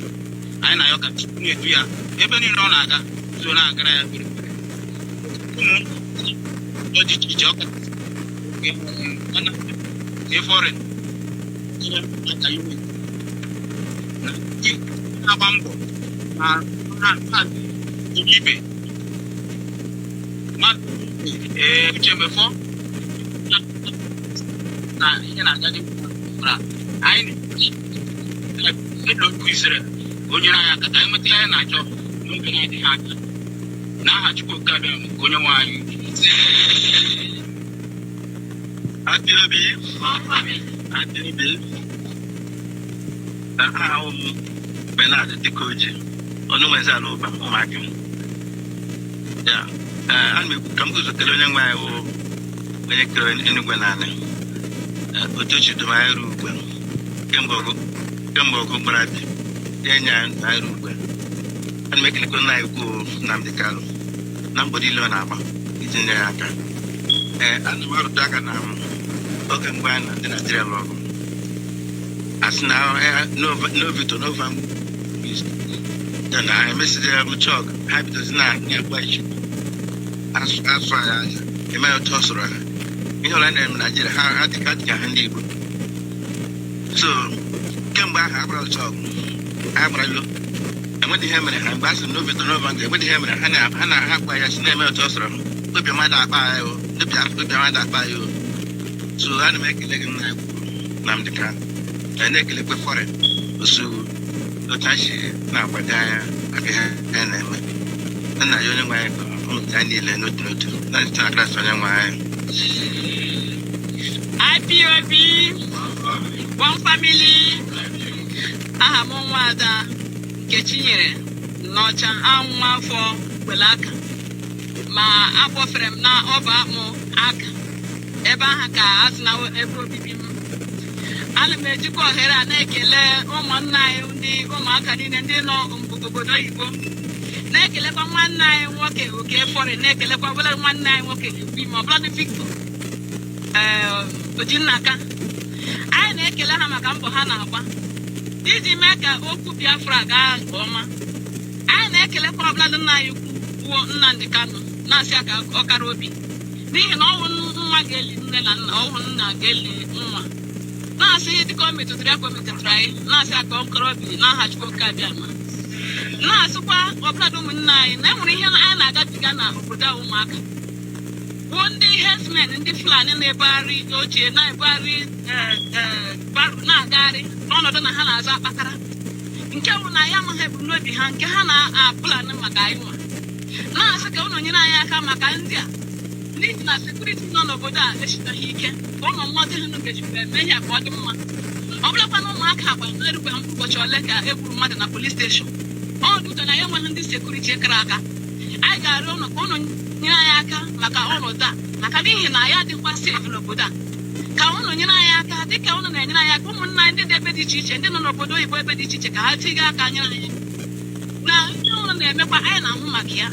anyị na-ayọ ka Chukwu na-edu ya ebe niile ọ na-aga so na agara ya biri oji chichoka ana ke foreign aka yumi na ki na bambo na ibe ma uchemefo na ina jadi pra aini edo kuisere onye na ya kata imeti ya na acho mungkin ya di haka na ha Chukwuemeka bia onye nwanyi Atibi Bernard Dikoji onu mwenza loba umaki ya anme kamkuzo telonye ngwa o wenye kero enugwe nane otochi duma irugwe kembogo bradi yenya irugwe anme kile ko na iko namdi kalo nambodi lo na ba itinye aka anu waru daga na oke mbana na Nigeria logo as now no vito no fam then I message them talk happy does not get question as far as the mail tossera you know land in Nigeria how the cat can handle so come back have a talk I'm going to look and when the hammer and bass no vito no van with the hammer and I have by a snare mail tossera put your mind up by the mind up by you so I make it like Namdeka and they click for it so no tashi na badaya and I only my Daniel and not that's not class on my IPOB one family Ahamwada Ketchere Nocha Amwa for Belaka ma abofrem na oba mo aka ebe aha ka asna ebe obibi m ana m ejikwa ohere na ekele ụmụnna anyị ndị ụmụaka niile ndị nọ obodo Igbo na-ekelekwa nwanne anyị nwoke oke fọrị na-ekelekwa ọbụla nwanne anyị nwoke bi ma ọbụla Victor Ojinnaka anyị na-ekele ha maka mbọ ha na-agba iji mee ka okwu Biafra gaa nke ọma anyị na-ekelekwa ọbụla nna anyị ukwu Nnamdi Kanu na-asị aka ọkara obi n'ihi na ọnwụ nwa ga-eli nne na nna ọnwụ nna ga-eli nwa na-asị dịka o metụtara anyị na-asị aka ọkara obi n'aha Chukwuemeka bịa ma na-asịkwa ọbụla ụmụnna anyị na enwere ihe anyị na-agabiga na obodo ụmụaka bụ ndị herdsmen ndị Fulani na-ebugharị ochie na-ebugharị na-agagharị n'ọnọdụ na ha na-azụ akpakara nke bụ na ya amaghị ebumnobi ha nke ha na-apụlanụ maka anyị nwa na-asị ka ụnụ nyere anyị aka maka ndị a n'ihi na sekuriti nọ n'obodo a echitaghị ike ka ụmụ mmadụ ha nụgejiri eme ihe ka ọ dị mma ọ bụrụkwa na ụmụaka agba na-erukwe ha ụbọchị ole ka e gburu mmadụ na polis steshọn ọ dụta na ya enweghị ndị sekuriti kara aka anyị ga-arịọ ụnụ ka ụnụ nyere anyị aka maka ọnọdụ a maka n'ihi na ya dịkwa sefu n'obodo a ka ụnụ nyere anyị aka dịka ụnụ na-enyere anyị aka ụmụnna anyị ndị dị ebe dị iche iche ndị nọ n'obodo oyibo ebe dị iche iche ka ha tinye aka nyere anyị na ihe ụnụ na-emekwa anyị na-ahụ maka ya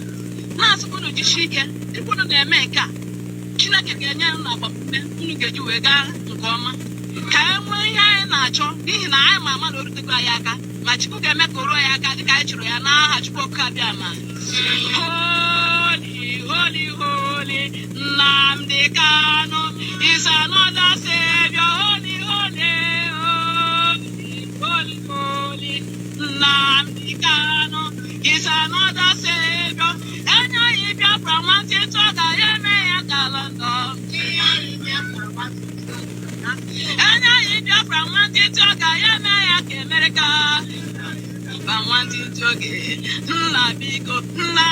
na-asịkwa ụnụ jisie ike dịkwa ụnụ na-eme nke a Chineke ga-enye ụnụ agbamume ụnụ ga-eji wee gaa nke ọma ka e nwee ihe anyị na-achọ n'ihi na anyị ma ama na orutego anyị aka ma Chukwu ga-eme ka o ruo ya aka dịka anyị chụrụ ya n'aha Chukwuemeka bịa ma holy holy holy Nnamdi Kanu is another savior holy holy holy holy holy Nnamdi Kanu is another savior enyi Biafra nwantị tụga ya eme ya galando enyi Biafra nwantị tụga ya eme ya ka Amerika nwantị tụga nna biko nna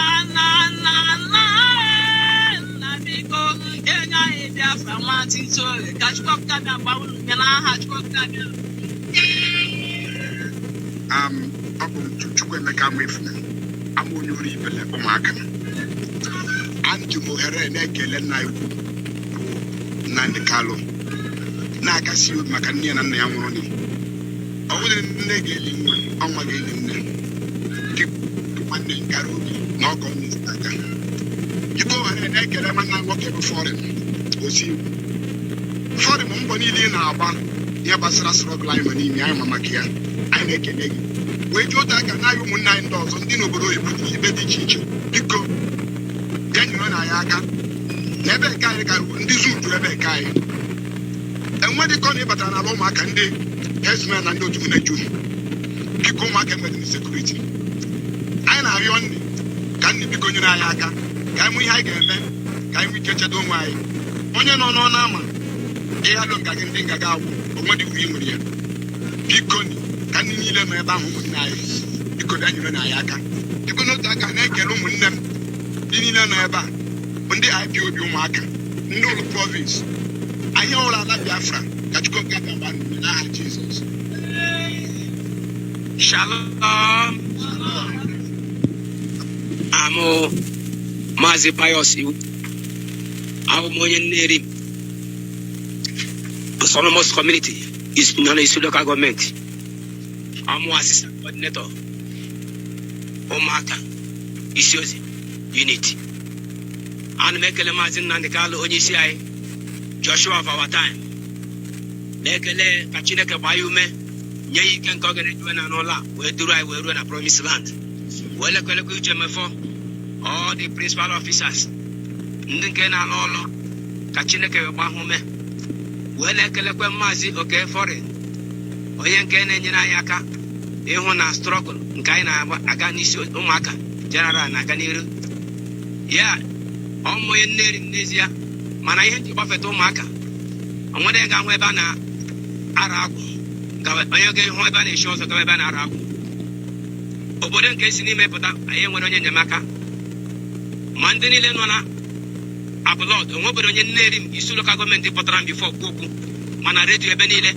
biko enyi Biafra nwantị tụga ka Chukwuemeka bịa gba unu ya n'aha Chukwuemeka bịa ọ bụ Chukwuemeka Nwefuna ama onye ori ibele ụmụaka Anji m ohere na-ekele nna ikwu bụ Nnamdi Kanu na-akasi obi maka nne ya na nna ya nwụrụ ni ọ bụrụ nne ga-eli nwa ọnwa ga-eli nne nwanne nkara obi na ọgọ minista aka Igbo ohere na-ekele nwanna nwoke bụ fọrịn osi fọrịn mbọ niile ị na-agba ihe gbasara strọgụl anyị nọ n'ime anyị ma maka ya anyị na-ekele gị wee ji otu aka na-ayị ụmụnne anyị ndị ọzọ ndị n'obodo oyibo dị ebe dị iche iche biko bịa nyere na anyị aka na ebe nke anyị gara ndị zuu juru ebe nke anyị enwe dịkọ na ịbatara n'ala ụmụaka ndị herdsmen na ndị otu na-eju biko ụmụaka enwere sekuriti anyị na-arịọ nne ka nne biko nyere anyị aka ka anyị mụ ihe anyị ga-eme ka anyị nwee ike chedo onwe anyị onye nọ n'ọnụ ama ihe alụ nga gị ndị ngaga agwụ onwe dị uru nwere ya biko ka ndị niile nọ ebe ahụ ụmụnne anyị biko bịa nyere na anyị aka biko n'otu aka na-ekele ụmụnne m ndị niile nọ ebe a bụ ndị IPOB ụmụaka ndị ụlọ province anyị ụlọ ala Biafra ka Chukwuemeka gaba n'aha Jizọs. Shalom. I'm Mazi Pius. I'm onye Neri. Autonomous community is non-issue local government. I'm assistant coordinator. Omaka Isiozi unit. And Mekele Mazin Nandikalo Onisiai Joshua of our time. Mekele Kachineke Bayume. Nyei can cognize when an ola, where do I will run a promised land? Well, a colloquial all the principal officers. Ndinkena Lolo, Kachineke Bahume. Well, a colloquial Mazi, okay, foreign. Oyanken and Yanayaka, Ehona struggle, Nkaina, Aganisio, Umaka, General Naganiru. Yeah, Omo in Nesia, Manayan Buffet Umaka. And when they got Webana Arab. Onye ga ihu ebe a na-eshi ọzọ gawa ebe a na-ara akwụ obodo nke si n'ime pụta anyị nwere onye enyemaka ma ndị niile nọ na abụlọd onwe obodo onye Nneeri m isi lokal gọọmenti pụtara m bifo okwu mana redio ebe niile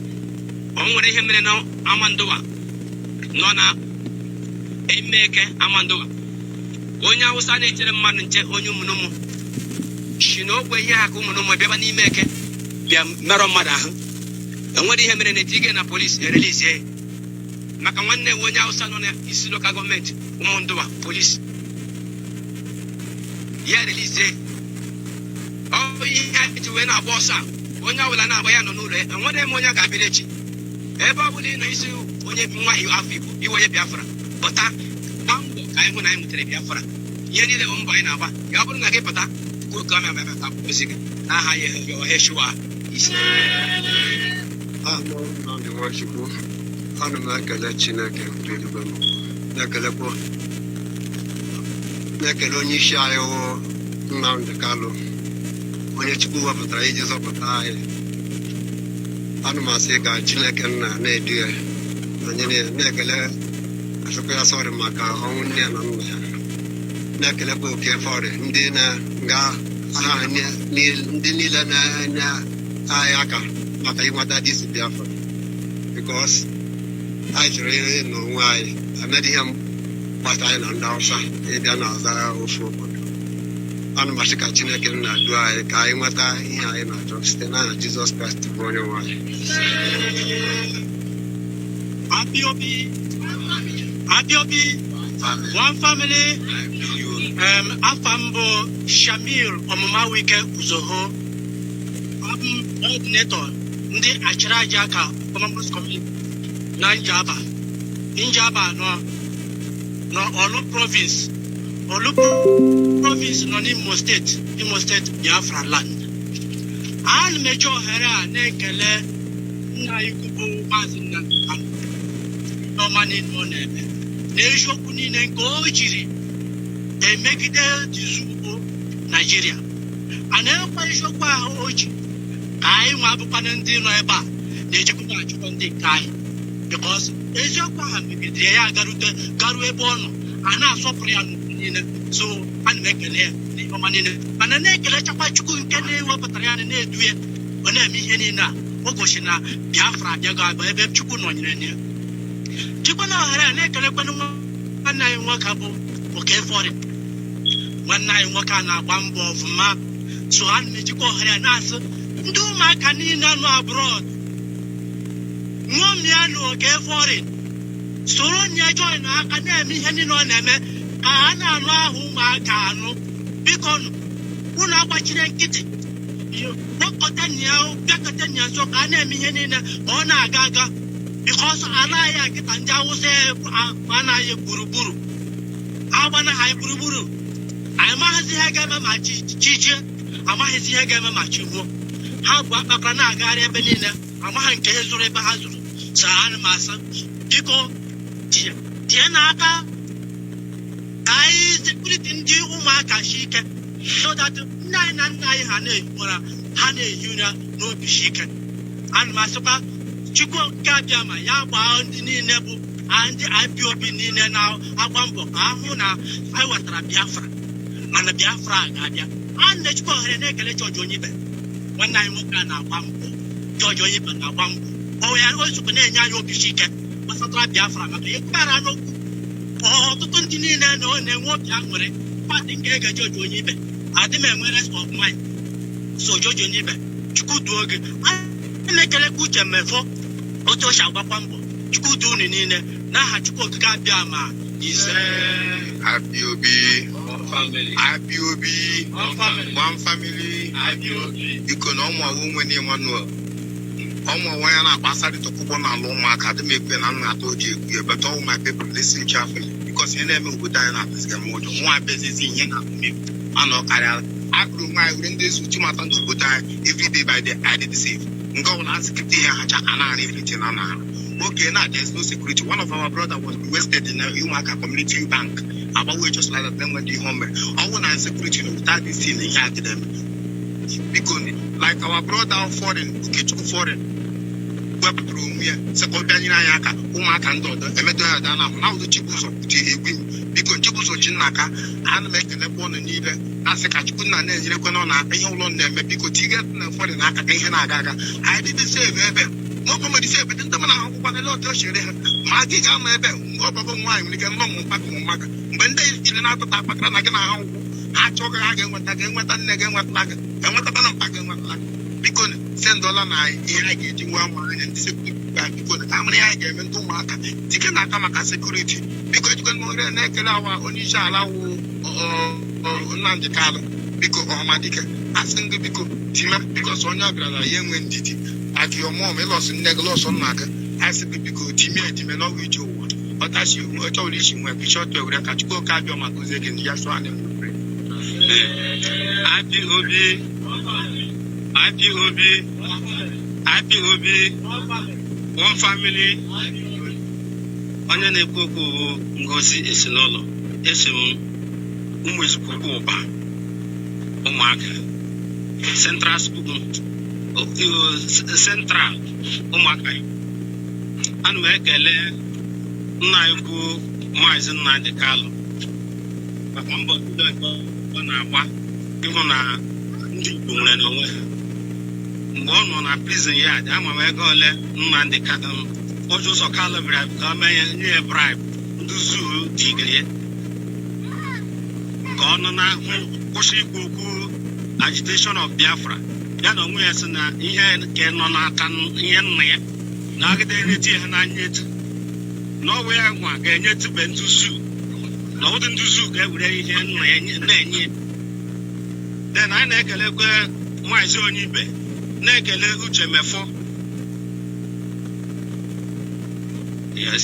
o nwere ihe mere na Amandowa nọ na Emeke Amandowa onye Awụsa na-echere mmadụ nche onye ụmụnụmụ si n'ogbe ihe aka ụmụnụmụ bịaba n'ime eke bịa merọ mmadụ ahụ enwere ihe mere na etige na polisi erelease maka nwanne onye Hausa nọ na isi local gọọmenti Umundowa polisi ya release ihe iji wee na-agba ọsọ onye ọbụla na-agba ya nọ n'ụlọ enwere m onye ga-abịa echi ebe ọ bụla ị nọ isi onye nwa afọ Igbo iwe onye Biafra pụta gba mbọ ka anyị hụ na anyị nwetara Biafra ihe niile bụ mbọ anyị na-agba ya ọ bụrụ na gị pụta oge ọma ebe ka ozi gị n'aha ya oheshiwa isi Ndị Nwachukwu, ana m ekele Chineke dị eluigwe m na-ekele onye isi anyị wụ Nnamdi Kalụ onye Chukwu wepụtara iji zọpụta anyị. Ana m asị ka Chineke nna na-edu ya na-ekele asịkwa ya sọrị maka ọnwụ nne ya na nna ya na-ekelekwa oke fọrị ndị na-nga aha ndị niile na-enye anyị aka maka ịnweta disi Biafra because anyị chọrọ ihe n'onwe anyị amedị ihe gbata anyị na ndị Hausa ịbịa na ọzara ofu obodo. Ana m asị ka Chineke na-edu anyị ka anyị nweta ihe anyị na-achọ site n'aha Jizọs Kraịst bụ onye nwe anyị. Abiobi, one family, Afambo Shamir Omumawike Uzoho, coordinator, ndị achara aja aka autonomous community na Njaba no Olu province nọ n'Imo State Biafra land. A na-emechi ohere a na-ekele nna anyị ukwu Mazi n'ọma niile ọ na-eme n'eziokwu niile nke o jiri emegide Tinubu Nigeria. A na-ekwe eziokwu ahụ o ji ka anyị nwa abụkwana ndị nọ ebe a na-ejekwa achụkwa ndị nke anyị because eziokwu ahụ megidere ya garuo ebe ọ nọ a na-asọpụrụ ya n'ukwu niile. So a na-ekele ya n'ọma niile mana na-ekelechakwa Chukwu nke na-ewepụtara ya na-edu ya ọ na-eme ihe niile a o gosi na Biafra abịago abụ ebe Chukwu nọnyere ya. Chukwu na ohere a na-ekelekwana nwanne anyị nwoke bụ Okefọrị nwanne anyị nwoke a na-agba mbọ ọfụma. So a na-ejikwa ohere a na-asị ndị ụmụaka niile nọ abroad ṅụmịa na Okefọrị soro nye join aka na-eme ihe niile ọ na-eme ka a na-anụ ahụ ụmụaka anụ. Biko unu agbachiri nkịtị bịakọta nya nso ka a na-eme ihe niile ka ọ na-aga because anaya get and jawse anaye buruburu abana hay buruburu amazi hagama machi chiche amazi hagama machi ho ha bu akakra na agara ebe niile amaha nke hezuru ebe ha zuru saan masa biko tie na aka ai security ndi ụmụaka shike so that nai na nai ha na ehura ha na ehura no bi shike and masaka Chukwuemeka abịama ya gbaa ndị niile bụ ndị IPOB niile na agba mbọ ka ahụ na anyị wetara Biafra mana Biafra ga-abịa a na-echukwa ohere na-ekele George Onyibe nwanne anyị nwoke a na-agba mbọ George Onyibe na-agba mbọ o zukọ na-enye anyị obi ike gbasatara Biafra maka ịkpara n'okwu ọtụtụ ndị niile na ọ na-enwe obi aṅụrị pati nke ege George Onyibe adị m enwe rest of mind so George Onyibe Chukwu duo oge a na-ekelekwa uche mmefọ otu o si agbakwa mbọ Chukwu duo unu niile n'aha Chukwuemeka abịama ise IPOB, one family, because no more women in Manuel. Almost when I pass out to Kubon alone, my academic pen and I told you, but all my people listen carefully because you never would die at this game. One business in here, I know I grew my windows with 2 months to die every day by the I did save. Go and ask if they are everything. Okay, now there's no security. One of our brothers was arrested in a Umaka community bank. About we just like them when they home. I want to security without this thing in here to them. Because like our brother foreign, okay, foreign. Web room here, second Yaka, Umaka and daughter, now the Chibus of T. Because Chibus of Chinaka, and make a one and either. As a Kachuna and Yekonona, and you learn them because you get foreign Naka, I didn't say, nobody said, but the man who got a lot of shit. Mazi got my bed, no wine, we can long back on Maka. When they didn't have to tap a can I talk again with again with again with Maka, and what about packing with Maka? Because $10 I get you 1 million and discipline back because how many I gave into Maka, taking Nakamaka security. Because you can more than an hour on Ishala or Nandikala, because Omadika, asking the because on your brother, young when did it. At your mom, a loss in Neglos on Maka, I said, because Timmy not with you. But as you told you, when we shot to Rakachko, Kabio Makuzek and Yaswan. IPOB, one family, onye na-ekwu okwu Ngozi Esinolo, Esim Umuezukuba, Umaka, Central School. Central ụmụaka ana m ekele nna ikwu Mazi Nnamdi Kanu maka mbọ ndị ọ na-agba ịhụ na ndị Igbo nwere n'onwe ha mgbe ọ nọ na prison yard ama m ego ole Nnamdi Kanu oju ụzọ Kanu bribe ka o nye bribe ndị zuu digiri ka ọ nọ na kwụsị ikwu okwu agitation of Biafra ya na onwe ya sị na ihe nke nọ n'aka ihe nna ya na-agide enyeji ha n'anya etu na ọnwe ya nwa ga-enyetube nduzu na ụdị nduzu ga-ewere ihe nna ya na-enye then anyị na-ekelekwe Mazi Onyibe na-ekele Uche Mefọ yes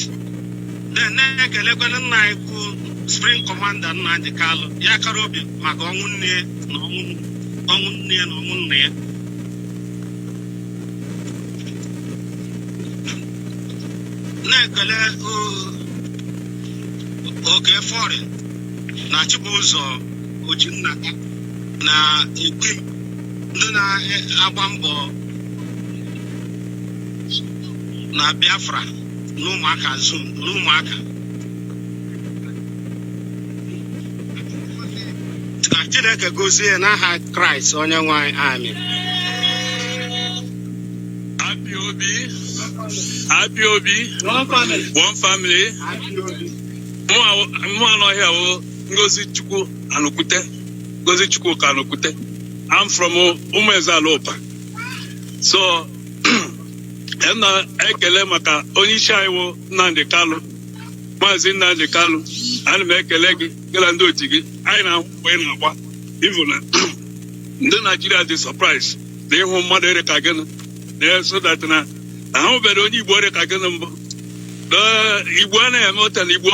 then na-ekelekwe nna anyị kwu Spring Commander Nnamdi Kanu ya kara obi maka ọnwụ nne ya na ọnwụ nna ya na-ekele oke foreign na Chibụzọ Ojinnaka na Ekwe ndị na-agba mbọ na Biafra n'ụmụaka n'ụmụaka ka Chineke gozie n'aha Kraịst onye nwe anyị amen. IPOB, one family. Mụ here wo Ngozi Chukwu Kanokute. I'm from Umezalopa. So, ekele maka onye isi anyị wo Nnamdi Kanu, Mazi Nnamdi Kanu, ana m ekele gị gịla ndị otu gị anyị na-ahụ mgbe ị na-agba ivu na ndị Nigeria dị surprise na ịhụ mmadụ ere ka gịnị na so that na ahụ bere onye Igbo dị ka gịnị mbụ Igbo na-eme ụta na Igbo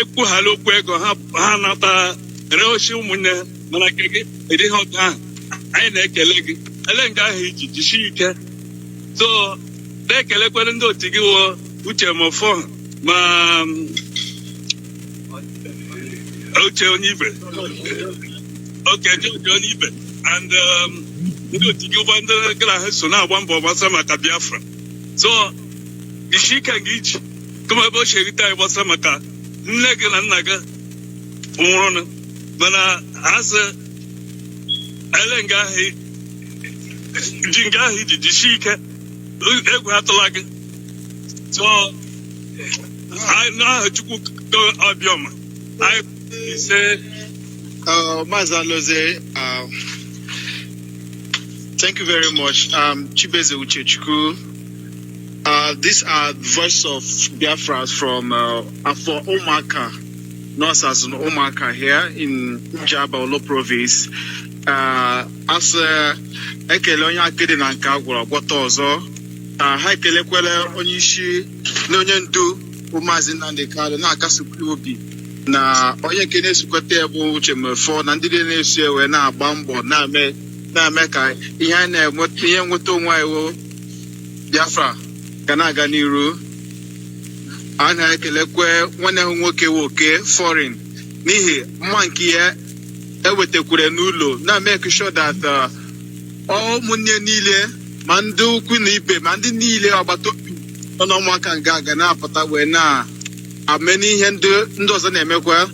ekwughala okwu ego ha nata reochi ụmụnne mana nke gị edighị ọgụ ahụ anyị na-ekele gị ele nga ahụ iji jisie ike so na-ekelekwere ndị otu gị wụ Uche Mofo ma Uche onye ibe George onye ibe and ndị otu gị ụgbọ ndị gara ha so na-agba mbọ gbasa maka Biafra so isi ike gị iji kama ebe o sherite anyị gbasa maka nne gị na nna gị nwụrụnụ mana asị ele nga ahụ ji nga ahụ iji jisie ike egwu atụla gị so n'aha Chukwu Obioma I say Mazi Alozie, thank you very much. Chibeze Uchechukwu. These are the voice of Biafra from for Omaka, not as an Omaka here in Njaba Olo province. As ekele onye akede na nke agwụrụ gwọta ọzọ ha ekelekwere onye isi na onye ndu Mazi Nnamdi Kanu na-akasịkwa obi na onye nke na-esokwata bụ Uche Mofo na ndị na-eso ewe na-agba mbọ na-eme ka ihe nweta onwe anyị Biafra ga na-aga n'iru. A na-ekelekwe nwanne ha nwoke nwoke foreign n'ihi mma nke ya ewetakwere n'ụlọ na-make sure that ụmụnne niile ma ndị ukwu na ibe ma ndị niile agbata obi nọ n'ụmụaka nga ga na-apụta wee na-ame n'ihe ndị ọzọ na-emekwa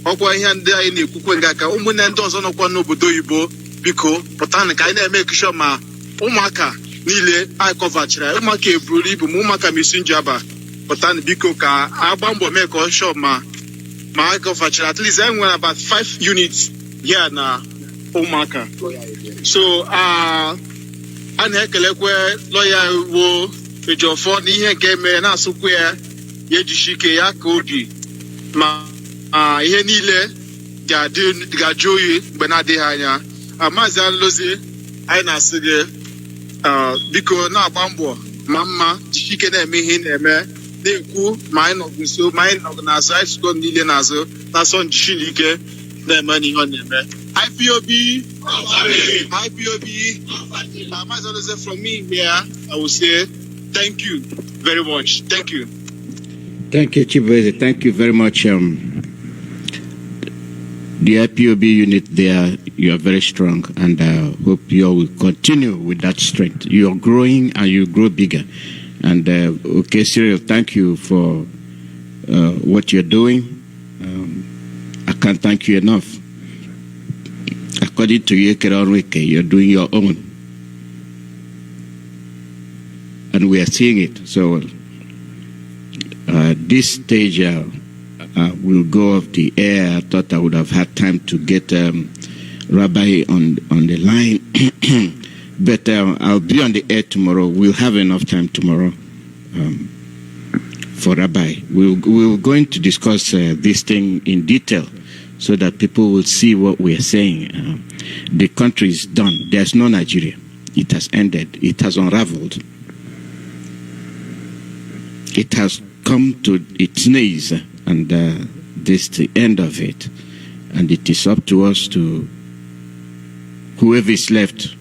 ọkwa ihe ndị anyị na-ekwukwe nga ka ụmụnne ndị ọzọ nọkwa n'obodo oyibo biko pụta ka anyị na-eme ekisho ma ụmụaka niile anyị kọvachara ụmụaka eburu ibu ma ụmụaka ma isi njaba pụta biko ka agba mbọ mee ka ọ shọ ma anyị kọvachara at least anyị nwere about 5 units here na ụmụaka so a na-ekelekwe lọya wo Ejiofor na ihe nke mere na-asụkwa ya ejishi ike ya ka obi ma ihe niile ga-ajụ oyi mgbe na-adịghị anya. Mazi Alozie anyị na-asị gị biko na-agba mbọ ma mma jishi ike na-eme ihe na-eme na-ekwu ma anyị nọgụ nso ma anyị nọgụ n'azụ anyị sụgo niile n'azụ na-asọ njishi na ike na-eme n'ihe ọ na-eme. IPOB, Mazi Alozie, from me here, I will say thank you very much. Thank you. Thank you, Chibweze. Thank you very much. The IPOB unit there, you are very strong, and I hope you will continue with that strength. You are growing and you grow bigger. And okay, Cyril, thank you for what you're doing. I can't thank you enough. According to Yekeronweke, you're doing your own. And we are seeing it. So this stage will go off the air. I thought I would have had time to get Rabbi on the line. But I'll be on the air tomorrow. We'll have enough time tomorrow for Rabbi. We're going to discuss this thing in detail so that people will see what we're saying. The country is done. There's no Nigeria. It has ended. It has unraveled. It has come to its knees, and this is the end of it. And it is up to us to, whoever is left,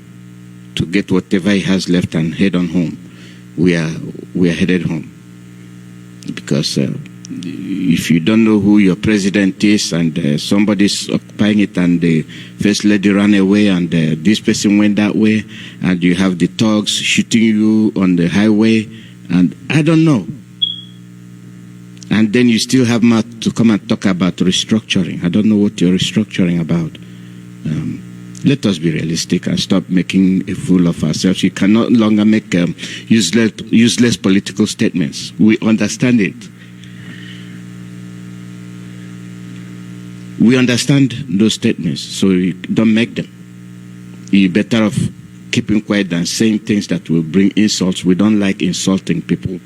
to get whatever he has left and head on home. We are headed home. Because if you don't know who your president is and somebody's occupying it and the first lady ran away and this person went that way and you have the thugs shooting you on the highway and I don't know. And then you still have Matt to come and talk about restructuring. I don't know what you're restructuring about. Let us be realistic and stop making a fool of ourselves. You can no longer make useless political statements. We understand it. We understand those statements, so you don't make them. You're better off keeping quiet than saying things that will bring insults. We don't like insulting people.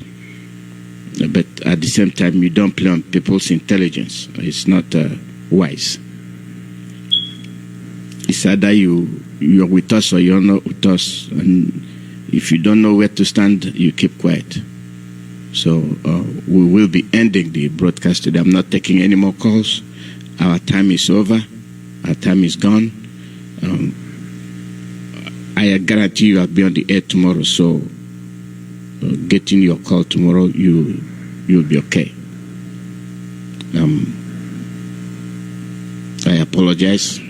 But at the same time, you don't play on people's intelligence. It's not wise. It's either you're with us or you're not with us. And If you don't know where to stand, you keep quiet. So we will be ending the broadcast today. I'm not taking any more calls. Our time is over. Our time is gone. I guarantee you I'll be on the air tomorrow. So getting your call tomorrow, you'll be okay. I apologize.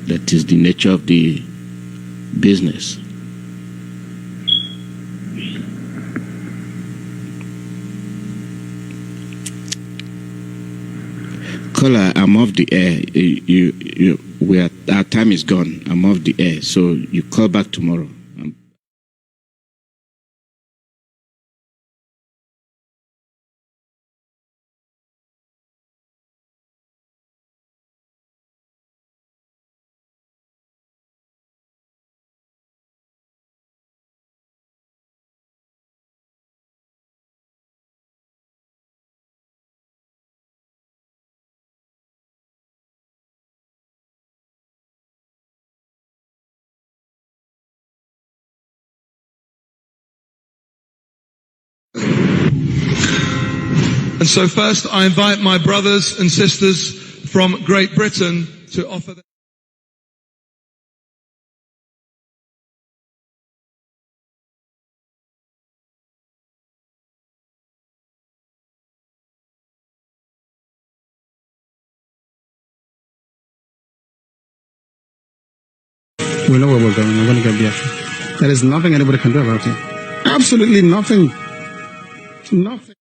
That is the nature of the business. Caller, I'm off the air. Our time is gone. I'm off the air. So you call back tomorrow. And so first, I invite my brothers and sisters from Great Britain to offer their... We know where we're going. We're going to get Biafra. There is nothing anybody can do about it. Absolutely nothing. Nothing.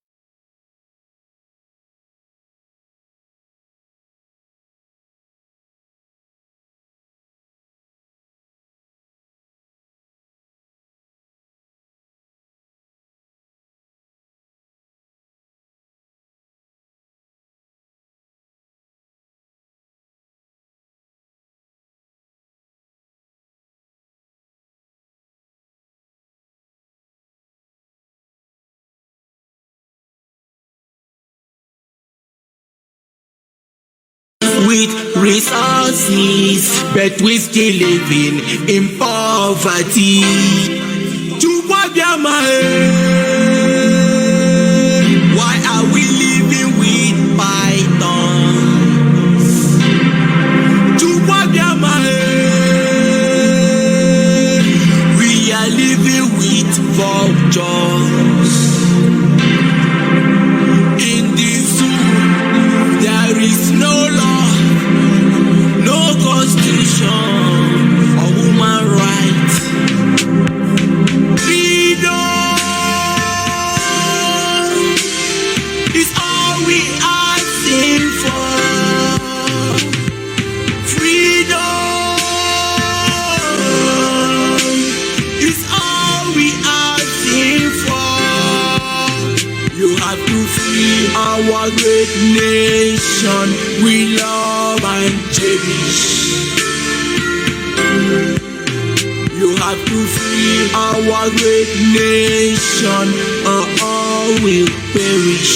With resources, but we still living in poverty. Why are we living with pythons? We are living with vultures. In this zoo, there is no law, no constitution or human rights. Freedom is all we asking for. Freedom is all we asking for. You have to free our great nation we love and cherish. You have to free our great nation or all will perish.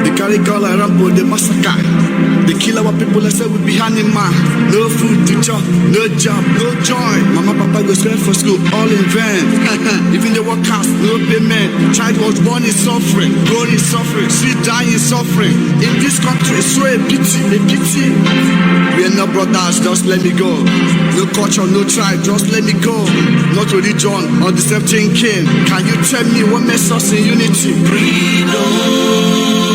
They carry girl around for the massacre. They kill our people and say we be animal. No food to chop, no job, no joy. Mama, papa go straight for school, all in vain. Even the workers, no payment. Child was born in suffering, grown in suffering, see die in suffering. In this country, it's so a pity, a pity. We are not brothers, just let me go. No culture, no tribe, just let me go. Not religion, or the same thing came. Can you tell me what makes us in unity? Freedom